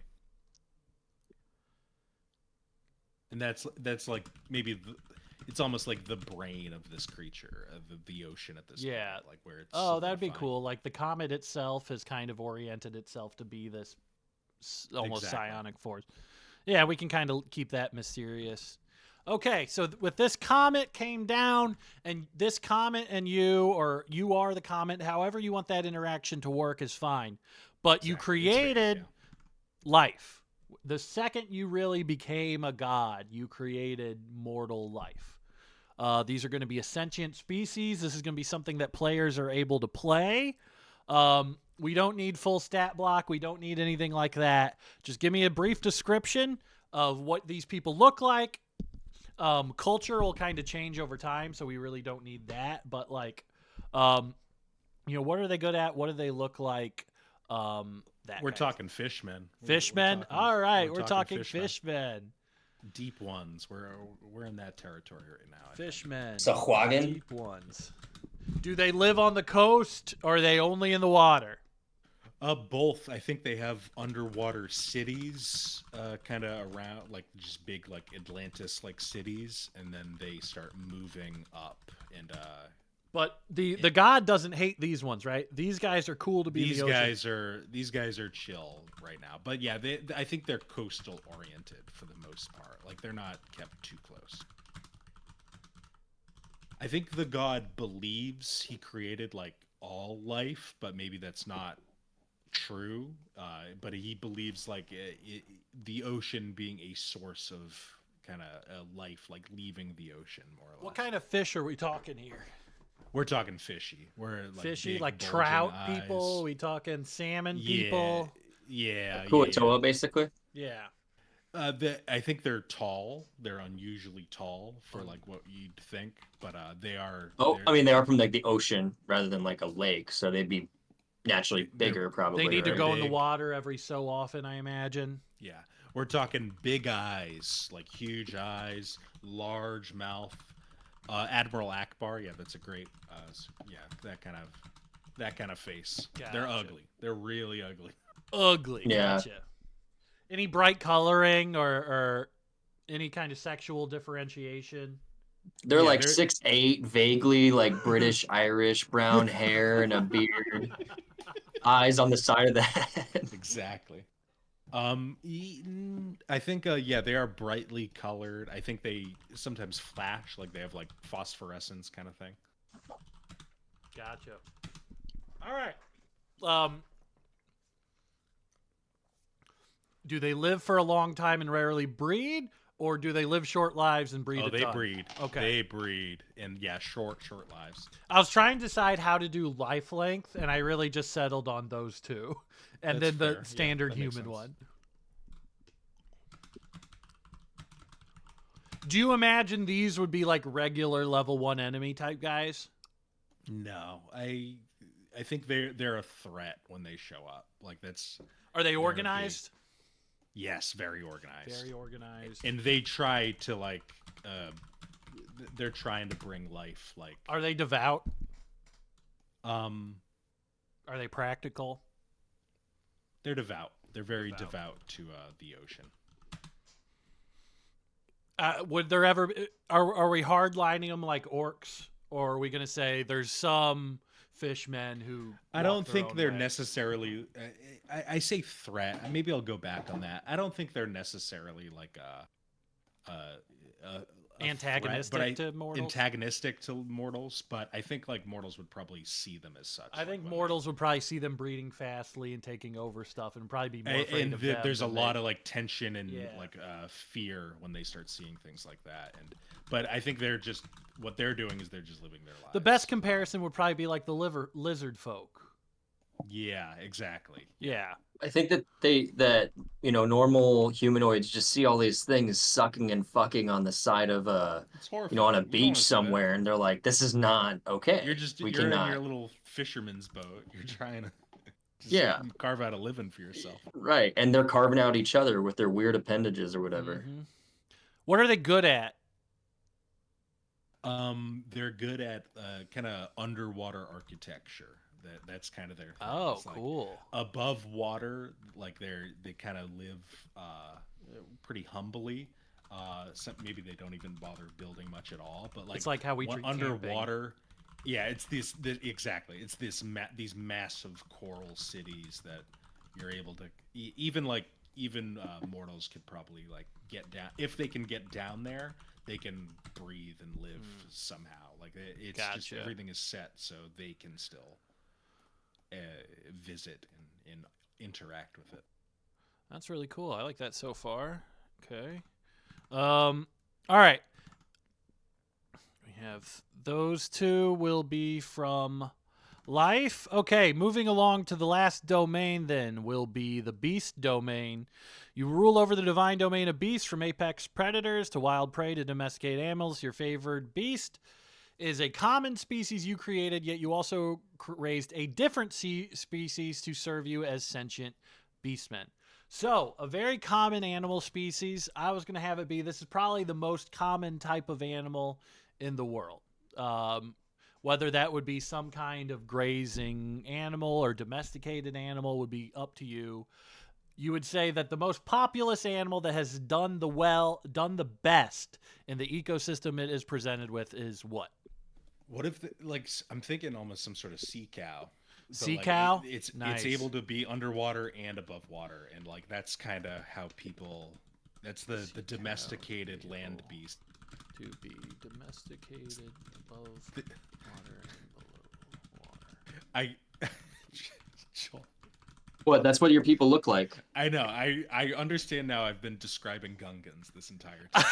S4: And that's like maybe it's almost like the brain of this creature, of the ocean at this point, like where it's
S3: that'd be cool. Like the comet itself has kind of oriented itself to be this almost psionic force. Yeah, we can kind of keep that mysterious. Okay, so with this comet came down, and this comet and you, or you are the comet, however you want that interaction to work is fine. But you created life. The second you really became a god, you created mortal life. These are going to be a sentient species. This is going to be something that players are able to play. We don't need full stat block. We don't need anything like that. Just give me a brief description of what these people look like. Culture will kind of change over time, so we really don't need that. But like, what are they good at? What do they look like? That
S4: We're
S3: kind of
S4: talking fishmen.
S3: fishmen.
S4: talking-
S3: All right, we're talking
S4: fishmen.
S3: fishmen.
S4: Deep ones. We're in that territory right now. I think.
S3: Fishmen.
S5: Sahuagin?
S3: Deep ones. Do they live on the coast or are they only in the water?
S4: Both. I think they have underwater cities, kind of around, like just big, like Atlantis, like cities, and then they start moving up. And
S3: But the god doesn't hate these ones, right? These guys are cool to be in the ocean.
S4: these guys are chill right now. But yeah, I think they're coastal oriented for the most part. Like they're not kept too close. I think the god believes he created like all life, but maybe that's not true. But he believes like the ocean being a source of kind of life, like leaving the ocean more or less.
S3: What kind of fish are we talking here?
S4: We're talking fishy. We're like
S3: Fishy,
S4: big,
S3: like
S4: bulging
S3: trout
S4: eyes.
S3: people? We talking salmon
S4: Yeah,
S3: people?
S4: Yeah.
S5: Kuatoa, basically.
S3: Yeah.
S4: I think they're tall. They're unusually tall for like what you'd think, but they are.
S5: Oh,
S4: they're-
S5: I mean, they are from like the ocean rather than like a lake, so they'd be naturally
S4: They're-
S5: bigger, probably.
S3: They need to
S5: right?
S3: go in the
S4: Big.
S3: water every so often, I imagine.
S4: Yeah, we're talking big eyes, like huge eyes, large mouth. Admiral Akbar, yeah, that's a great. Yeah, that kind of face. They're
S3: Gotcha.
S4: ugly. They're really ugly.
S3: Ugly.
S5: Yeah.
S3: Gotcha. Any bright coloring or any kind of sexual differentiation?
S5: They're
S4: Yeah,
S5: like
S4: they're-
S5: 6'8", vaguely like British, Irish, brown hair and a beard, eyes on the side of the head.
S4: Exactly. I think yeah, they are brightly colored. I think they sometimes flash, like they have like phosphorescence kind of thing.
S3: Gotcha. All right. Do they live for a long time and rarely breed, or do they live short lives and breed?
S4: Oh,
S3: a
S4: they
S3: ton?
S4: breed.
S3: Okay.
S4: They breed, and yeah, short lives.
S3: I was trying to decide how to do life length, and I really just settled on those two, and
S4: That's
S3: then
S4: fair.
S3: the
S4: Yeah,
S3: standard
S4: that makes
S3: human
S4: sense.
S3: one. Do you imagine these would be like regular level 1 enemy type guys?
S4: No, I think they're a threat when they show up. Like that's
S3: Are they
S4: big.
S3: organized?
S4: yes, very organized.
S3: Very organized.
S4: And they try to like they're trying to bring life like
S3: Are they devout?
S4: um
S3: Are they practical?
S4: they're devout. They're very
S3: Devout.
S4: devout to the ocean.
S3: Would there ever are we hardlining them like orcs, or are we going to say there's some fishmen who?
S4: I
S3: walk
S4: don't
S3: their
S4: think
S3: own
S4: they're
S3: way?
S4: necessarily. I say threat. Maybe I'll go back on that. I don't think they're necessarily like a
S3: Antagonistic
S4: threat,
S3: to mortals?
S4: Antagonistic to mortals, but I think like mortals would probably see them as such.
S3: I think
S4: when
S3: mortals would probably see them breeding fastly and taking over stuff, and probably be more afraid
S4: and
S3: of them.
S4: there's a
S3: than
S4: lot
S3: they-
S4: of like tension and
S3: Yeah.
S4: like fear when they start seeing things like that. But I think they're just what they're doing is they're just living their lives.
S3: The best comparison would probably be like the lizard folk.
S4: Yeah, exactly.
S3: Yeah.
S5: I think that normal humanoids just see all these things sucking and fucking on the side of
S4: It's horrifying.
S5: on a
S4: You don't wanna
S5: beach
S4: see that.
S5: somewhere, and they're like, "This is not okay.
S4: You're
S5: cannot."
S4: in your little fisherman's boat. You're trying to just
S5: Yeah.
S4: carve out a living for yourself.
S5: Right, and they're carving out each other with their weird appendages or whatever.
S3: Mhm. What are they good at?
S4: They're good at kind of underwater architecture. That's kind of their thing.
S3: Oh,
S4: It's like
S3: cool.
S4: above water, like they kind of live pretty humbly. Maybe they don't even bother building much at all. But like
S3: It's like how we treat camping.
S4: underwater. Yeah, it's exactly. It's these massive coral cities that you're able to even mortals could probably like get down if they can get down there. They can breathe and live somehow. Like it's just
S3: Gotcha.
S4: everything is set so they can still visit and interact with it.
S3: That's really cool. I like that so far. Okay. All right. We have those two will be from life. Okay, moving along to the last domain then will be the beast domain. You rule over the divine domain of beasts, from apex predators to wild prey to domesticated animals. Your favored beast is a common species you created, yet you also raised a different species to serve you as sentient beastmen. So, a very common animal species. I was going to have it be, this is probably the most common type of animal in the world. Whether that would be some kind of grazing animal or domesticated animal would be up to you. You would say that the most populous animal that has done the best in the ecosystem it is presented with is what?
S4: What if, I'm thinking almost some sort of sea cow.
S3: Sea cow?
S4: It's
S3: Nice.
S4: able to be underwater and above water, and like that's kind of how people. That's the domesticated land beast.
S3: To be domesticated above water and below water.
S4: Joel,
S5: What? That's what your people look like.
S4: I know. I understand now. I've been describing Gungans this entire time.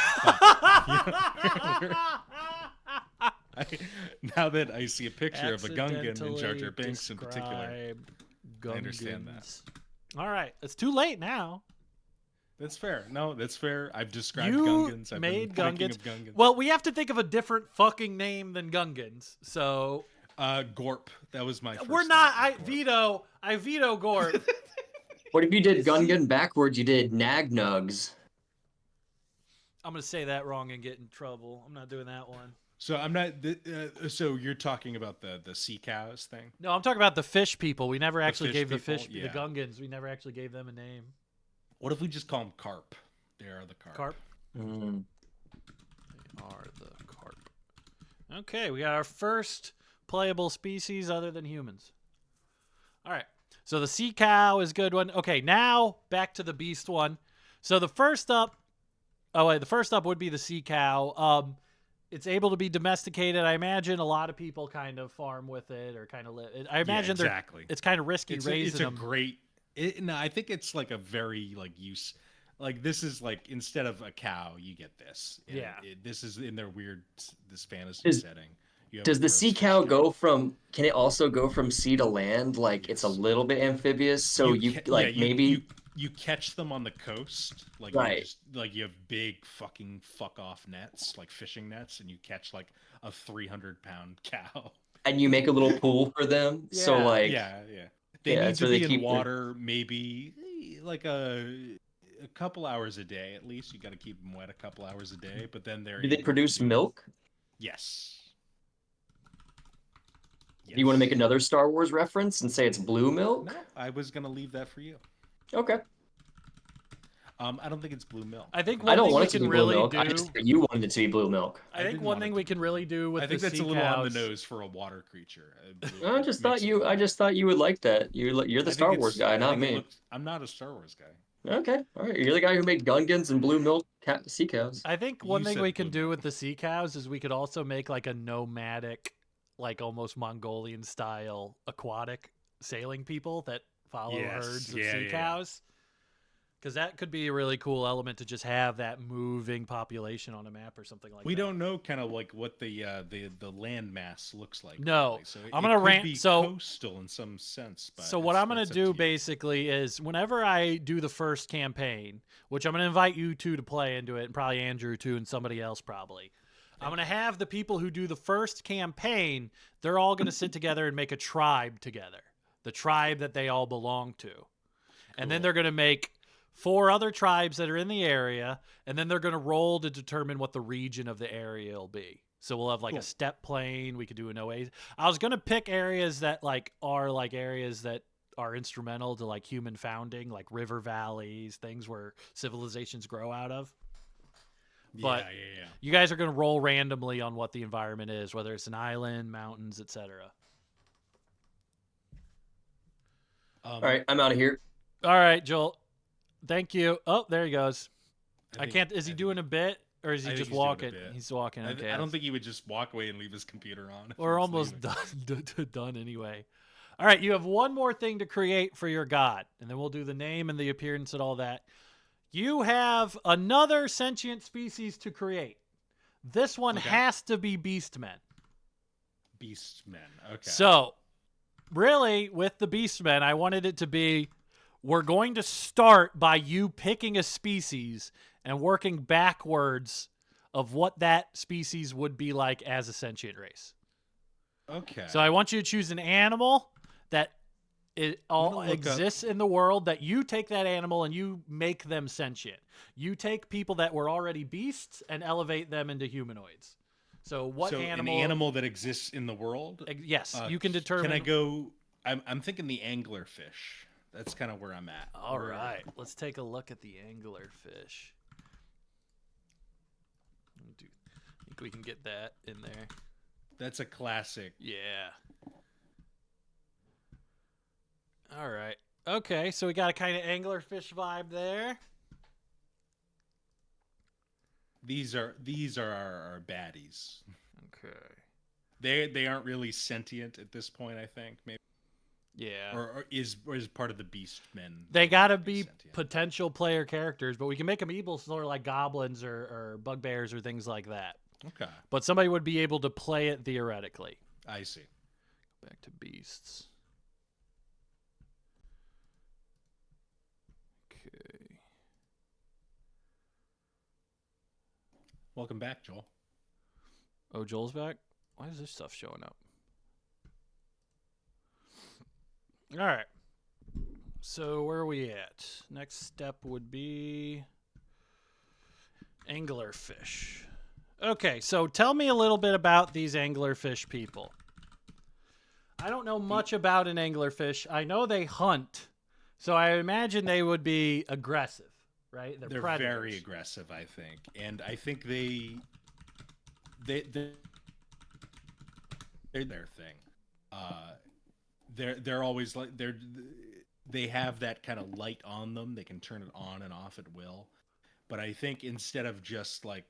S4: Now that I see a picture of a Gungan in Jar Jar Binks in particular, I understand that.
S3: All right, it's too late now.
S4: That's fair. No, that's fair. I've described
S3: You
S4: Gungans. I've
S3: made
S4: been thinking
S3: Gungans.
S4: of Gungans.
S3: Well, we have to think of a different fucking name than Gungans. So
S4: Gorp. That was my. First
S3: we're not.
S4: thought,
S3: I veto Gorp.
S5: What if you did Gungan backwards? You did Nagnugs.
S3: I'm gonna say that wrong and get in trouble. I'm not doing that one.
S4: So I'm not. So you're talking about the sea cows thing?
S3: No, I'm talking about the fish people. We never actually
S4: fish
S3: gave the
S4: people?
S3: fish,
S4: Yeah.
S3: the Gungans. We never actually gave them a name.
S4: What if we just call them carp? They are the carp.
S3: Carp.
S5: Mm.
S3: They are the carp. Okay, we got our first playable species other than humans. All right. So the sea cow is a good one. Okay, now back to the beast one. So the first up would be the sea cow. It's able to be domesticated. I imagine a lot of people kind of farm with it or kind of live. I imagine
S4: exactly.
S3: It's kind of risky raising them.
S4: It's a great. No, I think it's like a very use. Like this is like instead of a cow, you get this. And
S3: Yeah.
S4: This is in their weird this fantasy setting.
S5: Does the sea cow go from? Can it also go from sea to land? Like it's a little bit amphibious. So maybe
S4: you catch them on the coast, like
S5: Right.
S4: you have big fucking fuck off nets, like fishing nets, and you catch like a 300-pound cow.
S5: and you make a little pool for them. So
S3: Yeah.
S5: like
S4: Yeah. They
S5: Yeah,
S4: need
S5: that's
S4: to
S5: where they
S4: be in
S5: keep their-
S4: water maybe like a couple hours a day at least. You got to keep them wet a couple hours a day, but then they're
S5: do they
S4: able
S5: produce
S4: to-
S5: milk?
S4: Yes.
S5: You want to make another Star Wars reference and say it's blue milk?
S4: No, I was gonna leave that for you.
S5: Okay.
S4: I don't think it's blue milk.
S3: I think
S5: I
S3: one
S5: don't
S3: thing
S5: want
S3: we
S5: it to
S3: can
S5: be blue
S3: really
S5: milk.
S3: do.
S5: I just you wanted it to be blue milk.
S3: I think
S4: didn't
S3: one
S4: want
S3: thing
S4: it
S3: we
S4: to
S3: can really do with
S4: I think
S3: the
S4: that's
S3: sea
S4: a little on the
S3: cows-
S4: nose for a water creature.
S5: I just thought you would like that. You're the Star Wars guy, not me.
S4: I'm not a Star Wars guy.
S5: Okay, all right. You're the guy who made Gungans and blue milk sea cows.
S3: I think one
S4: You
S3: thing
S4: said
S3: we can
S4: blue
S3: do
S4: milk.
S3: with the sea cows is we could also make like a nomadic, like almost Mongolian style aquatic sailing people that follow
S4: Yes,
S3: herds of
S4: yeah,
S3: sea
S4: yeah.
S3: cows. Because that could be a really cool element to just have that moving population on a map or something like
S4: We
S3: that.
S4: don't know kind of like what the land mass looks like.
S3: No.
S4: really. So
S3: I'm
S4: it
S3: gonna
S4: could
S3: rant-
S4: be
S3: so-
S4: coastal in some sense. But
S3: So what I'm going
S4: it's
S3: to
S4: up
S3: do
S4: you.
S3: basically is whenever I do the first campaign, which I'm going to invite you two to play into it, and probably Andrew too, and somebody else probably. I'm going to have the people who do the first campaign, they're all going to sit together and make a tribe together. The tribe that they all belong to. And then
S4: Cool.
S3: they're going to make 4 other tribes that are in the area, and then they're going to roll to determine what the region of the area will be. So we'll have like
S4: Cool.
S3: a step plain. We could do an oasis. I was going to pick areas that are areas that are instrumental to like human founding, like river valleys, things where civilizations grow out of. But
S4: yeah.
S3: you guys are going to roll randomly on what the environment is, whether it's an island, mountains, etc.
S5: All right, I'm out of here.
S3: All right, Joel. Thank you. Oh, there he goes. I
S4: think-
S3: can't. Is he
S4: I
S3: doing a bit, or is he
S4: I think
S3: just
S4: he's doing a
S3: walking?
S4: bit.
S3: He's walking. Okay.
S4: I don't think he would just walk away and leave his computer on. if he
S3: We're
S4: was
S3: almost
S4: leaving.
S3: done anyway. All right, you have one more thing to create for your god, and then we'll do the name and the appearance and all that. You have another sentient species to create. This one
S4: Okay.
S3: has to be beastmen.
S4: Beastmen. Okay.
S3: So, really, with the beastmen, I wanted it to be, we're going to start by you picking a species and working backwards of what that species would be like as a sentient race.
S4: Okay.
S3: So I want you to choose an animal that it all
S4: gonna look
S3: exists in the world, that you take that animal and you make them sentient. You take people that were already beasts and elevate them into humanoids. So what animal?
S4: An animal that exists in the world?
S3: Yes, you can determine.
S4: Can I go? I'm thinking the anglerfish. That's kind of where I'm at.
S3: All right, let's take a look at the anglerfish. I think we can get that in there.
S4: That's a classic.
S3: Yeah. All right. Okay, so we got a kind of anglerfish vibe there.
S4: These are our baddies.
S3: Okay.
S4: They aren't really sentient at this point, I think. Maybe.
S3: Yeah.
S4: Or is part of the beast men.
S3: They got to be
S4: sentient.
S3: potential player characters, but we can make them evil, sort of like goblins or bugbears or things like that.
S4: Okay.
S3: But somebody would be able to play it theoretically.
S4: I see.
S3: Back to beasts. Okay.
S4: Welcome back, Joel.
S3: Oh, Joel's back? Why is this stuff showing up? All right. So where are we at? Next step would be anglerfish. Okay, so tell me a little bit about these anglerfish people. I don't know much about an anglerfish. I know they hunt, so I imagine they would be aggressive, right?
S4: They're
S3: predators.
S4: very aggressive, I think, and I think they're their thing. They're always like they have that kind of light on them. They can turn it on and off at will. But I think instead of just like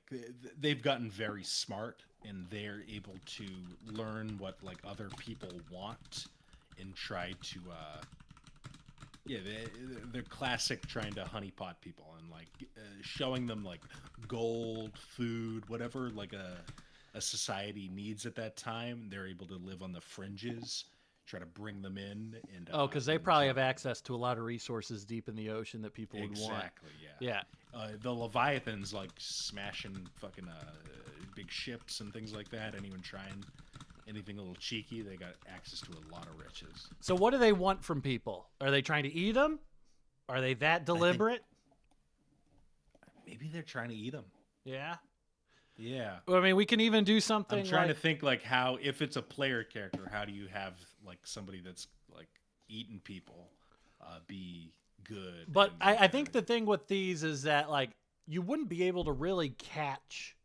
S4: they've gotten very smart and they're able to learn what like other people want and try to they're classic trying to honeypot people and like showing them like gold, food, whatever like a society needs at that time. They're able to live on the fringes, try to bring them in and
S3: because they probably have access to a lot of resources deep in the ocean that people would want.
S4: Exactly, yeah. The Leviathans like smashing fucking big ships and things like that. Anyone trying anything a little cheeky, they got access to a lot of riches.
S3: So what do they want from people? Are they trying to eat them? Are they that deliberate?
S4: Maybe they're trying to eat them.
S3: Yeah.
S4: Yeah.
S3: Well, I mean, we can even do something.
S4: I'm trying to think like how, if it's a player character, how do you have like somebody that's like eating people be good?
S3: But I think the thing with these is that like you wouldn't be able to really catch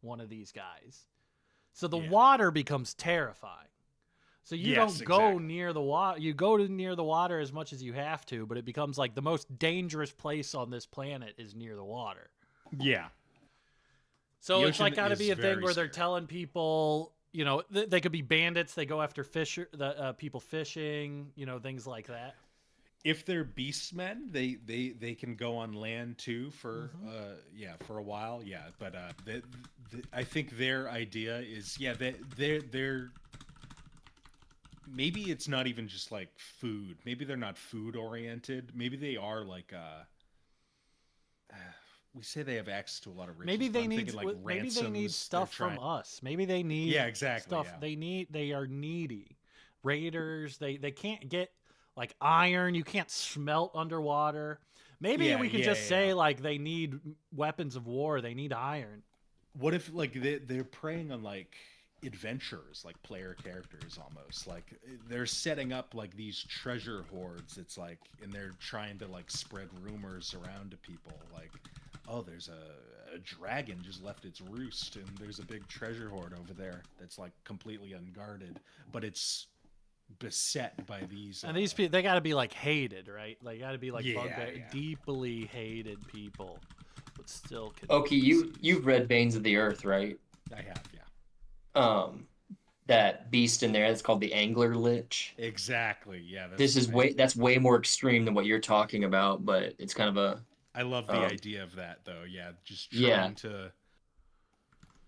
S3: one of these guys. So the water becomes terrifying. So you don't go near the water. You go near the water as much as you have to, but it becomes like the most dangerous place on this planet is near the water.
S4: Yeah.
S3: So
S4: The
S3: it's like
S4: ocean
S3: got to be a
S4: is
S3: thing
S4: very
S3: where they're
S4: scary.
S3: telling people, you know, they could be bandits. They go after people fishing, you know, things like that.
S4: If they're beastmen, they can go on land too for for a while. Yeah, but I think their idea is they're maybe it's not even just like food. Maybe they're not food oriented. Maybe they are like we say they have access to a lot of riches.
S3: Maybe they need
S4: like
S3: maybe they need
S4: ransoms,
S3: stuff from us. Maybe they need stuff.
S4: Yeah.
S3: They are needy. Raiders, they can't get like iron, you can't smelt underwater. Maybe we can just say like they need weapons of war, they need iron.
S4: What if like they're preying on like adventurers, like player characters almost, like they're setting up like these treasure hoards. It's like, and they're trying to like spread rumors around to people like, oh, there's a dragon just left its roost and there's a big treasure hoard over there that's like completely unguarded, but it's beset by these
S3: and these people, they got to be like hated, right? Like got to be like deeply hated people, but still
S5: Okay, you've read Banes of the Earth, right?
S4: I have, yeah.
S5: That beast in there, it's called the Angler Lich.
S4: Exactly, yeah.
S5: That's way more extreme than what you're talking about, but it's kind of a
S4: I love the idea of that, though. Yeah, just trying to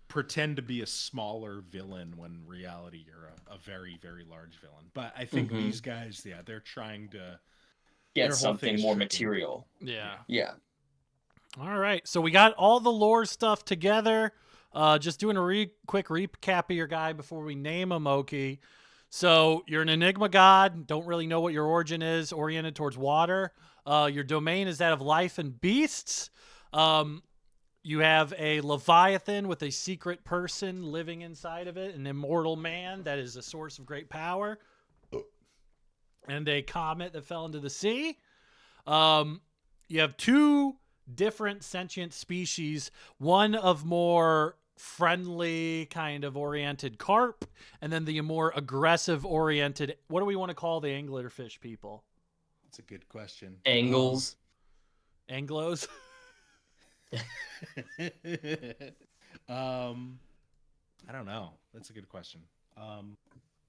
S4: pretend to be a smaller villain when in reality you're a very, very large villain. But I think these guys, they're trying to
S5: get something more material.
S3: Yeah.
S5: Yeah.
S3: All right, so we got all the lore stuff together. Just doing a quick recap of your guy before we name him, Oki. So you're an Enigma god. Don't really know what your origin is. Oriented towards water. Your domain is that of life and beasts. You have a Leviathan with a secret person living inside of it, an immortal man that is a source of great power, and a comet that fell into the sea. You have two different sentient species, one of more friendly kind of oriented carp, and then the more aggressive oriented, what do we want to call the anglerfish people?
S4: That's a good question.
S5: Angles.
S3: Anglos?
S4: I don't know. That's a good question.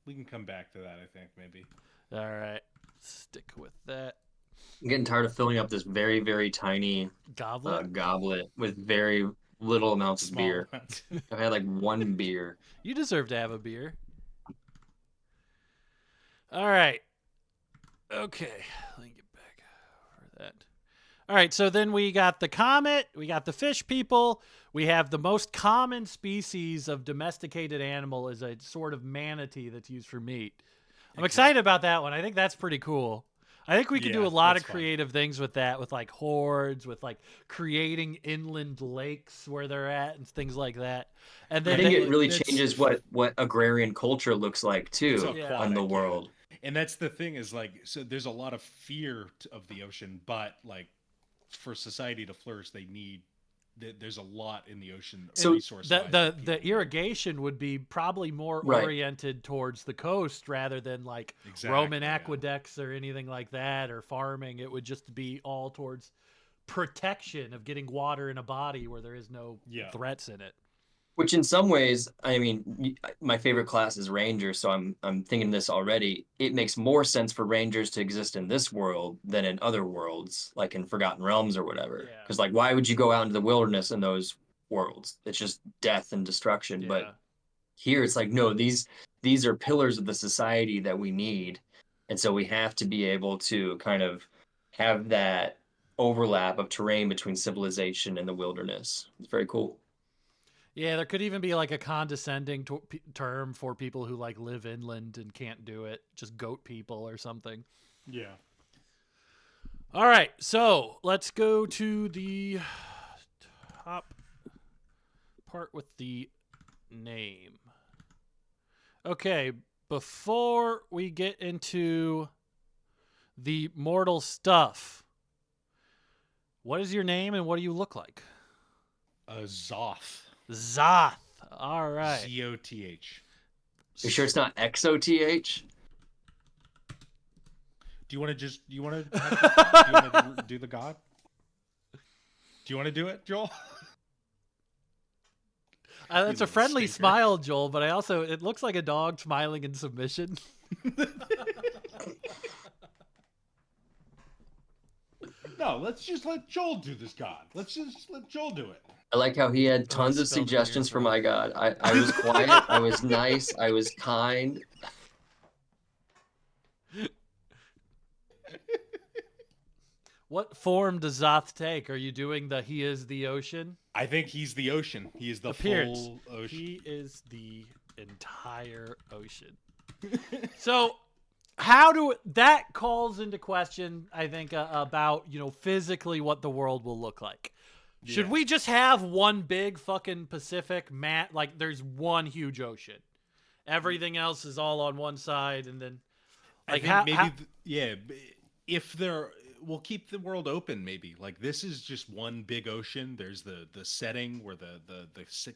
S4: We can come back to that, I think, maybe.
S3: All right. Stick with that.
S5: I'm getting tired of filling up this very, very tiny
S3: Goblet?
S5: goblet with very little amounts of
S4: Small
S5: beer.
S4: amounts.
S5: I've had like one beer.
S3: You deserve to have a beer. All right. Okay. Let me get back for that. All right. So then we got the comet. We got the fish people. We have the most common species of domesticated animal is a sort of manatee that's used for meat. I'm excited about that one. I think that's pretty cool. I think we could do a lot of creative things with that, with like hordes, with like creating inland lakes where they're at and things like that. And then
S5: I think it really changes what agrarian culture looks like too
S4: So
S3: Yeah.
S5: on the
S4: aquatic,
S5: world.
S4: And that's the thing is like, so there's a lot of fear of the ocean, but like for society to flourish, they need, there's a lot in the ocean
S5: So
S4: resource.
S3: the irrigation would be probably more
S5: Right.
S3: oriented towards the coast rather than like Roman aqueducts or anything like that, or farming. It would just be all towards protection of getting water in a body where there is no threats in it.
S5: Which in some ways, I mean, my favorite class is Ranger, so I'm thinking this already. It makes more sense for Rangers to exist in this world than in other worlds, like in Forgotten Realms or whatever.
S3: Yeah.
S5: Because like, why would you go out into the wilderness in those worlds? It's just death and destruction.
S3: Yeah.
S5: But here, it's like, no, these are pillars of the society that we need, and so we have to be able to kind of have that overlap of terrain between civilization and the wilderness. It's very cool.
S3: Yeah, there could even be like a condescending term for people who like live inland and can't do it, just goat people or something.
S4: Yeah.
S3: All right, so let's go to the top part with the name. Okay, before we get into the mortal stuff, what is your name and what do you look like?
S4: Zoth.
S3: Zoth. All right.
S4: Zoth.
S5: You sure it's not XOTH?
S4: Do you want to do the god? Do you want to do it, Joel?
S3: It's a friendly smile, Joel, but it looks like a dog smiling in submission.
S4: No, let's just let Joel do this god. Let's just let Joel do it.
S5: I like how he had tons of
S3: spelled
S5: suggestions for
S3: weird,
S5: my god. I was quiet, I was nice, I was kind.
S3: What form does Zoth take? Are you doing the he is the ocean?
S4: I think he's the ocean. He is the
S3: Appearance.
S4: full ocean.
S3: He is the entire ocean. So that calls into question, I think, about, physically what the world will look like. Should we just have one big fucking Pacific like there's one huge ocean? Everything else is all on one side, and then like
S4: if there, we'll keep the world open. Maybe like this is just one big ocean. There's the setting where the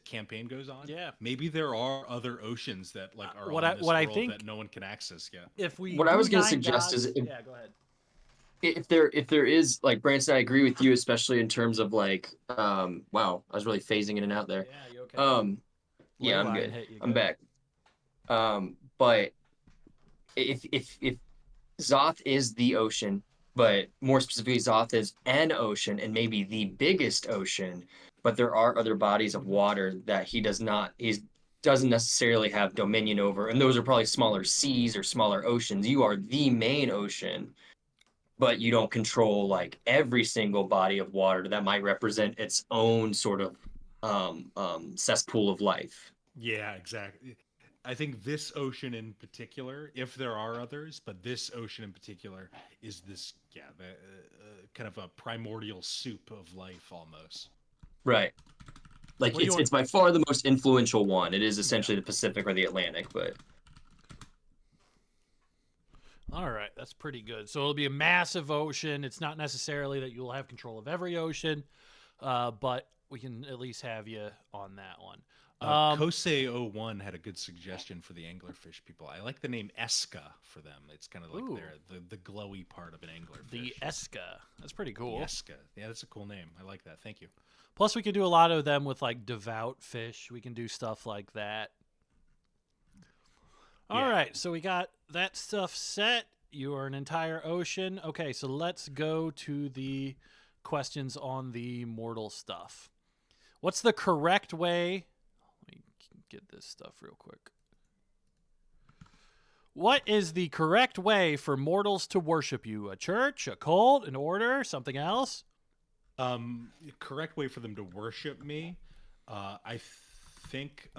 S4: campaign goes on.
S3: Yeah.
S4: Maybe there are other oceans that like are
S3: what
S4: on
S3: I-
S4: this
S3: what I
S4: world
S3: think-
S4: that no one can access yet.
S5: What I was gonna suggest is
S3: yeah, go ahead.
S5: if there is, like, Branson, I agree with you, especially in terms of like, wow, I was really phasing in and out there.
S3: Yeah, you okay?
S5: Yeah, I'm
S3: Ley line
S5: good.
S3: hit you
S5: I'm
S3: good.
S5: back. But if Zoth is the ocean, but more specifically, Zoth is an ocean and maybe the biggest ocean, but there are other bodies of water that he doesn't necessarily have dominion over, and those are probably smaller seas or smaller oceans. You are the main ocean, but you don't control like every single body of water that might represent its own sort of cesspool of life.
S4: Yeah, exactly. I think this ocean in particular, if there are others, but this ocean in particular is this, kind of a primordial soup of life almost.
S5: Right. Like
S3: What do you
S5: it's
S3: want?
S5: by far the most influential one. It is essentially the Pacific or the Atlantic, but
S3: All right, that's pretty good. So it'll be a massive ocean. It's not necessarily that you'll have control of every ocean, but we can at least have you on that one.
S4: Kosei01 had a good suggestion for the anglerfish people. I like the name Eska for them. It's kind of like
S3: Ooh.
S4: the glowy part of an anglerfish.
S3: The Eska. That's pretty cool.
S4: Eska. Yeah, that's a cool name. I like that. Thank you.
S3: Plus, we could do a lot of them with like devout fish. We can do stuff like that. All right,
S4: Yeah.
S3: so we got that stuff set. You are an entire ocean. Okay, so let's go to the questions on the mortal stuff. What's the correct way? Let me get this stuff real quick. What is the correct way for mortals to worship you? A church, a cult, an order, something else?
S4: Correct way for them to worship me. I think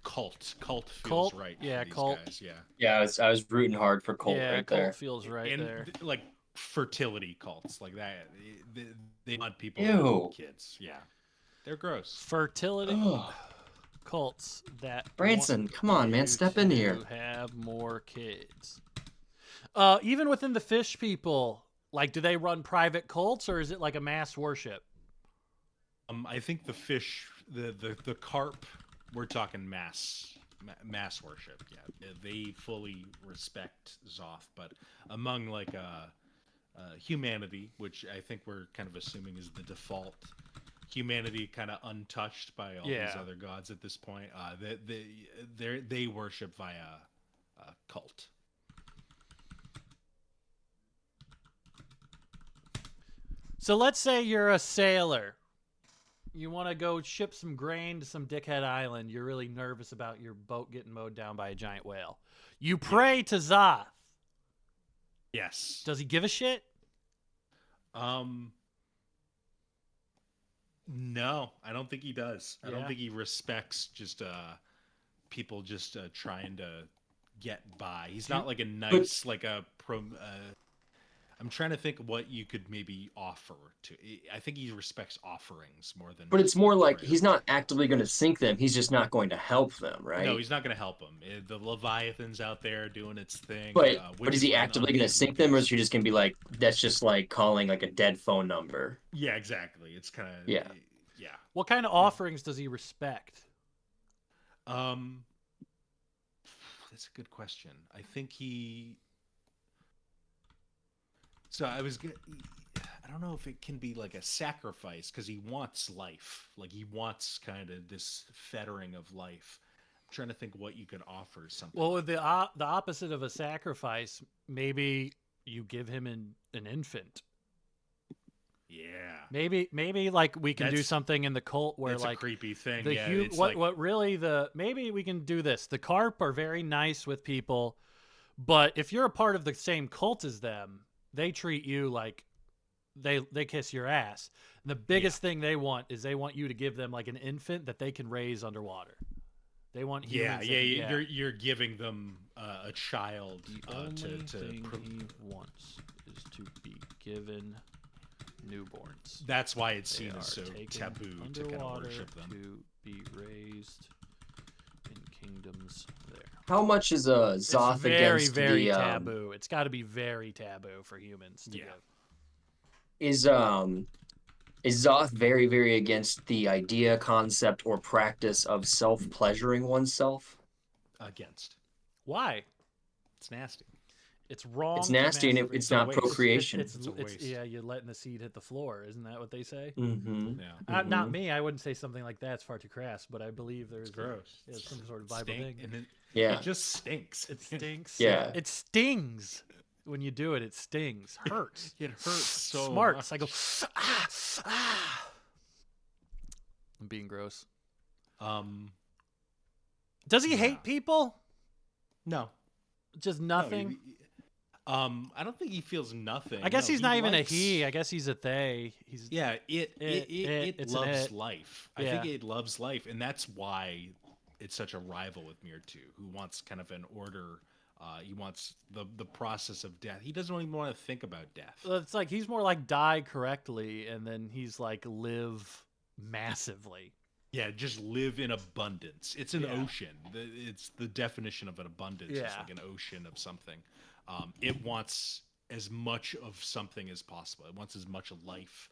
S4: cult. Cult feels
S3: Cult?
S4: right.
S3: Yeah,
S4: for these
S3: cult.
S4: Guys. Yeah.
S5: yeah, I was rooting hard for Colt
S3: yeah,
S5: right
S3: cult
S5: there.
S3: feels right
S4: And
S3: there.
S4: like fertility cults like that. They want people
S5: Ew.
S4: to have kids. Yeah. They're gross.
S3: Fertility
S5: Ugh.
S3: cults that
S5: Branson,
S3: want
S5: come on, man,
S3: you
S5: step in
S3: to
S5: here.
S3: Have more kids. Even within the fish people, like, do they run private cults or is it like a mass worship?
S4: I think the fish, the carp, we're talking mass worship. Yeah, they fully respect Zoth, but among like humanity, which I think we're kind of assuming is the default, humanity kind of untouched by all these
S3: Yeah.
S4: other gods at this point. They worship via cult.
S3: So let's say you're a sailor. You want to go ship some grain to some dickhead island. You're really nervous about your boat getting mowed down by a giant whale. You pray to Zoth.
S4: Yes.
S3: Does he give a shit?
S4: No, I don't think he does. I
S3: Yeah.
S4: don't think he respects just people just trying to get by. He's not like a nice like a pro. I'm trying to think what you could maybe offer to. I think he respects offerings more than.
S5: But it's more like
S4: prayer.
S5: he's not actively going to sink them. He's just not going to help them, right?
S4: No, he's not going to help them. The Leviathan's out there doing its thing.
S5: But is he actively going to sink them, or is he just going to be like, that's just like calling like a dead phone number?
S4: Yeah, exactly. It's kind of
S5: Yeah.
S4: yeah.
S3: What kind of offerings does he respect?
S4: That's a good question. I think he. So I don't know if it can be like a sacrifice because he wants life. Like he wants kind of this fettering of life. I'm trying to think what you could offer something.
S3: Well, with the opposite of a sacrifice, maybe you give him an infant.
S4: Yeah.
S3: Maybe like we can do
S4: That's-
S3: something in the cult where
S4: That's
S3: like
S4: a creepy thing.
S3: the
S4: Yeah. It's
S3: what really maybe we can do this. The carp are very nice with people, but if you're a part of the same cult as them, they treat you like they kiss your ass. And the biggest thing they want is they want you to give them like an infant that they can raise underwater. They want
S4: Yeah,
S3: humans
S4: yeah,
S3: that-
S4: you're giving them a child
S3: The only thing
S4: to
S3: he wants is to be given newborns.
S4: that's why it's
S3: They
S4: seen
S3: are
S4: as so
S3: taken
S4: taboo to kind of
S3: underwater
S4: worship them.
S3: to be raised in kingdoms there.
S5: How much is a Zoth
S3: It's very,
S5: against
S3: very
S5: the
S3: taboo. It's got to be very taboo for humans to
S4: Yeah.
S3: give.
S5: Is Zoth very, very against the idea, concept, or practice of self-pleasuring oneself?
S4: Against.
S3: Why?
S4: It's nasty.
S3: It's wrong.
S5: It's
S3: to
S5: nasty and
S3: masturbate.
S5: it's
S4: a
S5: not
S4: waste.
S5: procreation.
S3: It's
S4: It's a waste.
S3: yeah, you're letting the seed hit the floor. Isn't that what they say?
S5: Mm-hmm.
S4: Yeah.
S3: Not me. I wouldn't say something like that. It's far too crass. But I believe there's
S4: It's gross.
S3: It's some sort of Bible
S4: Stink,
S3: thing.
S4: and it
S5: Yeah.
S4: just stinks.
S3: It stinks.
S5: Yeah.
S3: It stings when you do it. It stings. Hurts.
S4: It hurts so
S3: Smarts.
S4: much.
S3: I go ah. I'm being gross. Does he
S4: Yeah.
S3: hate people?
S4: No.
S3: Just
S4: No,
S3: nothing.
S4: I don't think he feels nothing.
S3: I guess
S4: No,
S3: he's not even
S4: likes-
S3: a he. I guess he's a they. He's
S4: Yeah, it
S3: it's an
S4: loves
S3: it.
S4: life. I
S3: Yeah.
S4: think it loves life, and that's why it's such a rival with Myrtu, who wants kind of an order. He wants the process of death. He doesn't even want to think about death.
S3: It's like he's more like die correctly, and then he's like live massively.
S4: Yeah, just live in abundance. It's an
S3: Yeah.
S4: ocean. It's the definition of an abundance. It's
S3: Yeah.
S4: like an ocean of something. It wants as much of something as possible. It wants as much life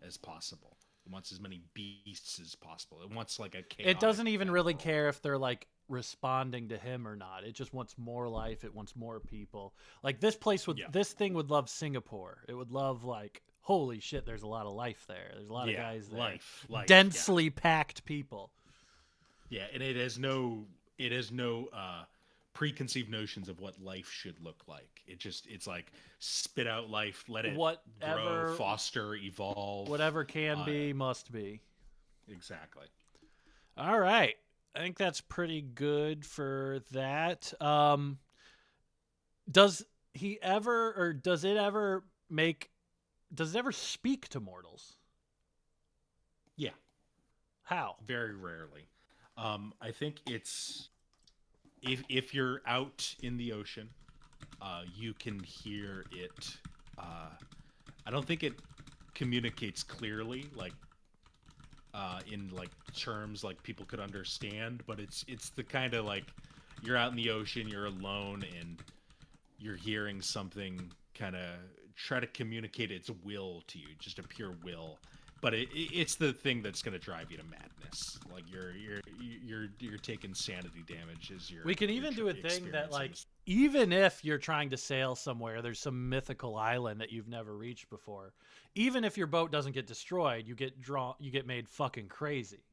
S4: as possible. It wants as many beasts as possible. It wants like a chaotic
S3: It doesn't even really
S4: world.
S3: care if they're like responding to him or not. It just wants more life. It wants more people. Like this place would,
S4: Yeah.
S3: this thing would love Singapore. It would love like, holy shit, there's a lot of life there. There's a lot of guys there.
S4: Life,
S3: Densely packed people.
S4: Yeah, and it has no preconceived notions of what life should look like. It's like spit out life, let it
S3: Whatever-
S4: grow, foster, evolve.
S3: Whatever can be, must be.
S4: Exactly.
S3: All right. I think that's pretty good for that. Does he ever, or does it ever speak to mortals?
S4: Yeah,
S3: How?
S4: very rarely. I think it's if you're out in the ocean, you can hear it. I don't think it communicates clearly, like in like terms like people could understand, but it's the kind of like you're out in the ocean, you're alone, and you're hearing something kind of try to communicate its will to you, just a pure will. But it's the thing that's going to drive you to madness. Like you're taking sanity damage as you're.
S3: We can
S4: you're
S3: even do a thing that,
S4: experiencing
S3: like,
S4: this.
S3: even if you're trying to sail somewhere, there's some mythical island that you've never reached before. Even if your boat doesn't get destroyed, you get made fucking crazy.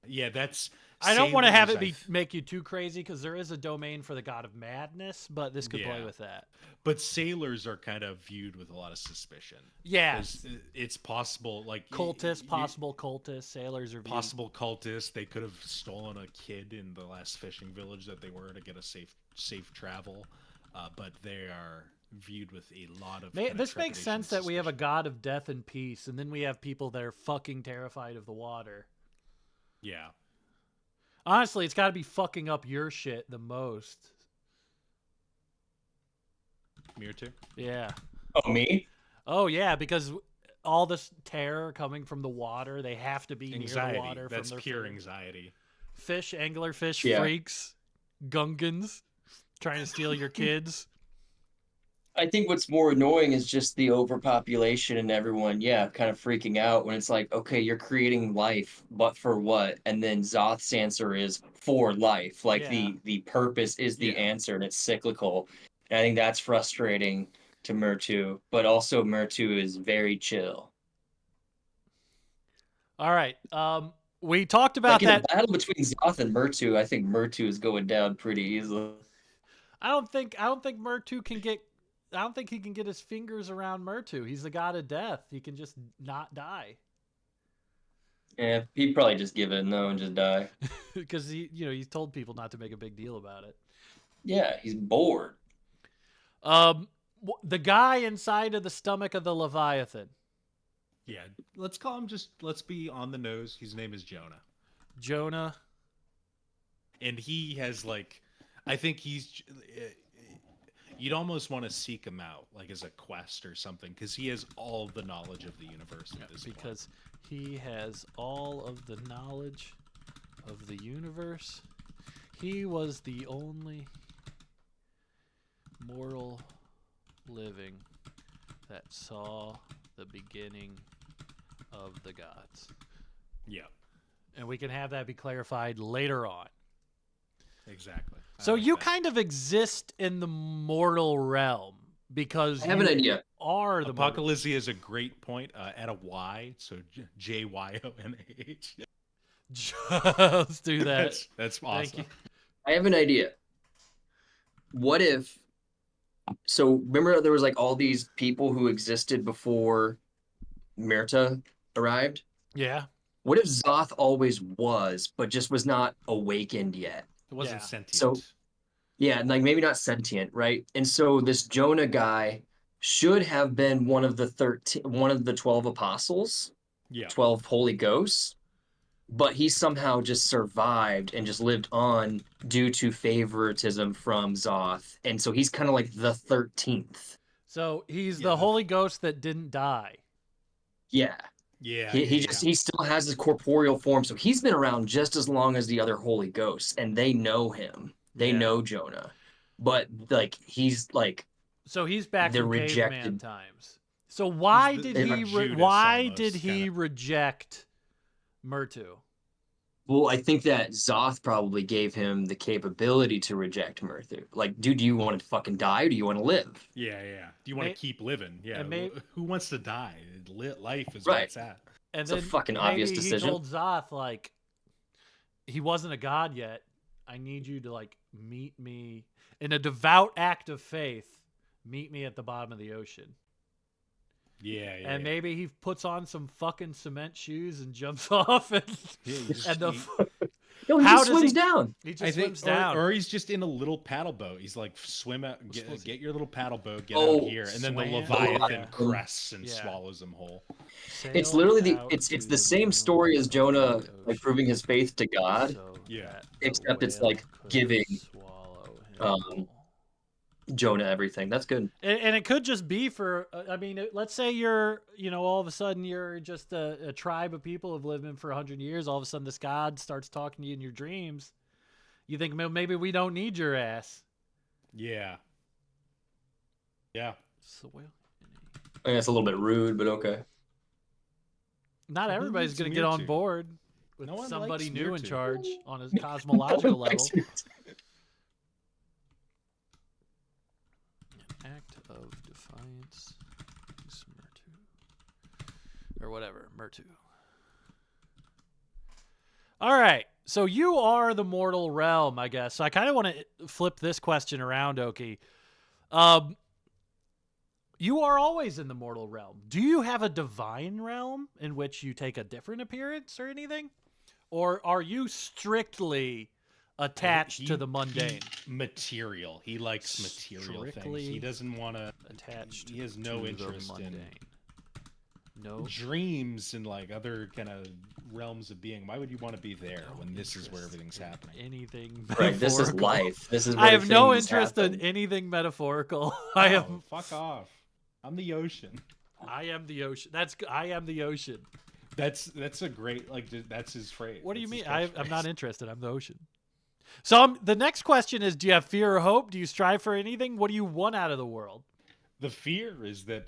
S4: Yeah, that's.
S3: I don't want to have
S4: sailors,
S3: it make you too crazy because there is a domain for the god of madness, but this could play
S4: Yeah.
S3: with that.
S4: But sailors are kind of viewed with a lot of suspicion.
S3: Yeah,
S4: 'Cause it's possible, like
S3: cultists, possible cultists, sailors are viewed-
S4: possible cultists. They could have stolen a kid in the last fishing village that they were to get a safe travel, but they are viewed with a lot of. kind of
S3: This makes
S4: trepidation
S3: sense
S4: and
S3: that we have a
S4: suspicion.
S3: god of death and peace, and then we have people that are fucking terrified of the water.
S4: Yeah,
S3: Honestly, it's got to be fucking up your shit the most.
S4: Myrtu.
S3: Yeah.
S5: Oh, me?
S3: Oh yeah, because all this terror coming from the water, they have to be near
S4: Anxiety.
S3: the water.
S4: That's
S3: from their
S4: pure
S3: food.
S4: anxiety.
S3: Fish, anglerfish,
S5: Yeah.
S3: freaks, gungans, trying to steal your kids.
S5: I think what's more annoying is just the overpopulation and everyone, kind of freaking out when it's like, okay, you're creating life, but for what? And then Zoth's answer is for life. Like
S3: Yeah.
S5: the purpose is the
S4: Yeah.
S5: answer, and it's cyclical. And I think that's frustrating to Myrtu, but also Myrtu is very chill.
S3: All right. We talked about
S5: Like in
S3: that.
S5: a battle between Zoth and Myrtu, I think Myrtu is going down pretty easily.
S3: I don't think Myrtu can get. I don't think he can get his fingers around Myrtu. He's the god of death. He can just not die
S5: Yeah, he'd probably just give it no and just die.
S3: because he's told people not to make a big deal about it.
S5: Yeah, he's bored.
S3: The guy inside of the stomach of the Leviathan,
S4: Yeah, let's call him let's be on the nose. His name is Jonah.
S3: Jonah.
S4: And he has like, I think you'd almost want to seek him out, like as a quest or something, because he has all the knowledge of the universe at this point.
S3: Because he has all of the knowledge of the universe. He was the only mortal living that saw the beginning of the gods.
S4: Yeah,
S3: And we can have that be clarified later on.
S4: exactly. I
S3: So
S4: like
S3: you
S4: that.
S3: kind of exist in the mortal realm because
S5: I have an
S3: you
S5: idea.
S3: are the mortal.
S4: Apocalypse is a great point. At a Y, so JYONH.
S3: Let's do that.
S4: That's
S3: Thank
S4: awesome.
S3: you.
S5: I have an idea. What if? So remember, there was like all these people who existed before Myrta arrived.
S3: Yeah.
S5: What if Zoth always was, but just was not awakened yet?
S4: It wasn't
S3: Yeah.
S4: sentient.
S5: So- Yeah, and like maybe not sentient, right? And so this Jonah guy should have been one of the 13, one of the 12 apostles,
S4: Yeah.
S5: 12 holy ghosts, but he somehow just survived and just lived on due to favoritism from Zoth. And so he's kind of like the 13th.
S3: So he's
S4: Yeah,
S3: the Holy Ghost that didn't die.
S5: Yeah.
S4: Yeah.
S5: He still has his corporeal form, so he's been around just as long as the other holy ghosts, and they know him. They
S3: Yeah.
S5: know Jonah, but like he's like
S3: So he's back
S5: the
S3: from caveman
S5: rejected.
S3: times. So why
S4: He's
S3: did
S4: the
S3: he?
S4: Judas
S3: Why
S4: almost,
S3: did he
S4: kinda.
S3: reject Myrtu?
S5: Well, I think that Zoth probably gave him the capability to reject Myrtu. Like, dude, do you want to fucking die or do you want to live?
S4: Yeah. Do you want
S3: May-
S4: to keep living? Yeah.
S3: and
S4: Who wants to die? Life is
S5: Right.
S4: where it's at.
S3: And
S5: It's a
S3: then
S5: fucking
S3: maybe
S5: obvious
S3: he
S5: decision.
S3: told Zoth like he wasn't a god yet. I need you to like meet me in a devout act of faith. Meet me at the bottom of the ocean.
S4: Yeah.
S3: And maybe he puts on some fucking cement shoes and jumps off and, and the
S5: No, he
S3: How
S5: just
S3: does
S5: swims
S3: he-
S5: down.
S3: he just
S4: I think,
S3: swims down.
S4: or he's just in a little paddle boat. He's like, swim out, get your little paddle boat, get
S5: Oh,
S4: out here, and then the
S3: swam.
S4: Leviathan
S3: Yeah.
S4: crests and
S3: Yeah.
S4: swallows him whole.
S5: It's
S3: Sailed
S5: literally
S3: out
S5: it's
S3: to
S5: the same
S3: middle
S5: story as
S3: of
S5: Jonah
S3: the
S5: like proving his faith to God,
S3: so
S4: Yeah.
S3: that the
S5: except it's,
S3: whale
S5: like,
S3: could
S5: giving,
S3: swallow him
S5: um,
S3: whole.
S5: Jonah everything. That's good.
S3: And it could just be for, I mean, let's say you're, all of a sudden you're just a tribe of people who've lived in for 100 years. All of a sudden this God starts talking to you in your dreams. You think maybe we don't need your ass.
S4: Yeah.
S3: So, well,
S5: I mean, that's a little bit rude, but okay.
S3: not
S4: Who
S3: everybody's
S4: needs
S3: going to get on
S4: Myrtu?
S3: board with
S4: No one
S3: somebody
S4: likes
S3: new in
S4: Myrtu.
S3: charge on a cosmological level. Act of defiance. Myrtu. Or whatever, Myrtu. All right. So you are the mortal realm, I guess. So I kind of want to flip this question around, Oki. You are always in the mortal realm. Do you have a divine realm in which you take a different appearance or anything? Or are you strictly attached to the mundane?
S4: Material. He likes material
S3: Strictly
S4: things. He doesn't want to.
S3: Attached
S4: He has no
S3: to the
S4: interest in
S3: mundane. No
S4: dreams and like other kind of realms of being. Why would you want to be there when this is where
S3: interest
S4: everything's
S3: in
S4: happening?
S3: Anything
S5: Right, this is
S3: metaphorical.
S5: life. This is
S3: I
S5: where
S3: have no
S5: things
S3: interest in
S5: happen.
S3: anything metaphorical. I have.
S4: Oh, fuck off. I'm the ocean.
S3: I am the ocean. I am the ocean.
S4: That's a great that's his phrase.
S3: What do you
S4: That's
S3: mean?
S4: his
S3: I'm
S4: catchphrase.
S3: not interested. I'm the ocean. So the next question is: do you have fear or hope? Do you strive for anything? What do you want out of the world?
S4: The fear is that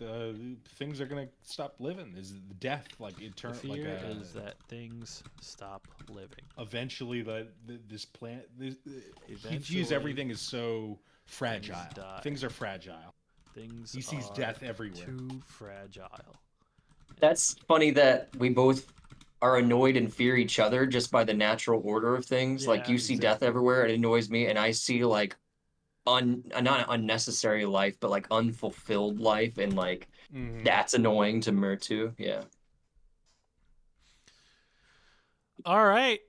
S4: things are gonna stop living. Is the death like
S3: The
S4: eternal?
S3: fear
S4: Like
S3: is that things stop living.
S4: eventually this plant he views
S3: Eventually,
S4: everything as so fragile.
S3: die.
S4: Things are fragile.
S3: Things
S4: He sees
S3: are
S4: death everywhere.
S3: too fragile.
S5: That's funny that we both are annoyed and fear each other just by the natural order of things. Like
S3: Yeah,
S5: you see death
S4: exactly.
S5: everywhere, it annoys me, and I see like not unnecessary life, but like unfulfilled life, and like
S4: Mhm.
S5: that's annoying to Myrtu. Yeah.
S3: All right.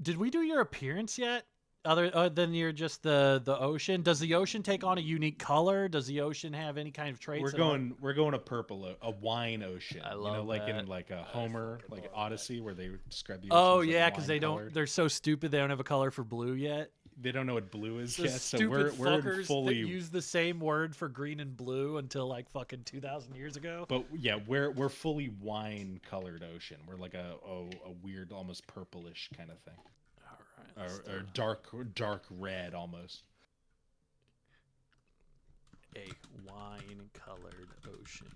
S3: Did we do your appearance yet? Other than you're just the ocean. Does the ocean take on a unique color? Does the ocean have any kind of traits?
S4: We're going a purple, a wine ocean.
S3: I
S4: you know,
S3: love
S4: like
S3: that.
S4: in like a Homer, like Odyssey, where they describe the ocean.
S3: Oh
S4: as, like,
S3: yeah, because they don't.
S4: wine-colored.
S3: They're so stupid. They don't have a color for blue yet.
S4: They don't know what blue is
S3: The
S4: yet. So
S3: stupid
S4: we're
S3: fuckers
S4: fully.
S3: that use the same word for green and blue until like fucking 2,000 years ago.
S4: But yeah, we're fully wine-colored ocean. We're like a weird, almost purplish kind of thing,
S3: All right. let's
S4: or
S3: do
S4: dark red almost.
S3: a wine-colored ocean.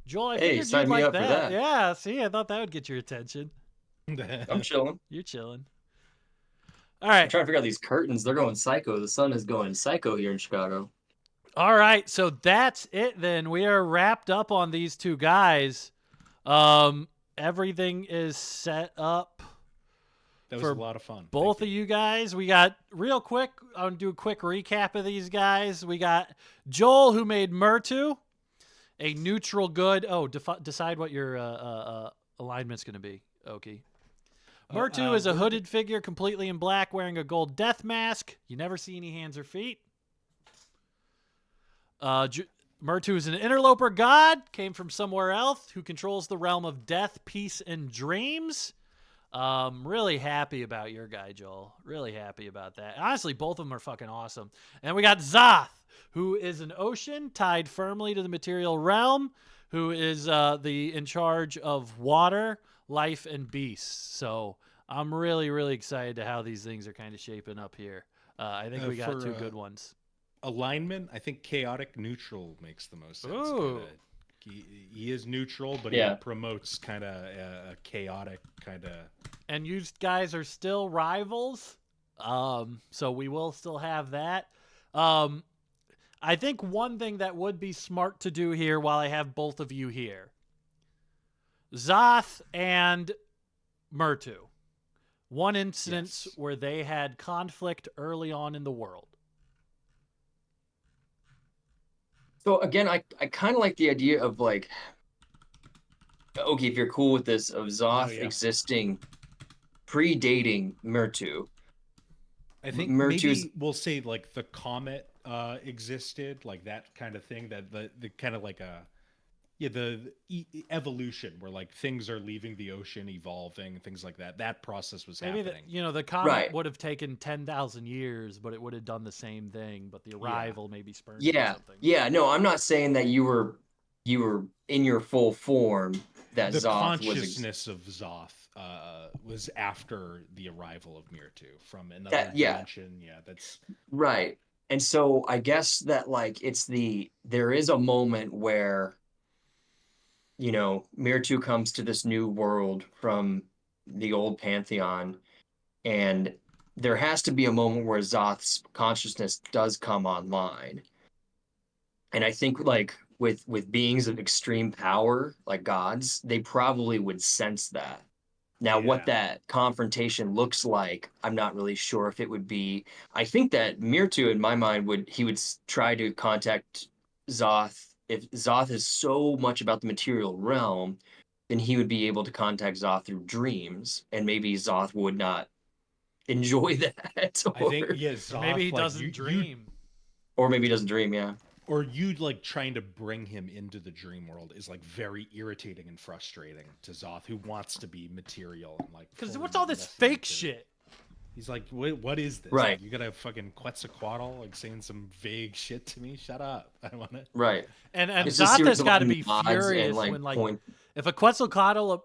S3: Joel, I
S5: Hey,
S3: figured
S5: sign
S3: you'd
S5: me
S3: like
S5: up for that.
S3: Yeah, see, I thought that would get your attention.
S5: I'm chilling.
S3: You're chilling. All right.
S5: I'm trying to figure out these curtains. They're going psycho. The sun is going psycho here in Chicago.
S3: All right, so that's it then. We are wrapped up on these two guys. Everything is set up.
S4: That was
S3: For
S4: a lot of fun.
S3: Both of you guys. We got real quick. I'm gonna do a quick recap of these guys. We got Joel, who made Myrtu, a neutral good. Oh, decide what your alignment's gonna be. Okay. Myrtu is a hooded figure completely in black wearing a gold death mask. You never see any hands or feet. Myrtu is an interloper god, came from somewhere else, who controls the realm of death, peace, and dreams. Really happy about your guy, Joel. Really happy about that. Honestly, both of them are fucking awesome. And we got Zoth, who is an ocean tied firmly to the material realm, who is in charge of water, life, and beasts. So I'm really, really excited to how these things are kind of shaping up here. I think we got two good ones.
S4: Alignment, I think chaotic neutral makes the most sense.
S3: Ooh.
S4: He is neutral, but
S5: Yeah.
S4: he promotes kind of a chaotic kind of.
S3: And you guys are still rivals, so we will still have that. I think one thing that would be smart to do here while I have both of you here, Zoth and Myrtu, one instance where they had conflict early on in the world.
S5: So again, I kind of like the idea of like, okay, if you're cool with this, of Zoth existing, predating Myrtu.
S4: I think
S5: Myrtu's...
S4: maybe we'll say like the comet existed, like that kind of thing. That the kind of like the evolution where like things are leaving the ocean, evolving, things like that. That process was
S3: Maybe
S4: happening.
S3: the comet would have taken 10,000 years, but it would have done the same thing. But the arrival maybe spurned it or something.
S5: Yeah, no, I'm not saying that you were in your full form. That
S4: The
S5: Zoth
S4: consciousness of Zoth was after the arrival of Myrtu from another dimension. Yeah, that's
S5: right. And so I guess that like there is a moment where Myrtu comes to this new world from the old pantheon, and there has to be a moment where Zoth's consciousness does come online. And I think like with beings of extreme power, like gods, they probably would sense that. Now, what that confrontation looks like, I'm not really sure if it would be. I think that Myrtu, in my mind, would try to contact Zoth. If Zoth is so much about the material realm, then he would be able to contact Zoth through dreams, and maybe Zoth would not enjoy that.
S4: I think Zoth,
S3: maybe he doesn't dream.
S5: Or maybe he doesn't dream, yeah.
S4: Or you like trying to bring him into the dream world is like very irritating and frustrating to Zoth, who wants to be material and like.
S3: Because what's all this fake shit?
S4: He's like, what is this?
S5: Right.
S4: Like, you gotta fucking Quetzalcoatl like saying some vague shit to me. Shut up. I don't want it.
S5: Right.
S3: And Zoth has got to be furious when like if a Quetzalcoatl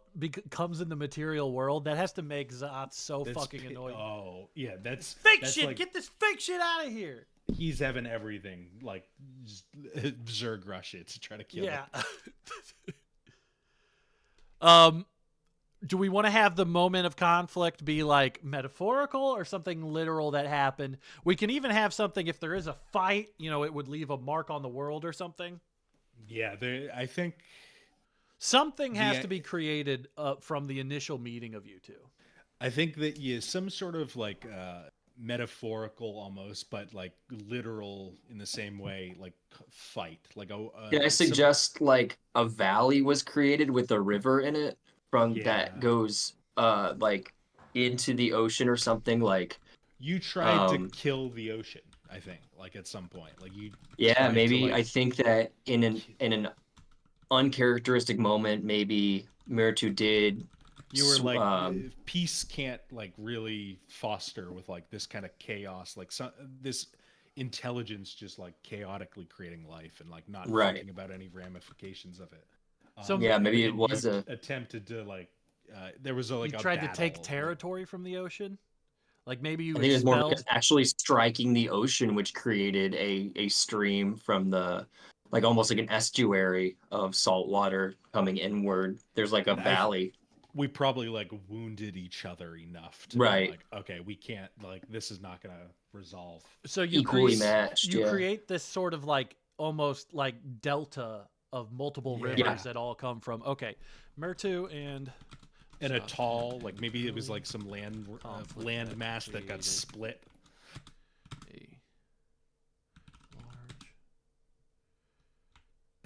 S3: comes in the material world, that has to make Zoth so fucking annoyed.
S4: Oh yeah, that's
S3: fake
S4: that's
S3: shit.
S4: Like,
S3: get this fake shit out of here.
S4: He's having everything like Zerg rush it to try to kill him.
S3: Do we want to have the moment of conflict be like metaphorical or something literal that happened? We can even have something if there is a fight, it would leave a mark on the world or something.
S4: Yeah, I think
S3: something has to be created from the initial meeting of you two.
S4: I think that some sort of like metaphorical almost, but like literal in the same way, like fight. Like
S5: can I suggest like a valley was created with a river in it that goes like into the ocean or something. Like
S4: you tried to kill the ocean, I think, like at some point. Like you
S5: maybe I think that in an uncharacteristic moment, maybe Myrtu did.
S4: You were like, peace can't like really foster with like this kind of chaos, like this intelligence just like chaotically creating life and like not thinking about any ramifications of it.
S3: So
S5: maybe it was
S4: attempted to like there was like
S3: you tried to take territory from the ocean. Like maybe you.
S5: I think it was more because actually striking the ocean, which created a stream from the. Like almost like an estuary of salt water coming inward. There's like a valley.
S4: We probably like wounded each other enough to be like, okay, we can't like this is not gonna resolve.
S3: So you
S5: equally matched.
S3: You create this sort of like almost like delta of multiple rivers that all come from Myrtu and
S4: a tall like maybe it was like some land mass that got split.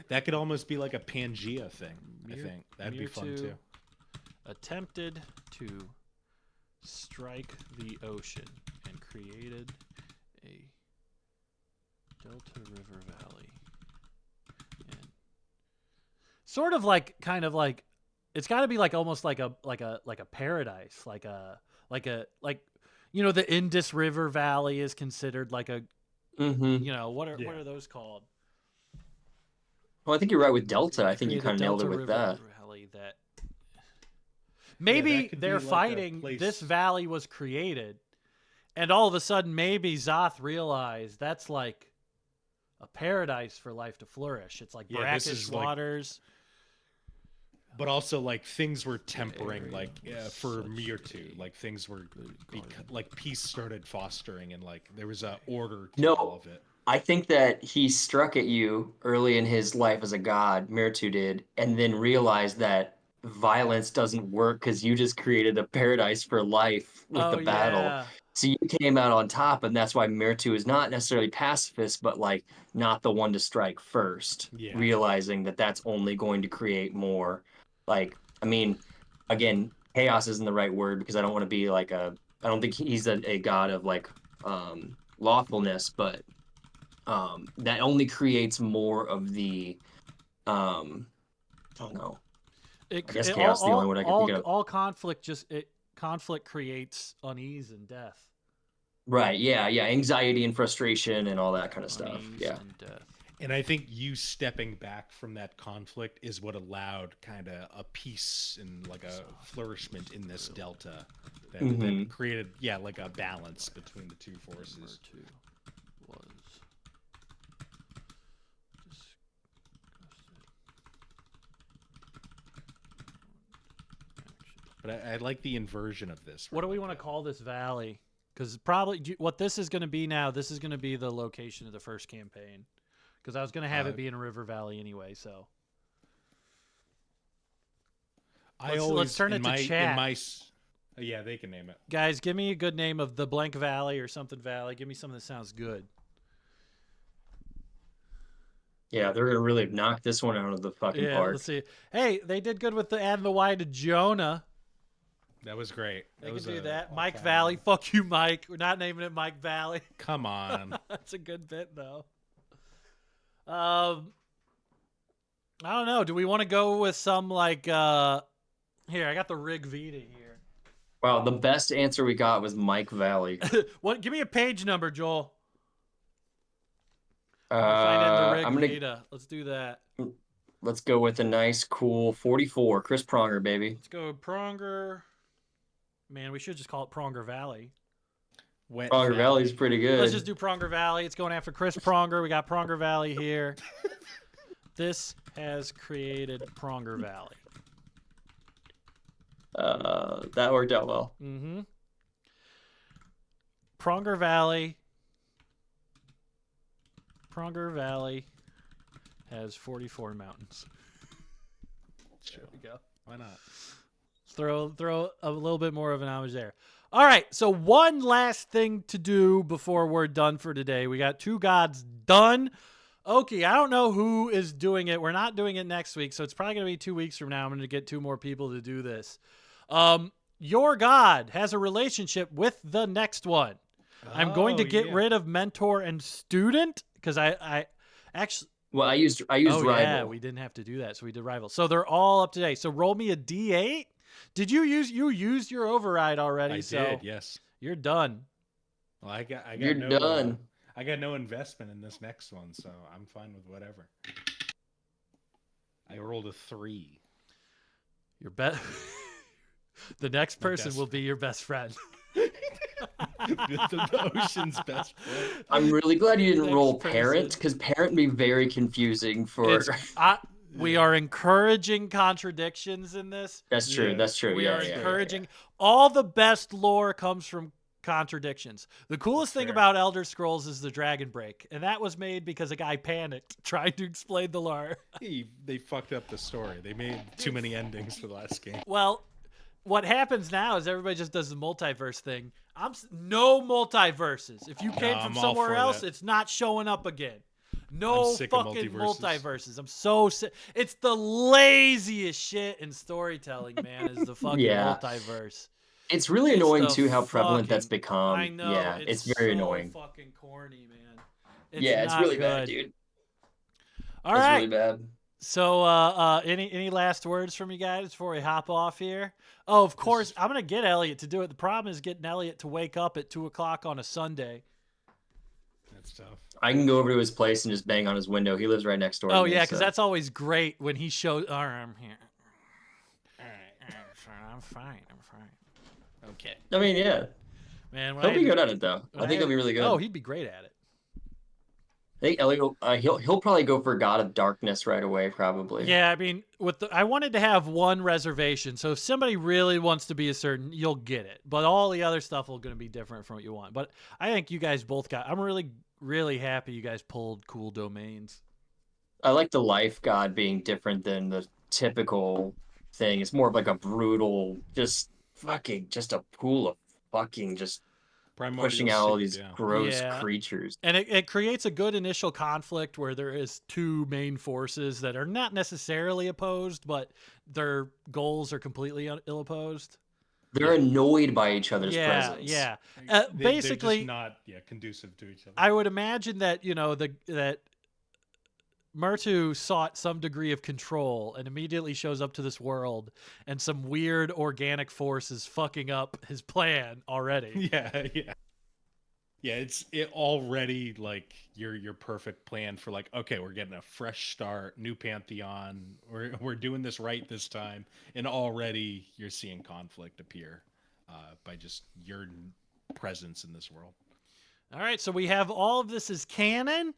S4: That could almost be like a Pangea thing. I think that'd be fun too.
S3: Attempted to strike the ocean and created a delta river valley. And sort of like, kind of like, it's got to be like almost like a paradise, like the Indus River Valley is considered like a, what are those called?
S5: Well, I think you're right with Delta. I think you
S3: Create a
S5: kind of nailed it
S3: delta
S5: with
S3: river
S5: that.
S3: Valley that maybe
S4: that could be
S3: they're
S4: like a
S3: fighting.
S4: place-
S3: This valley was created, and all of a sudden, maybe Zoth realized that's like a paradise for life to flourish. It's like
S4: Yeah, this
S3: brackish
S4: is like-
S3: waters.
S4: But also, like, things were tempering,
S3: area
S4: like,
S3: was
S4: for
S3: such
S4: Myrtu.
S3: a
S4: Like, things were,
S3: garden.
S4: like, peace started fostering, and, like, there was a order to
S5: No.
S4: all of it.
S5: I think that he struck at you early in his life as a god, Myrtu did, and then realized that violence doesn't work because you just created a paradise for life with the battle.
S3: Yeah.
S5: So you came out on top, and that's why Myrtu is not necessarily pacifist, but like not the one to strike first,
S4: Yeah.
S5: realizing that that's only going to create more. Like, I mean, again, chaos isn't the right word because I don't want to be like I don't think he's a god of like lawfulness, but that only creates more of the I don't know. I guess chaos is the only word I can think of.
S3: All conflict conflict creates unease and death.
S5: Right, yeah, anxiety and frustration and all that kind of stuff.
S3: Unease
S5: Yeah.
S3: and death.
S4: And I think you stepping back from that conflict is what allowed kind of a peace and, like, a flourishment in this delta that created, like, a balance between the two forces.
S3: Myrtu was disgusted.
S4: But I like the inversion of this.
S3: What do we want to call this valley? Because probably what this is going to be now, this is going to be the location of the first campaign. Because I was going to have it be in a river valley anyway, so. Let's turn it to chat.
S4: Yeah, they can name it.
S3: Guys, give me a good name of the blank valley or something valley. Give me something that sounds good.
S5: Yeah, they're gonna really knock this one out of the fucking park.
S3: Let's see. Hey, they did good with adding the Y to Jonah.
S4: That was great.
S3: They can do that. Mike Valley. Fuck you, Mike. We're not naming it Mike Valley.
S4: Come on.
S3: That's a good bit, though. I don't know. Do we want to go with some like here? I got the Rig Vita here.
S5: Wow, the best answer we got was Mike Valley.
S3: What? Give me a page number, Joel.
S5: I'm gonna
S3: Vita. Let's do that.
S5: let's go with a nice, cool 44. Chris Pronger, baby.
S3: Let's go Pronger. Man, we should just call it Pronger Valley.
S5: Pronger Valley's pretty good.
S3: Let's just do Pronger Valley. It's going after Chris Pronger. We got Pronger Valley here. This has created Pronger Valley.
S5: That worked out well.
S3: Mm-hmm. Pronger Valley. Pronger Valley has 44 mountains.
S4: Sure.
S3: There we go.
S4: Why not?
S3: Throw a little bit more of an homage there. All right, so one last thing to do before we're done for today. We got two gods done. Okay, I don't know who is doing it. We're not doing it next week, so it's probably going to be 2 weeks from now. I'm going to get 2 more people to do this. Your god has a relationship with the next one. I'm going to get rid of mentor and student because I actually...
S5: Well, I used rival.
S3: Yeah, we didn't have to do that, so we did rival. So they're all up to date. So roll me a D8. Did you used your override already?
S4: I did, yes.
S3: You're done.
S4: Well, I got
S5: You're done.
S4: I got no investment in this next one, so I'm fine with whatever. I rolled a 3.
S3: Your the next person will be your best friend.
S4: the ocean's best friend.
S5: I'm really glad you didn't
S3: Next
S5: roll
S3: person.
S5: parent because parent would be very confusing for.
S3: We are encouraging contradictions in this.
S5: That's true.
S4: Yeah.
S5: That's true.
S3: We
S5: Yeah,
S3: are
S5: yeah,
S3: encouraging. All the best lore comes from contradictions. The coolest thing
S4: fair.
S3: about Elder Scrolls is the Dragon Break, and that was made because a guy panicked trying to explain the lore.
S4: They fucked up the story. They made too many endings for the last game.
S3: Well, what happens now is everybody just does the multiverse thing. No multiverses. If you came from
S4: I'm all
S3: somewhere
S4: for
S3: else,
S4: that.
S3: it's not showing up again. No
S4: I'm sick of
S3: fucking
S4: multiverses.
S3: multiverses. I'm so sick. It's the laziest shit in storytelling, man, is the fucking
S5: Yeah.
S3: multiverse.
S5: It's really
S3: It's
S5: annoying
S3: the
S5: too how prevalent that's
S3: fucking. I
S5: become.
S3: know
S5: Yeah,
S3: it's
S5: it's very
S3: so
S5: annoying.
S3: fucking corny, man. It's
S5: Yeah, it's
S3: not
S5: really bad,
S3: good.
S5: dude.
S3: All
S5: It's really
S3: right.
S5: bad.
S3: So, any last words from you guys before we hop off here? Oh, of course, I'm gonna get Elliot to do it. The problem is getting Elliot to wake up at 2 o'clock on a Sunday.
S4: That's tough.
S5: I can go over to his place and just bang on his window. He lives right next door to
S3: Oh
S5: me.
S3: yeah, because
S5: So
S3: that's always great when he shows. All right, I'm here. All right, I'm fine. I'm fine. Okay,
S5: I mean, yeah,
S3: man.
S5: he'll be good at it though. I think he'll be really good.
S3: Oh, he'd be great at it.
S5: I think Elliot, he'll probably go for God of Darkness right away, probably.
S3: Yeah, I mean, I wanted to have one reservation. So if somebody really wants to be a certain, you'll get it. But all the other stuff will going to be different from what you want. But I think you guys both got. I'm really, really happy you guys pulled cool domains.
S5: I like the life God being different than the typical thing. It's more of like a brutal, just a pool of fucking just
S4: Primordial
S5: pushing out all
S4: soup,
S5: these
S4: yeah.
S5: gross
S3: Yeah.
S5: creatures.
S3: And it creates a good initial conflict where there is two main forces that are not necessarily opposed, but their goals are completely ill opposed.
S5: They're annoyed by each other's presence.
S3: Yeah.
S4: They're
S3: Basically,
S4: just not conducive to each other.
S3: I would imagine that that Myrtu sought some degree of control and immediately shows up to this world, and some weird organic force is fucking up his plan already.
S4: Yeah, it's already like your perfect plan for like, okay, we're getting a fresh start, new pantheon. We're doing this right this time, and already you're seeing conflict appear by just your presence in this world.
S3: All right, so we have all of this as canon.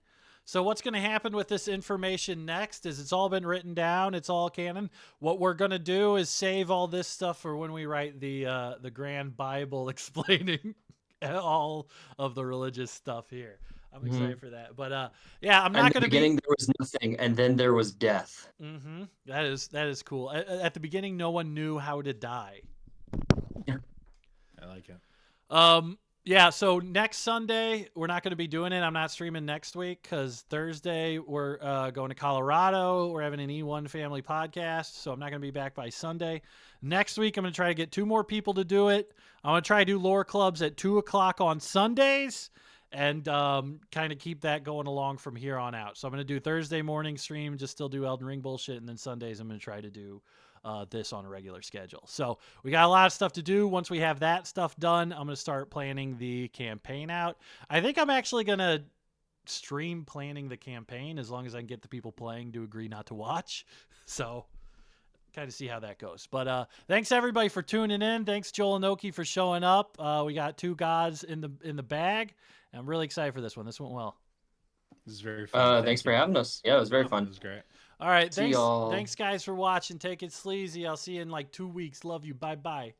S3: So what's going to happen with this information next is it's all been written down. It's all canon. What we're going to do is save all this stuff for when we write the Grand Bible explaining all of the religious stuff here. I'm excited for that. But yeah, I'm not going to be.
S5: At the beginning, there was nothing, and then there was death.
S3: Mm-hmm. That is cool. At the beginning, no one knew how to die.
S4: I like it.
S3: Yeah, so next Sunday, we're not going to be doing it. I'm not streaming next week because Thursday we're going to Colorado. We're having an E1 family podcast, so I'm not going to be back by Sunday. Next week, I'm going to try to get 2 more people to do it. I'm going to try to do lore clubs at 2 o'clock on Sundays and kind of keep that going along from here on out. So I'm going to do Thursday morning stream, just still do Elden Ring bullshit, and then Sundays I'm going to try to do this on a regular schedule. So we got a lot of stuff to do. Once we have that stuff done, I'm going to start planning the campaign out. I think I'm actually going to stream planning the campaign as long as I can get the people playing to agree not to watch. So kind of see how that goes. But thanks everybody for tuning in. Thanks Joel Inoki for showing up. We got 2 gods in the bag. And I'm really excited for this one. This went well.
S4: This is very fun.
S5: Thanks for having us. Yeah, it was very
S4: It
S5: fun.
S4: was great.
S3: All right.
S5: See y'all.
S3: Thanks guys for watching. Take it sleazy. I'll see you in like 2 weeks. Love you. Bye-bye.